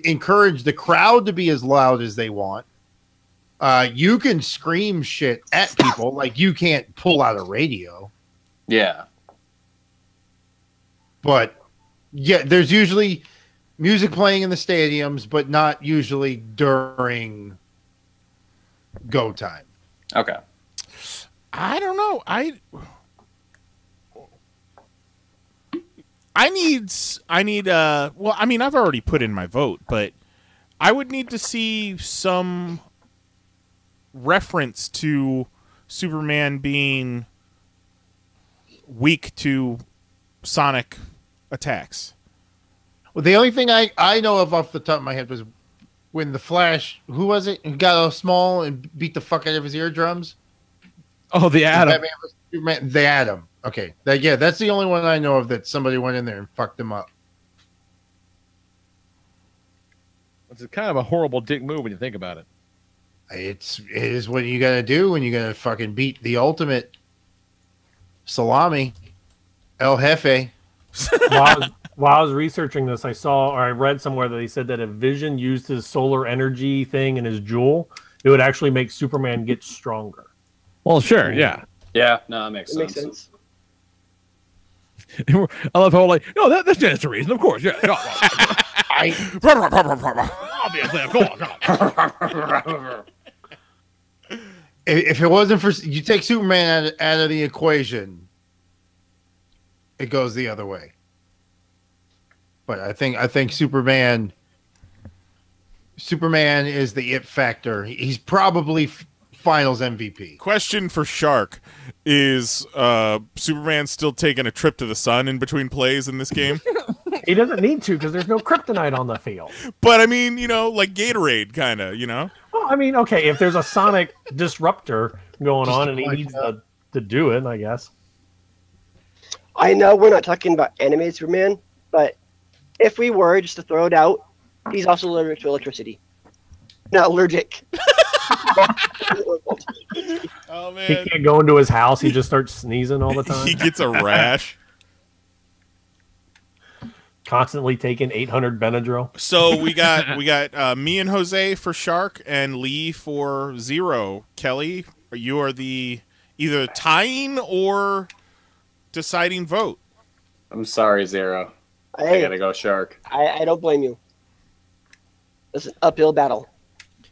encourage the crowd to be as loud as they want. You can scream shit at people, like you can't pull out a radio. Yeah. But yeah, there's usually music playing in the stadiums, but not usually during go time. Okay. I don't know. I need well, I mean, I've already put in my vote, but I would need to see some reference to Superman being weak to Sonic attacks. Well, the only thing I know of off the top of my head was when the Flash, who was it, who got all small and beat the fuck out of his eardrums? Oh, the Atom. The Atom. Okay. That's the only one I know of that somebody went in there and fucked him up. It's kind of a horrible dick move when you think about it. It is what you gotta do when you're gonna fucking beat the ultimate El Jefe. While I was researching this, I read somewhere that he said that if Vision used his solar energy thing in his jewel, it would actually make Superman get stronger. Well, sure, yeah. Yeah, no, that makes sense. I love how no, that stands to reason, of course. Yeah. Obviously, of course. If it wasn't for you take Superman out of the equation, it goes the other way. But I think Superman is the it factor. He's probably Finals MVP. Question for Shark: is Superman still taking a trip to the sun in between plays in this game? He doesn't need to because there's no kryptonite on the field. But I mean, like Gatorade, kind of, Well, I mean, okay, if there's a sonic disruptor going on and he needs to do it, I guess. I know we're not talking about animated Superman, but if we were, just to throw it out, he's also allergic to electricity. Not allergic. Oh man, he can't go into his house. He just starts sneezing all the time. He gets a rash. constantly taking 800 Benadryl. So we got me and Jose for Shark and Lee for Zero. Kelly, you are the either tying or deciding vote. I'm sorry, Zero. Hey, I gotta go Shark. I don't blame you. It's an uphill battle.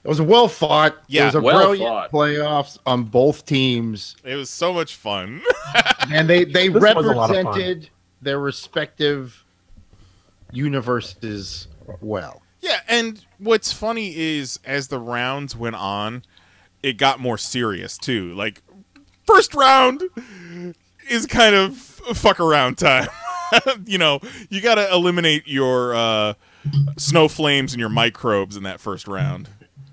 It was well fought. Yeah, it was a well brilliant fought. playoffs on both teams, It was so much fun. and they This was a lot of fun. represented their respective universes well. Yeah, and what's funny is as the rounds went on, it got more serious too. Like, first round is kind of fuck around time. You know, you got to eliminate your snow flames and your microbes in that first round.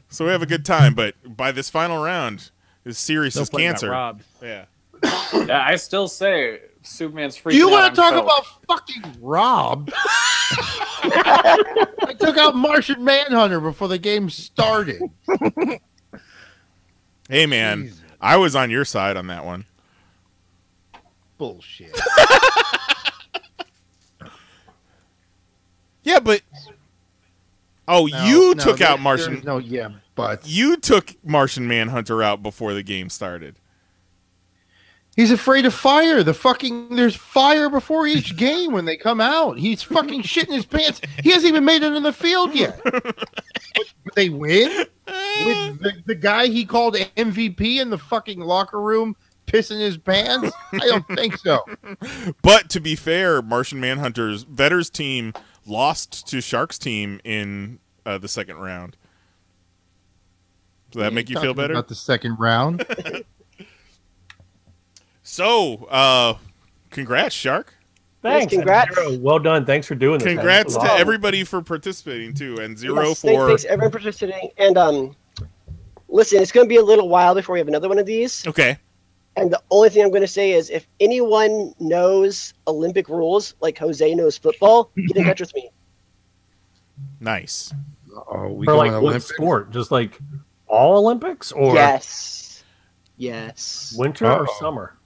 So we have a good time, but by this final round, it's serious as cancer. Robbed. Yeah. Yeah, I still say Superman's freaking Do you out want on to talk coke. about fucking Rob? I took out Martian Manhunter before the game started. Hey, man, Jesus. I was on your side on that one. Bullshit. Yeah, but you took out Martian. No, yeah, but You took Martian Manhunter out before the game started. he's afraid of fire. There's fire before each game when they come out. He's fucking shitting his pants. He hasn't even made it in the field yet. But they win with the guy he called MVP in the fucking locker room pissing his pants. I don't think so. But to be fair, Martian Manhunter's Vetter's team lost to Shark's team in the second round. Does that make you feel better? About the second round. So, congrats, Shark. Thanks. congrats. Zero, well done. Thanks for doing this. man. Congrats This to was awesome. everybody for participating too, and Zero Yes, for thanks everyone for participating. And listen, it's going to be a little while before we have another one of these. okay. And the only thing I'm going to say is, if anyone knows Olympic rules, like Jose knows football, get in touch with me. Nice. Oh, we For going like what Olympics? sport? Just like all Olympics or Yes. Yes. winter or Uh-oh. summer?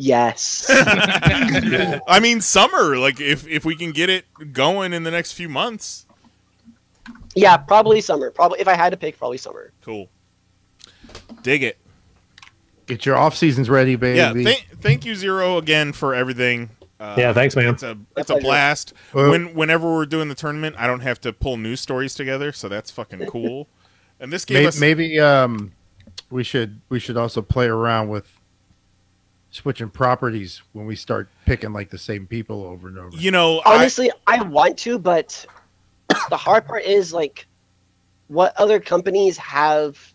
Yes. I mean, summer. Like, if we can get it going in the next few months, Yeah, probably summer. Probably, if I had to pick, probably summer. cool. Dig it. Get your off seasons ready, baby. Yeah. Thank you, Zero, again for everything. Yeah, thanks, man. It's a blast. Whenever we're doing the tournament, I don't have to pull news stories together, so that's fucking cool. And this gave us maybe we should also play around with switching properties when we start picking like the same people over and over. you know, Honestly, I want to, but the hard part is, like, what other companies have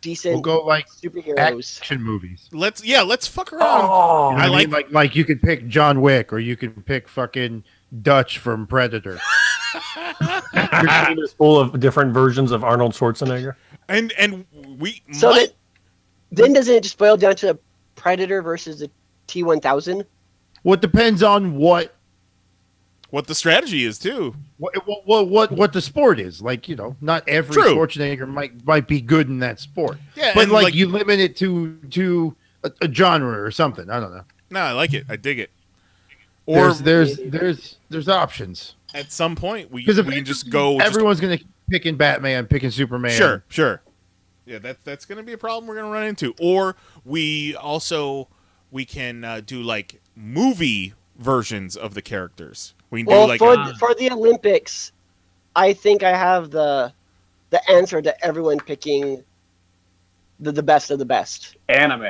decent We'll go like superheroes? action movies. let's fuck around. Oh, You know what I mean? like you could pick John Wick, or you could pick fucking Dutch from Predator. your team is full of different versions of Arnold Schwarzenegger. And we So might, then doesn't it just boil down to Predator versus the T-1000? Well, it depends on what the strategy is too. what the sport is. Like, you know, not every True. Schwarzenegger might be good in that sport. Yeah, but and, like, like- you limit it to a genre or something. I don't know. No, I like it. I dig it. Or There's options. at some point we Because can just go. Everyone's gonna picking Batman, picking Superman. Sure. Yeah, that's going to be a problem we're going to run into. Or we can do like movie versions of the characters. We can Well, do like for the Olympics, I think I have the answer to everyone picking the best of the best. Anime.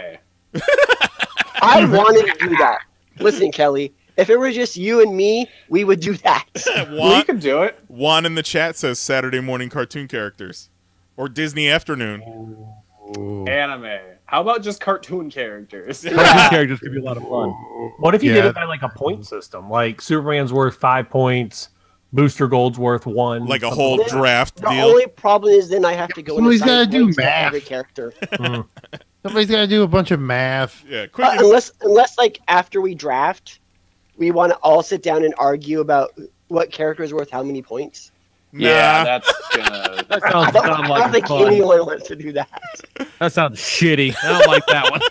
I wanted to do that. Listen, Kelly, if it were just you and me, we would do that. We could do it. Juan in the chat says Saturday morning cartoon characters or Disney afternoon. Anime. How about just cartoon characters? Cartoon characters could be a lot of fun. What if you Yeah. did it by like a point system? Like Superman's worth 5 points, Booster Gold's worth 1. Like a something whole like that. draft The deal. only problem is then I have to go Somebody's into gotta do points for math. every character. Somebody's got to do a bunch of math. Yeah, quick. Unless like after we draft, we want to all sit down and argue about what character is worth how many points. Yeah, Nah. that's gonna. That I sounds don't, kind of I don't like think fun. anyone wants to do that. That sounds shitty. I don't like that one.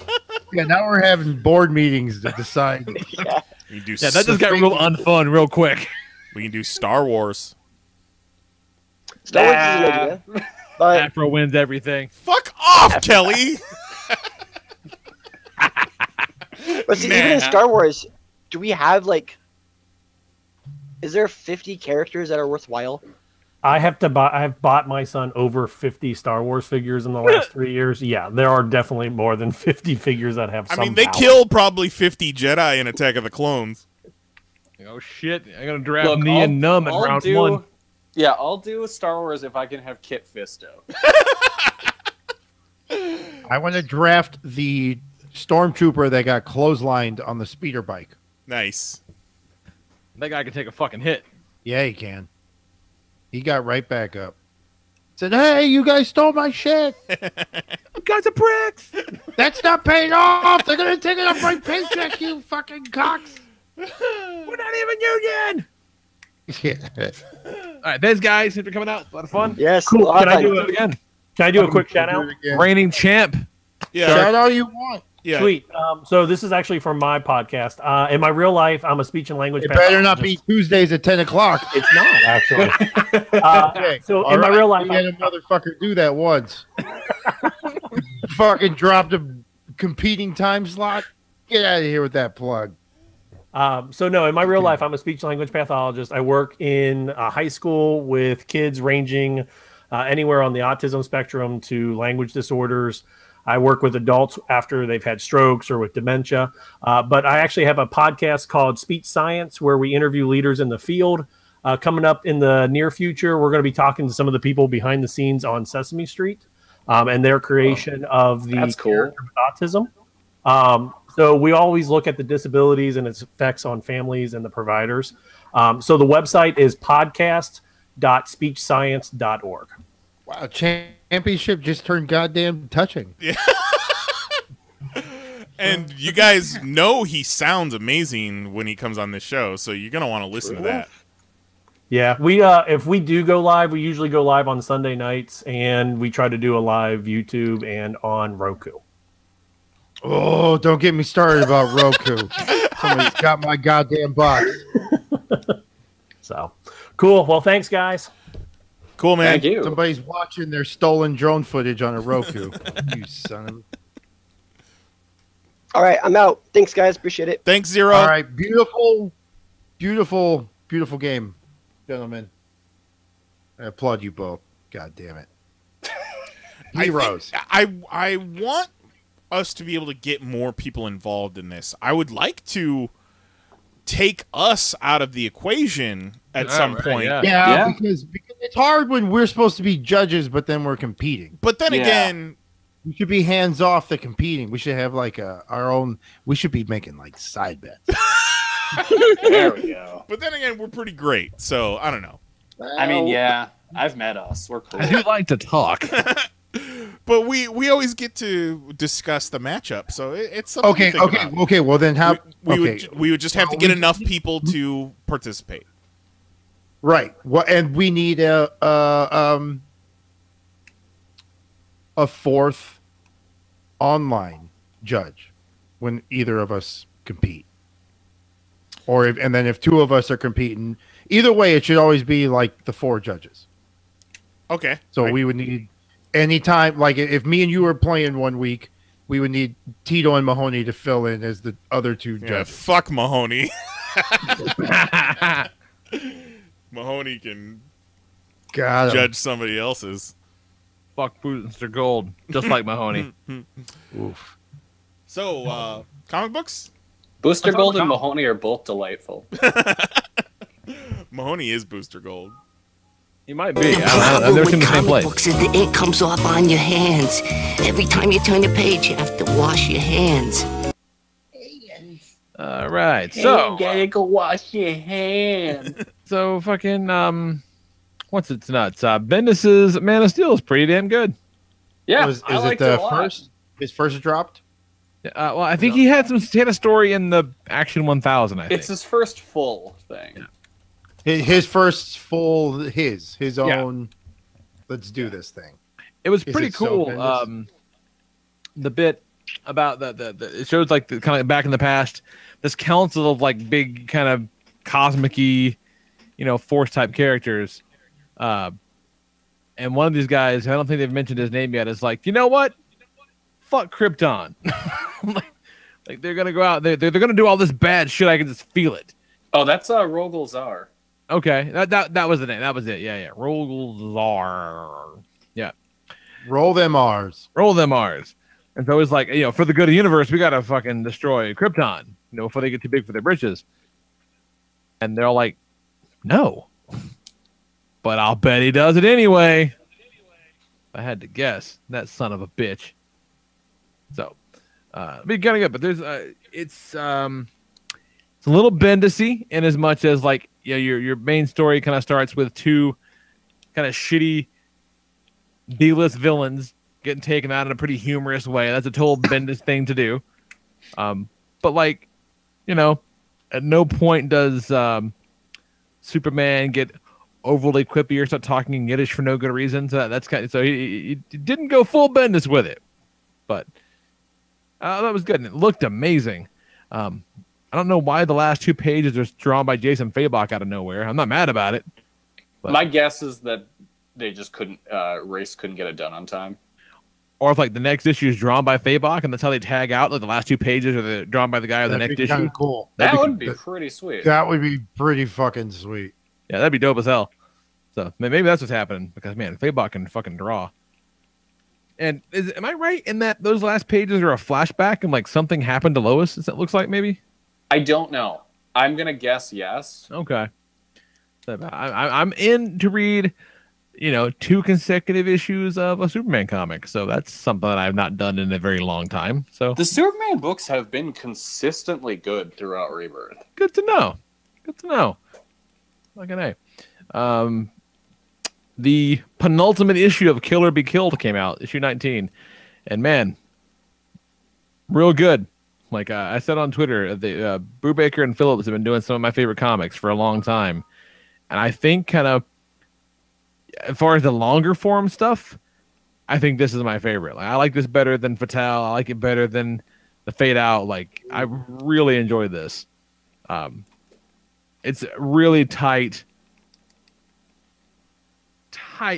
Yeah, now we're having board meetings to decide. Yeah. We can do Yeah, that just got real unfun real quick. We can do Star Wars. Star Wars is an idea, but Afro wins everything. Fuck off, Kelly. but see, even in Star Wars, do we have like? Is there 50 characters that are worthwhile? I've bought my son over 50 Star Wars figures in the last 3 years. Yeah, there are definitely more than 50 figures that have. I some mean, they power. killed probably 50 Jedi in Attack of the Clones. Oh shit! I'm gonna draft Look, Knee and Numb in round 1. Yeah, I'll do Star Wars if I can have Kit Fisto. I want to draft the stormtrooper that got clotheslined on the speeder bike. Nice. That guy can take a fucking hit. Yeah, he can. He got right back up. Said, "Hey, you guys stole my shit. You guys are pricks. That's not paid off. They're gonna take it off my paycheck. You fucking cocks." We're not even union. Yeah. All right, thanks guys. Thanks for coming out. It's a lot of fun. Yes, Cool. Can I do Do it again. Can I do a quick shout out? Reigning champ. Yeah. Shout out you want. Yeah. Sweet. So this is actually from my podcast. In my real life, I'm a speech and language. It better not be Tuesdays at 10 o'clock. It's not actually. Okay. So All in my right, real life, we had a motherfucker do that once. Fucking dropped a competing time slot. Get out of here with that plug. So no, in my real life, I'm a speech language pathologist. I work in a high school with kids ranging anywhere on the autism spectrum to language disorders. I work with adults after they've had strokes or with dementia. But I actually have a podcast called Speech Science where we interview leaders in the field. Coming up in the near future, we're going to be talking to some of the people behind the scenes on Sesame Street and their creation of the character with autism. So we always look at the disabilities and its effects on families and the providers. So the website is podcast.speechscience.org. Wow, championship just turned goddamn touching. Yeah. And you guys know he sounds amazing when he comes on this show, so you're going to want to listen to that. Yeah, we if we do go live, we usually go live on Sunday nights, and we try to do a live YouTube and on Roku. Oh, don't get me started about Roku. Somebody's got my goddamn box. So, cool. Well, thanks, guys. Cool, man. Thank you. Somebody's watching their stolen drone footage on a Roku. You son of... All right, I'm out. Thanks, guys. Appreciate it. Thanks, Zero. All right, beautiful, beautiful, beautiful game, gentlemen. I applaud you both. God damn it. Heroes. I want us to be able to get more people involved in this. I would like to take us out of the equation at some point. Yeah, because it's hard when we're supposed to be judges, but then we're competing. But then again, we should be hands off the competing. We should have like our own. We should be making like side bets. There we go. But then again, we're pretty great, so I don't know. I mean, yeah, I've met us. We're cool. I do like to talk. But we always get to discuss the matchup, so it's something to think about. Okay. Well, then how we would just have to get enough people to participate. Right. Well, and we need a fourth online judge when either of us compete, and then if two of us are competing, either way, it should always be like the four judges. Okay. So we would need anytime, like if me and you were playing one week, we would need Tito and Mahoney to fill in as the other two judges. Yeah, fuck Mahoney. Mahoney can judge somebody else's. Fuck Booster Gold, just like Mahoney. Oof. So, comic books? Booster Gold and Mahoney are both delightful. Mahoney is Booster Gold. He might be. I've never seen the same place. Books is the ink comes off on your hands. Every time you turn the page, you have to wash your hands. All right, so you gotta go wash your hands. So fucking what's its nuts? Bendis's Man of Steel is pretty damn good. Yeah, is I it liked the it a lot. first? His first dropped. Well, I think he had a story in the Action 1000. I think It's his first full thing. Yeah. His first full, his own. Let's do this thing. It was Is pretty it so cool. Bendis? The bit about it shows like the kind of back in the past, this council of like big kind of cosmic-y, force type characters. And one of these guys, I don't think they've mentioned his name yet, is like, you know what? Fuck Krypton. like they're gonna go out, they're gonna do all this bad shit. I can just feel it. Oh, that's Rogol Zar. Okay, that was the name. That was it. Yeah. Rogol Zar. Yeah. Roll them R's. Roll them R's. And so it's like, for the good of the universe, we gotta fucking destroy Krypton, before they get too big for their britches. And they're all like, no. But I'll bet he does it anyway. I had to guess. That son of a bitch. So, be kind of good. But there's, it's a little Bendis-y in as much as like, your main story kind of starts with two kind of shitty D-list villains getting taken out in a pretty humorous way. That's a total Bendis thing to do. But like, at no point does Superman get overly quippy or start talking in Yiddish for no good reason. So that's kind of, so he didn't go full Bendis with it, but that was good and it looked amazing. I don't know why the last 2 pages are drawn by Jason Fabok out of nowhere. I'm not mad about it. But. My guess is that they just couldn't, Race couldn't get it done on time. Or if like the next issue is drawn by Fabok and that's how they tag out, like the last 2 pages are drawn by the guy or the next issue. Cool. That would be pretty sweet. That would be pretty fucking sweet. Yeah, that'd be dope as hell. So maybe that's what's happening because man, Fabok can fucking draw. And am I right in that those last pages are a flashback and like something happened to Lois? Does that looks like maybe? I don't know. I'm gonna guess yes. Okay. So I'm in to read, 2 consecutive issues of a Superman comic. So that's something that I've not done in a very long time. So the Superman books have been consistently good throughout Rebirth. Good to know. Good to know. Like an A. The penultimate issue of Killer Be Killed came out, issue 19. And man, real good. Like I said on Twitter, the Brubaker and Phillips have been doing some of my favorite comics for a long time. And I think kind of, as far as the longer form stuff, I think this is my favorite. Like, I like this better than Fatale. I like it better than the Fade Out. Like, I really enjoy this. It's really tight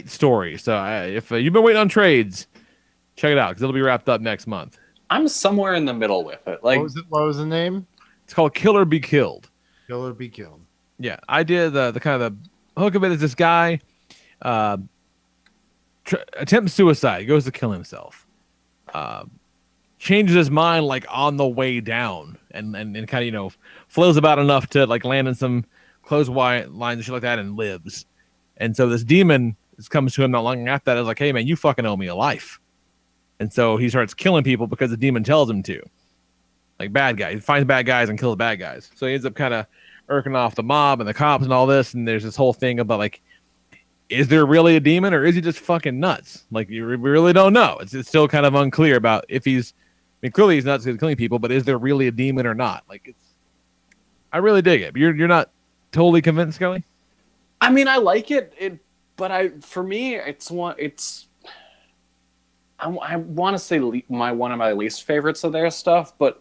story. So if you've been waiting on trades, check it out because it'll be wrapped up next month. I'm somewhere in the middle with it. Like, what was the name? It's called Killer Be Killed. Killer Be Killed. Yeah, I did the kind of the hook of it is this guy attempts suicide, goes to kill himself, changes his mind like on the way down, and kind of flows about enough to like land in some clothesline and shit like that, and lives. And so this demon comes to him not long after that. Is like, hey man, you fucking owe me a life. And so he starts killing people because the demon tells him to, like bad guys. He finds bad guys and kills bad guys. So he ends up kind of irking off the mob and the cops and all this. And there's this whole thing about like, is there really a demon or is he just fucking nuts? Like we really don't know. It's still kind of unclear about if he's. I mean, clearly he's nuts because he's killing people, but is there really a demon or not? Like I really dig it. You're not totally convinced, Scully? I mean, I like it. But for me, I want to say one of my least favorites of their stuff, but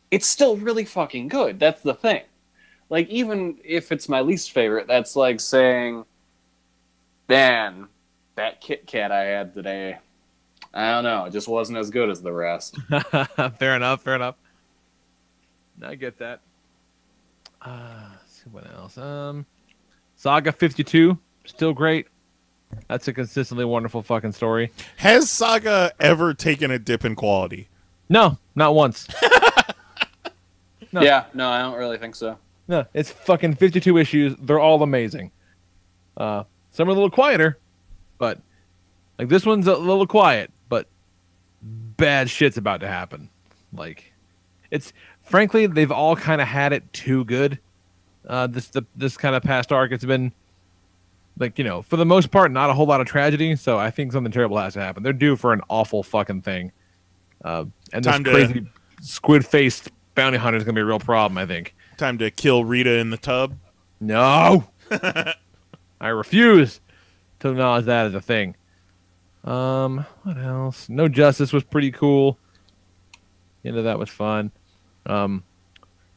it's still really fucking good. That's the thing. Like, even if it's my least favorite, that's like saying, man, that Kit Kat I had today, I don't know, it just wasn't as good as the rest. Fair enough. I get that. Let's see what else. Saga 52, still great. That's a consistently wonderful fucking story. Has Saga ever taken a dip in quality? No, not once. No. Yeah, no, I don't really think so. No, it's fucking 52 issues. They're all amazing. Some are a little quieter, but like this one's a little quiet, but bad shit's about to happen. Like frankly, they've all kind of had it too good. This kind of past arc, it's been like, for the most part, not a whole lot of tragedy. So I think something terrible has to happen. They're due for an awful fucking thing. And this crazy squid-faced bounty hunter is going to be a real problem, I think. Time to kill Rita in the tub? No! I refuse to acknowledge that as a thing. What else? No Justice was pretty cool. That was fun.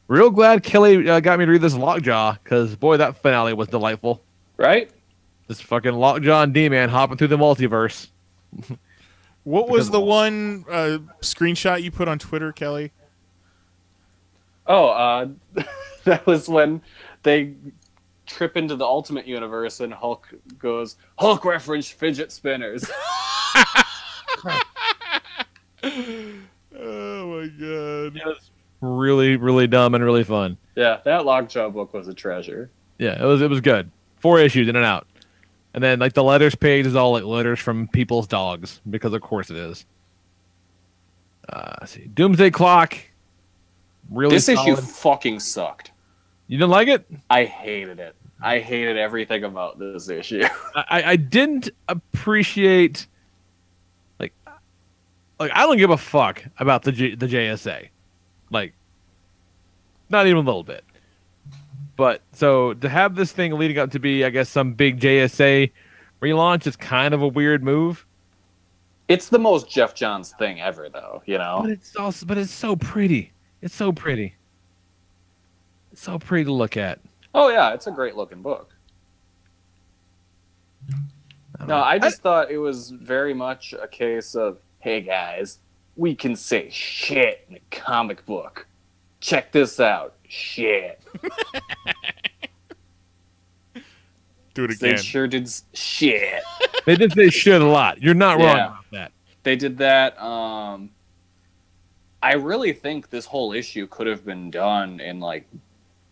Real glad Kelly got me to read this Lockjaw, because boy, that finale was delightful. Right? This fucking Lockjaw and D-Man hopping through the multiverse. What was the one screenshot you put on Twitter, Kelly? Oh, that was when they trip into the Ultimate Universe and Hulk goes, Hulk reference fidget spinners. Oh my god. Yeah, it's really, really dumb and really fun. Yeah, that Lockjaw book was a treasure. Yeah, it was good. 4 issues in and out. And then like the letters page is all like letters from people's dogs, because of course it is. Let's see. Doomsday Clock. Really This issue solid. fucking sucked. You didn't like it? I hated it. I hated everything about this issue. I didn't appreciate like I don't give a fuck about the JSA. Like not even a little bit. But so to have this thing leading up to be, I guess, some big JSA relaunch is kind of a weird move. It's the most Jeff Johns thing ever, though, you know? But it's so pretty. It's so pretty. It's so pretty to look at. Oh, yeah, it's a great looking book. I just thought it was very much a case of, hey guys, we can say shit in a comic book. Check this out. Shit. Do it again. They sure did shit. They did say shit a lot. You're not wrong about that. They did that. I really think this whole issue could have been done in like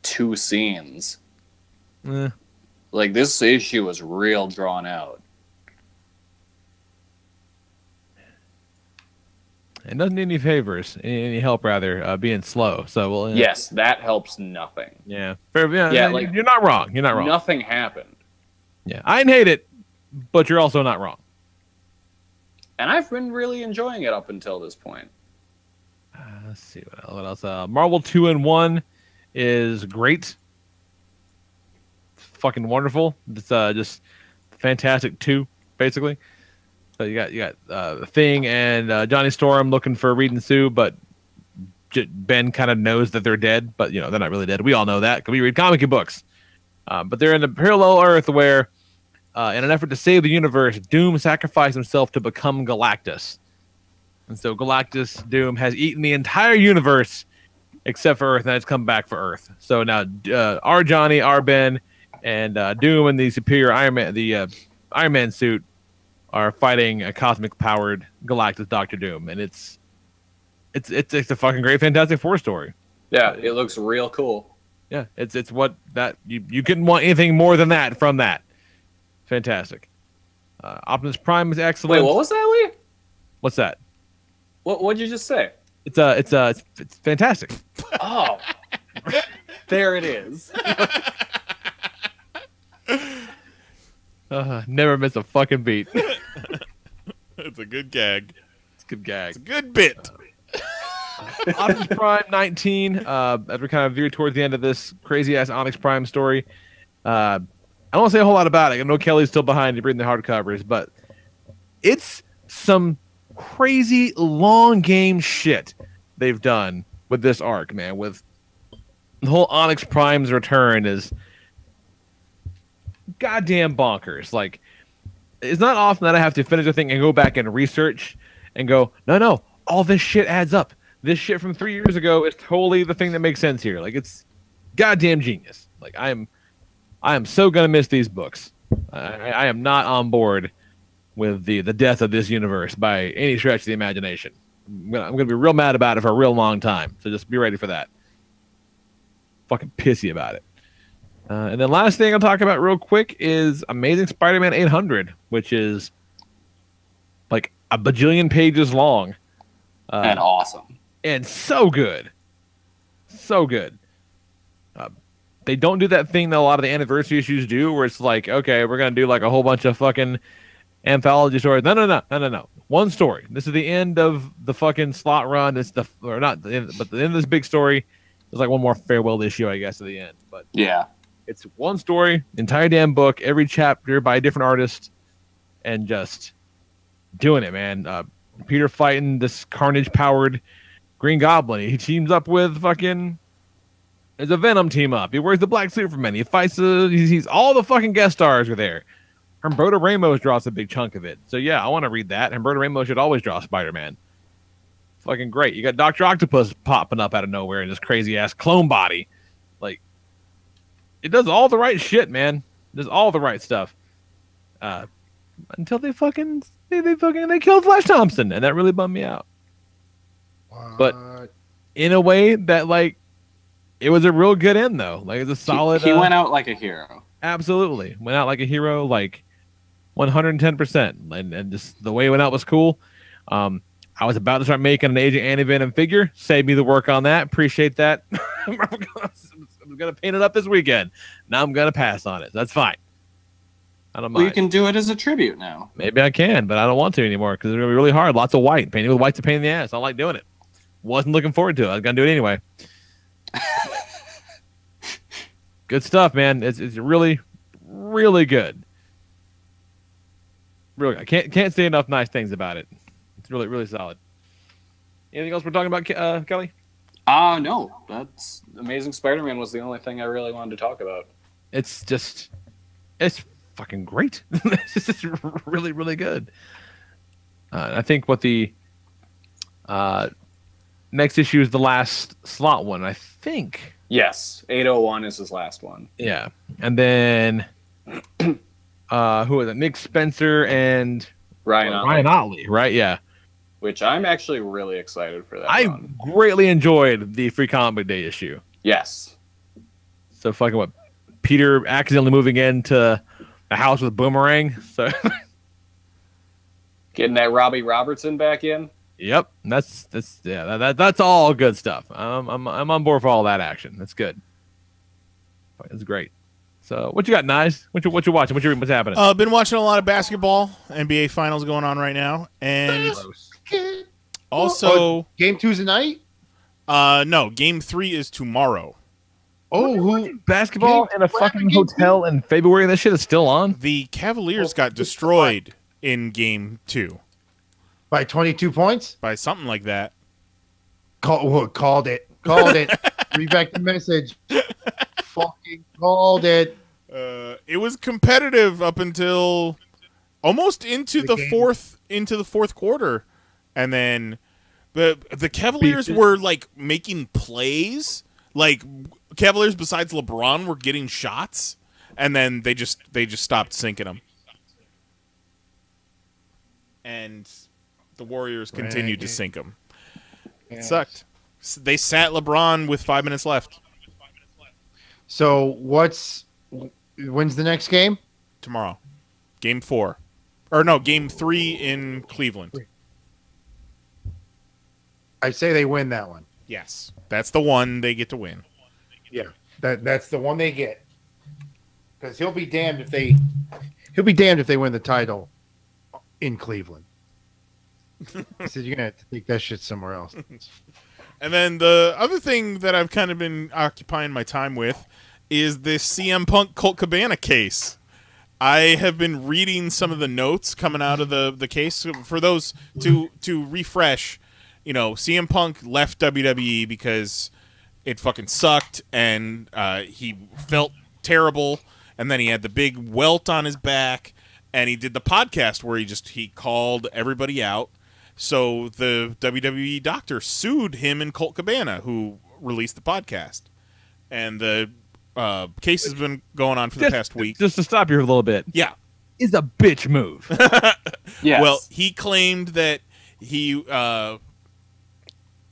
2 scenes. Like this issue was real drawn out. It doesn't need any favors, any help rather, being slow. So well, yes, that helps nothing. Yeah, like, you're not wrong. You're not wrong. Nothing happened. Yeah, I didn't hate it, but you're also not wrong. And I've been really enjoying it up until this point. Let's see what else. Marvel 2-in-1 is great. Fucking wonderful. It's just fantastic 2, basically. So you got Thing and Johnny Storm looking for Reed and Sue, but Ben kind of knows that they're dead, but they're not really dead. We all know that because we read comic books. But they're in a parallel Earth where, in an effort to save the universe, Doom sacrificed himself to become Galactus. And so Galactus Doom has eaten the entire universe except for Earth, and it's come back for Earth. So now our Johnny, our Ben, and Doom in the superior Iron Man suit are fighting a cosmic-powered Galactus Doctor Doom, and it's a fucking great Fantastic Four story. Yeah, it looks real cool. Yeah, it's what that you couldn't want anything more than that from that. Fantastic. Optimus Prime is excellent. Wait, what was that, Lee? What's that? What'd you just say? It's fantastic. Oh, there it is. Never miss a fucking beat. It's a good gag. It's a good gag. It's a good bit. Optimus Prime 19. As we kind of veer towards the end of this crazy ass Onyx Prime story, I don't want to say a whole lot about it. I know Kelly's still behind to reading the hardcovers, but it's some crazy long game shit they've done with this arc, man. With the whole Onyx Prime's return is goddamn bonkers. Like, it's not often that I have to finish a thing and go back and research and go, no, all this shit adds up. This shit from 3 years ago is totally the thing that makes sense here. Like, it's goddamn genius. Like, I am so gonna miss these books. I am not on board with the death of this universe by any stretch of the imagination. I'm gonna be real mad about it for a real long time. So just be ready for that. Fucking pissy about it. And then last thing I'll talk about real quick is Amazing Spider-Man 800, which is like a bajillion pages long. And awesome. And so good. So good. They don't do that thing that a lot of the anniversary issues do, where it's like, okay, we're going to do like a whole bunch of fucking anthology stories. No. One story. This is the end of the fucking slot run. It's not the end, but the end of this big story. There's like one more farewell issue, I guess, at the end. But yeah. It's one story, entire damn book, every chapter by a different artist, and just doing it, man. Peter fighting this Carnage-powered Green Goblin. He teams up with fucking. There's a Venom team up. He wears the black Superman. He fights he's all the fucking guest stars are there. Humberto Ramos draws a big chunk of it. So yeah, I want to read that. Humberto Ramos should always draw Spider-Man. Fucking great. You got Dr. Octopus popping up out of nowhere in this crazy ass clone body. Like, it does all the right shit, man. It does all the right stuff. Until they killed Flash Thompson, and that really bummed me out. What? But in a way that, like, it was a real good end, though. Like, it's a solid. He went out like a hero. Absolutely, went out like a hero, like 110%, and just the way it went out was cool. I was about to start making an Agent Annie Venom figure. Save me the work on that. Appreciate that. I'm gonna paint it up this weekend. Now I'm gonna pass on it. That's fine. I don't mind. Well, you can do it as a tribute now. Maybe I can, but I don't want to anymore because it's gonna be really hard. Lots of white. Painting with white's a pain in the ass. I don't like doing it. Wasn't looking forward to it. I was gonna do it anyway. Good stuff, man. It's really, really good. Really, I can't say enough nice things about it. It's really, really solid. Anything else we're talking about, Kelly? No. That's Amazing Spider-Man was the only thing I really wanted to talk about. It's fucking great. It's just really, really good. I think what the next issue is the last slot one, I think. Yes, 801 is his last one. Yeah, and then who is it? Nick Spencer and Ryan Otley, right? Yeah. Which I'm actually really excited for that. I greatly enjoyed the Free Comic Book Day issue. Yes. So fucking what? Peter accidentally moving into a house with Boomerang. So getting that Robbie Robertson back in. Yep, that's all good stuff. I'm on board for all that action. That's good. That's great. So what you got, Nice? What you watching? What's happening? Been watching a lot of basketball. NBA Finals going on right now, and also Game 2's tonight. No, Game 3 is tomorrow. Oh, basketball in a fucking hotel in February? That shit is still on. The Cavaliers got destroyed in Game 2. By 22 points? By something like that. Called it. Read back the message. Fucking called it. It was competitive up until almost into the fourth quarter. And then the Cavaliers were like making plays. Like Cavaliers besides LeBron were getting shots, and then they just stopped sinking them. And the Warriors continued to sink them. It sucked. They sat LeBron with 5 minutes left. So when's the next game? Tomorrow. Game 4. Or no, Game 3 in Cleveland. I say they win that one. Yes. That's the one they get to win. Yeah. That's the one they get. Because he'll be damned if they win the title in Cleveland. He said you're gonna have to take that shit somewhere else. And then the other thing that I've kind of been occupying my time with is this CM Punk Colt Cabana case. I have been reading some of the notes coming out of the case. For those to refresh, you know, CM Punk left WWE because it fucking sucked and he felt terrible, and then he had the big welt on his back, and he did the podcast where he called everybody out. So the WWE doctor sued him and Colt Cabana, who released the podcast. And the case has been going on for the past week. Just to stop you a little bit. Yeah. Is a bitch move. Yes. Well, he claimed that he,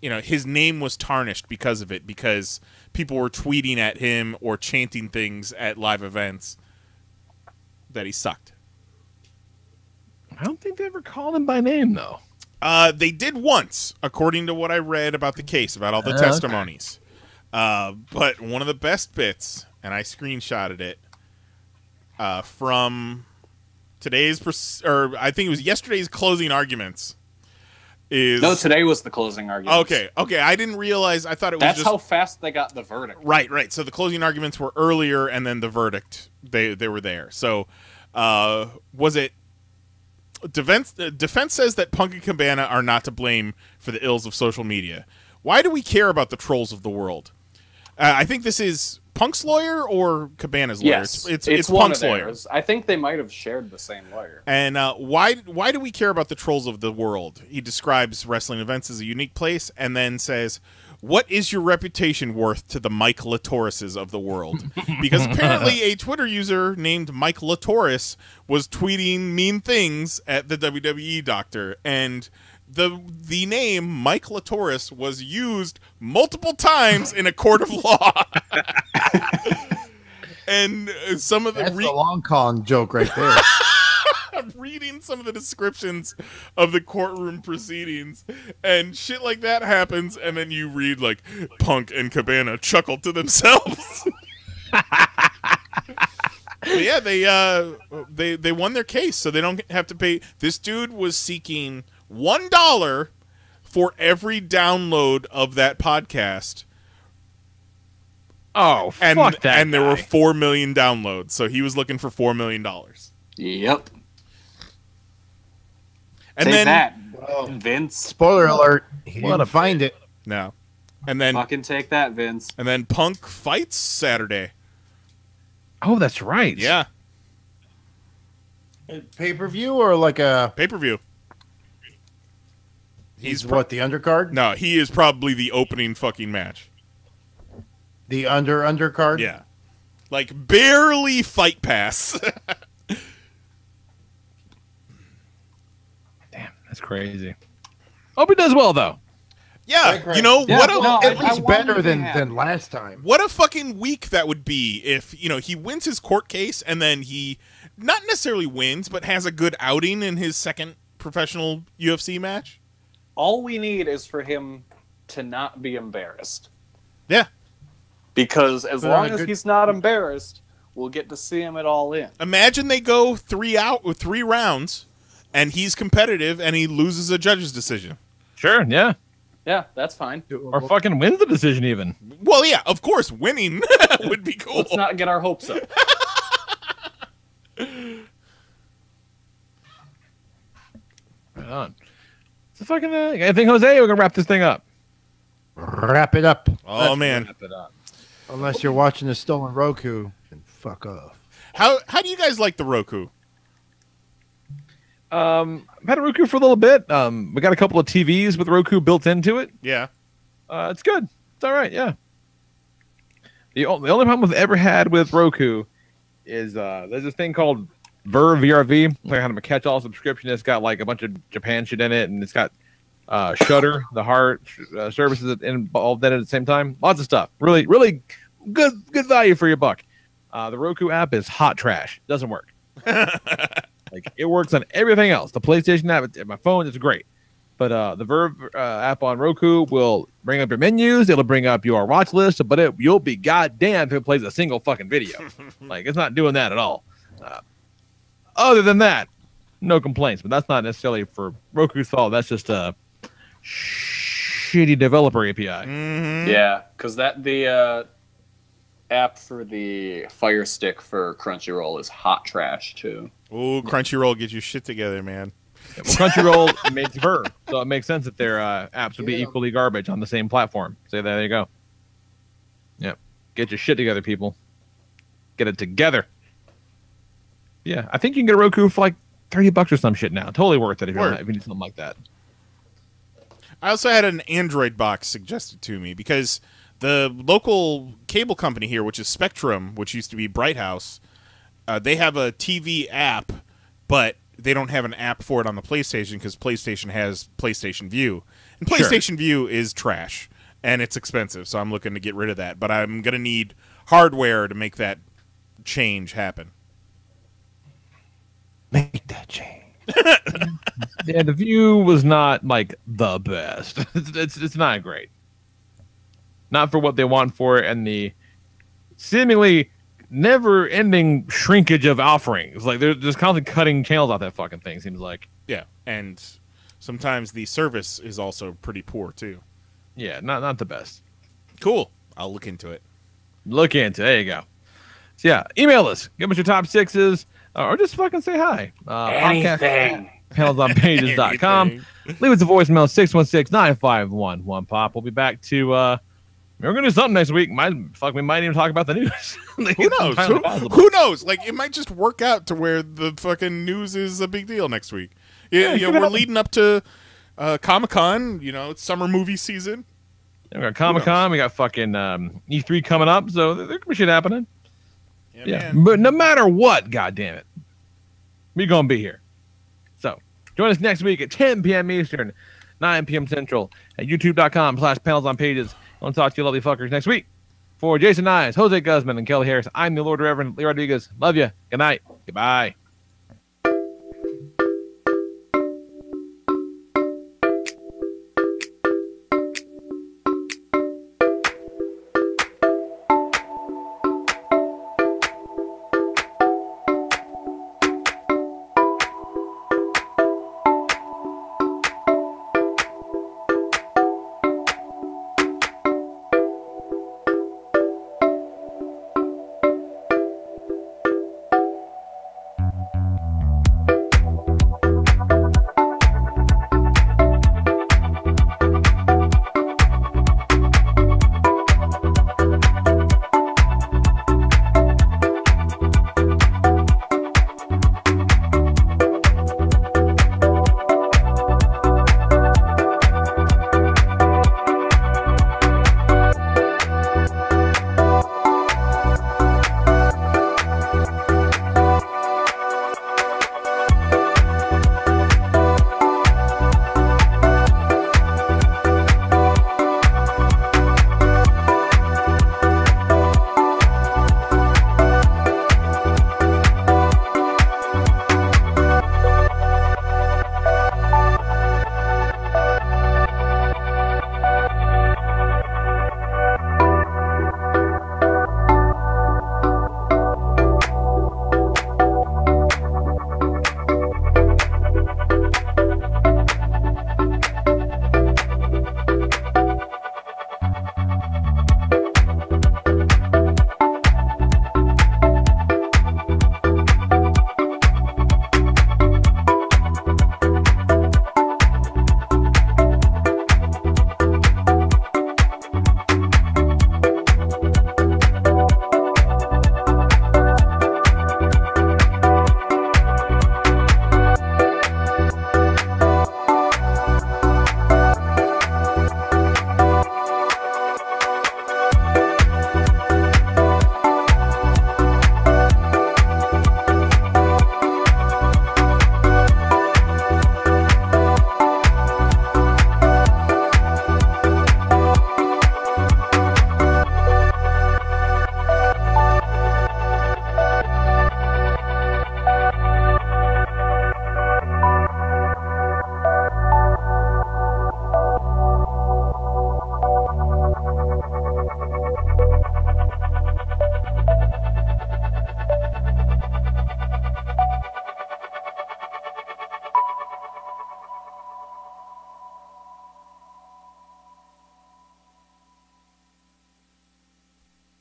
his name was tarnished because of it, because people were tweeting at him or chanting things at live events that he sucked. I don't think they ever called him by name, though. They did once, according to what I read about the case, about all the testimonies. But one of the best bits, and I screenshotted it, from I think it was yesterday's closing arguments. No, today was the closing arguments. Okay. I didn't realize. I thought it was That's how fast they got the verdict. Right. So the closing arguments were earlier, and then the verdict, they were there. So, was it... Defense says that Punk and Cabana are not to blame for the ills of social media. Why do we care about the trolls of the world? I think this is Punk's lawyer or Cabana's lawyer. Yes, it's one Punk's of lawyer. theirs. I think they might have shared the same lawyer. And why do we care about the trolls of the world? He describes wrestling events as a unique place, and then says, "What is your reputation worth to the Mike Latauruses of the world?" Because apparently a Twitter user named Mike Lataurus was tweeting mean things at the WWE doctor, and the name Mike Lataurus was used multiple times in a court of law. And some of the That's a long con joke right there. I'm reading some of the descriptions of the courtroom proceedings, and shit like that happens, and then you read like Punk and Cabana chuckled to themselves. But yeah, they won their case, so they don't have to pay. This dude was seeking $1 for every download of that podcast. Oh, fuck that and there guy. were 4 million downloads, so he was looking for $4 million. Yep. And Take then that, Vince. Spoiler alert: he didn't find it. No. And then Fucking take that, Vince. And then Punk fights Saturday. Oh, that's right. Yeah. Pay-per-view or like a pay-per-view? He's what, the undercard? No, he is probably the opening fucking match. The undercard? Yeah. Like barely fight pass. That's crazy. Hope he does well though. Yeah, you know what? At least better than last time. What a fucking week that would be if he wins his court case and then he not necessarily wins, but has a good outing in his second professional UFC match. All we need is for him to not be embarrassed. Yeah, because as long as he's not embarrassed, we'll get to see him at All In. Imagine they go 3 rounds, and he's competitive, and he loses a judge's decision. Sure, yeah. Yeah, that's fine. Or fucking wins the decision even. Well, yeah, of course, winning would be cool. Let's not get our hopes up. Right on. So fucking, I think, Jose, we're going to wrap this thing up. Wrap it up. Oh, man. Wrap it up. Unless you're watching the stolen Roku, then fuck off. How do you guys like the Roku? I've had a Roku for a little bit. We got a couple of TVs with Roku built into it. Yeah. It's good. It's all right, yeah. The only problem I've ever had with Roku is there's this thing called VRV. Like kind of a catch-all subscription. It's got like a bunch of Japan shit in it, and it's got Shudder, the Heart services involved in it at the same time. Lots of stuff. Really, really good value for your buck. The Roku app is hot trash. Doesn't work. Like it works on everything else. The PlayStation app at my phone is great, but the Verve app on Roku will bring up your menus. It'll bring up your watch list, but you'll be goddamn if it plays a single fucking video. Like it's not doing that at all. Other than that, no complaints. But that's not necessarily for Roku's fault. That's just a shitty developer API. Mm-hmm. Yeah, because the app for the Fire Stick for Crunchyroll is hot trash too. Ooh, Crunchyroll gets your shit together, man. Yeah, well, Crunchyroll makes Verve, so it makes sense that their apps would be equally garbage on the same platform. So there you go. Yep. Get your shit together, people. Get it together. Yeah, I think you can get a Roku for like $30 or some shit now. Totally worth it if you need something like that. I also had an Android box suggested to me because the local cable company here, which is Spectrum, which used to be Bright House, they have a TV app, but they don't have an app for it on the PlayStation because PlayStation has PlayStation View. And PlayStation View is trash, and it's expensive, so I'm looking to get rid of that. But I'm going to need hardware to make that change happen. Make that change. Yeah, the View was not like the best. It's not great. Not for what they want for it, and the seemingly never-ending shrinkage of offerings. Like they're just constantly cutting channels off that fucking thing. Seems like. Yeah, and sometimes the service is also pretty poor too. Yeah, not the best. Cool. I'll look into it. There you go. So yeah, email us. Give us your top sixes. Or just fucking say hi. Anything. PanelsOnPages.com. Leave us a voicemail, 616-951-1POP. We'll be back to, we're going to do something next week. We might even talk about the news. Who knows? Who knows? Like, it might just work out to where the fucking news is a big deal next week. Yeah, we're leading up to Comic-Con. You know, it's summer movie season. Yeah, we got Comic-Con. We got fucking E3 coming up, so there could be shit happening. Yeah, but no matter what, goddammit, we're going to be here. So, join us next week at 10 p.m. Eastern, 9 p.m. Central at youtube.com/panelsonpages. I'll talk to you lovely fuckers next week. For Jason Nyes, Jose Guzman, and Kelly Harris, I'm the Lord Reverend Lee Rodriguez. Love you. Good night. Goodbye.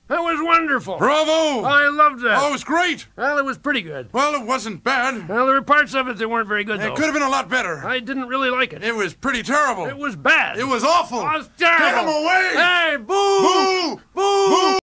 That was wonderful. Bravo! I loved that. Oh, it was great. Well, it was pretty good. Well, it wasn't bad. Well, there were parts of it that weren't very good, though. It could have been a lot better. I didn't really like it. It was pretty terrible. It was bad. It was awful. It was terrible. Get him away! Hey, boo!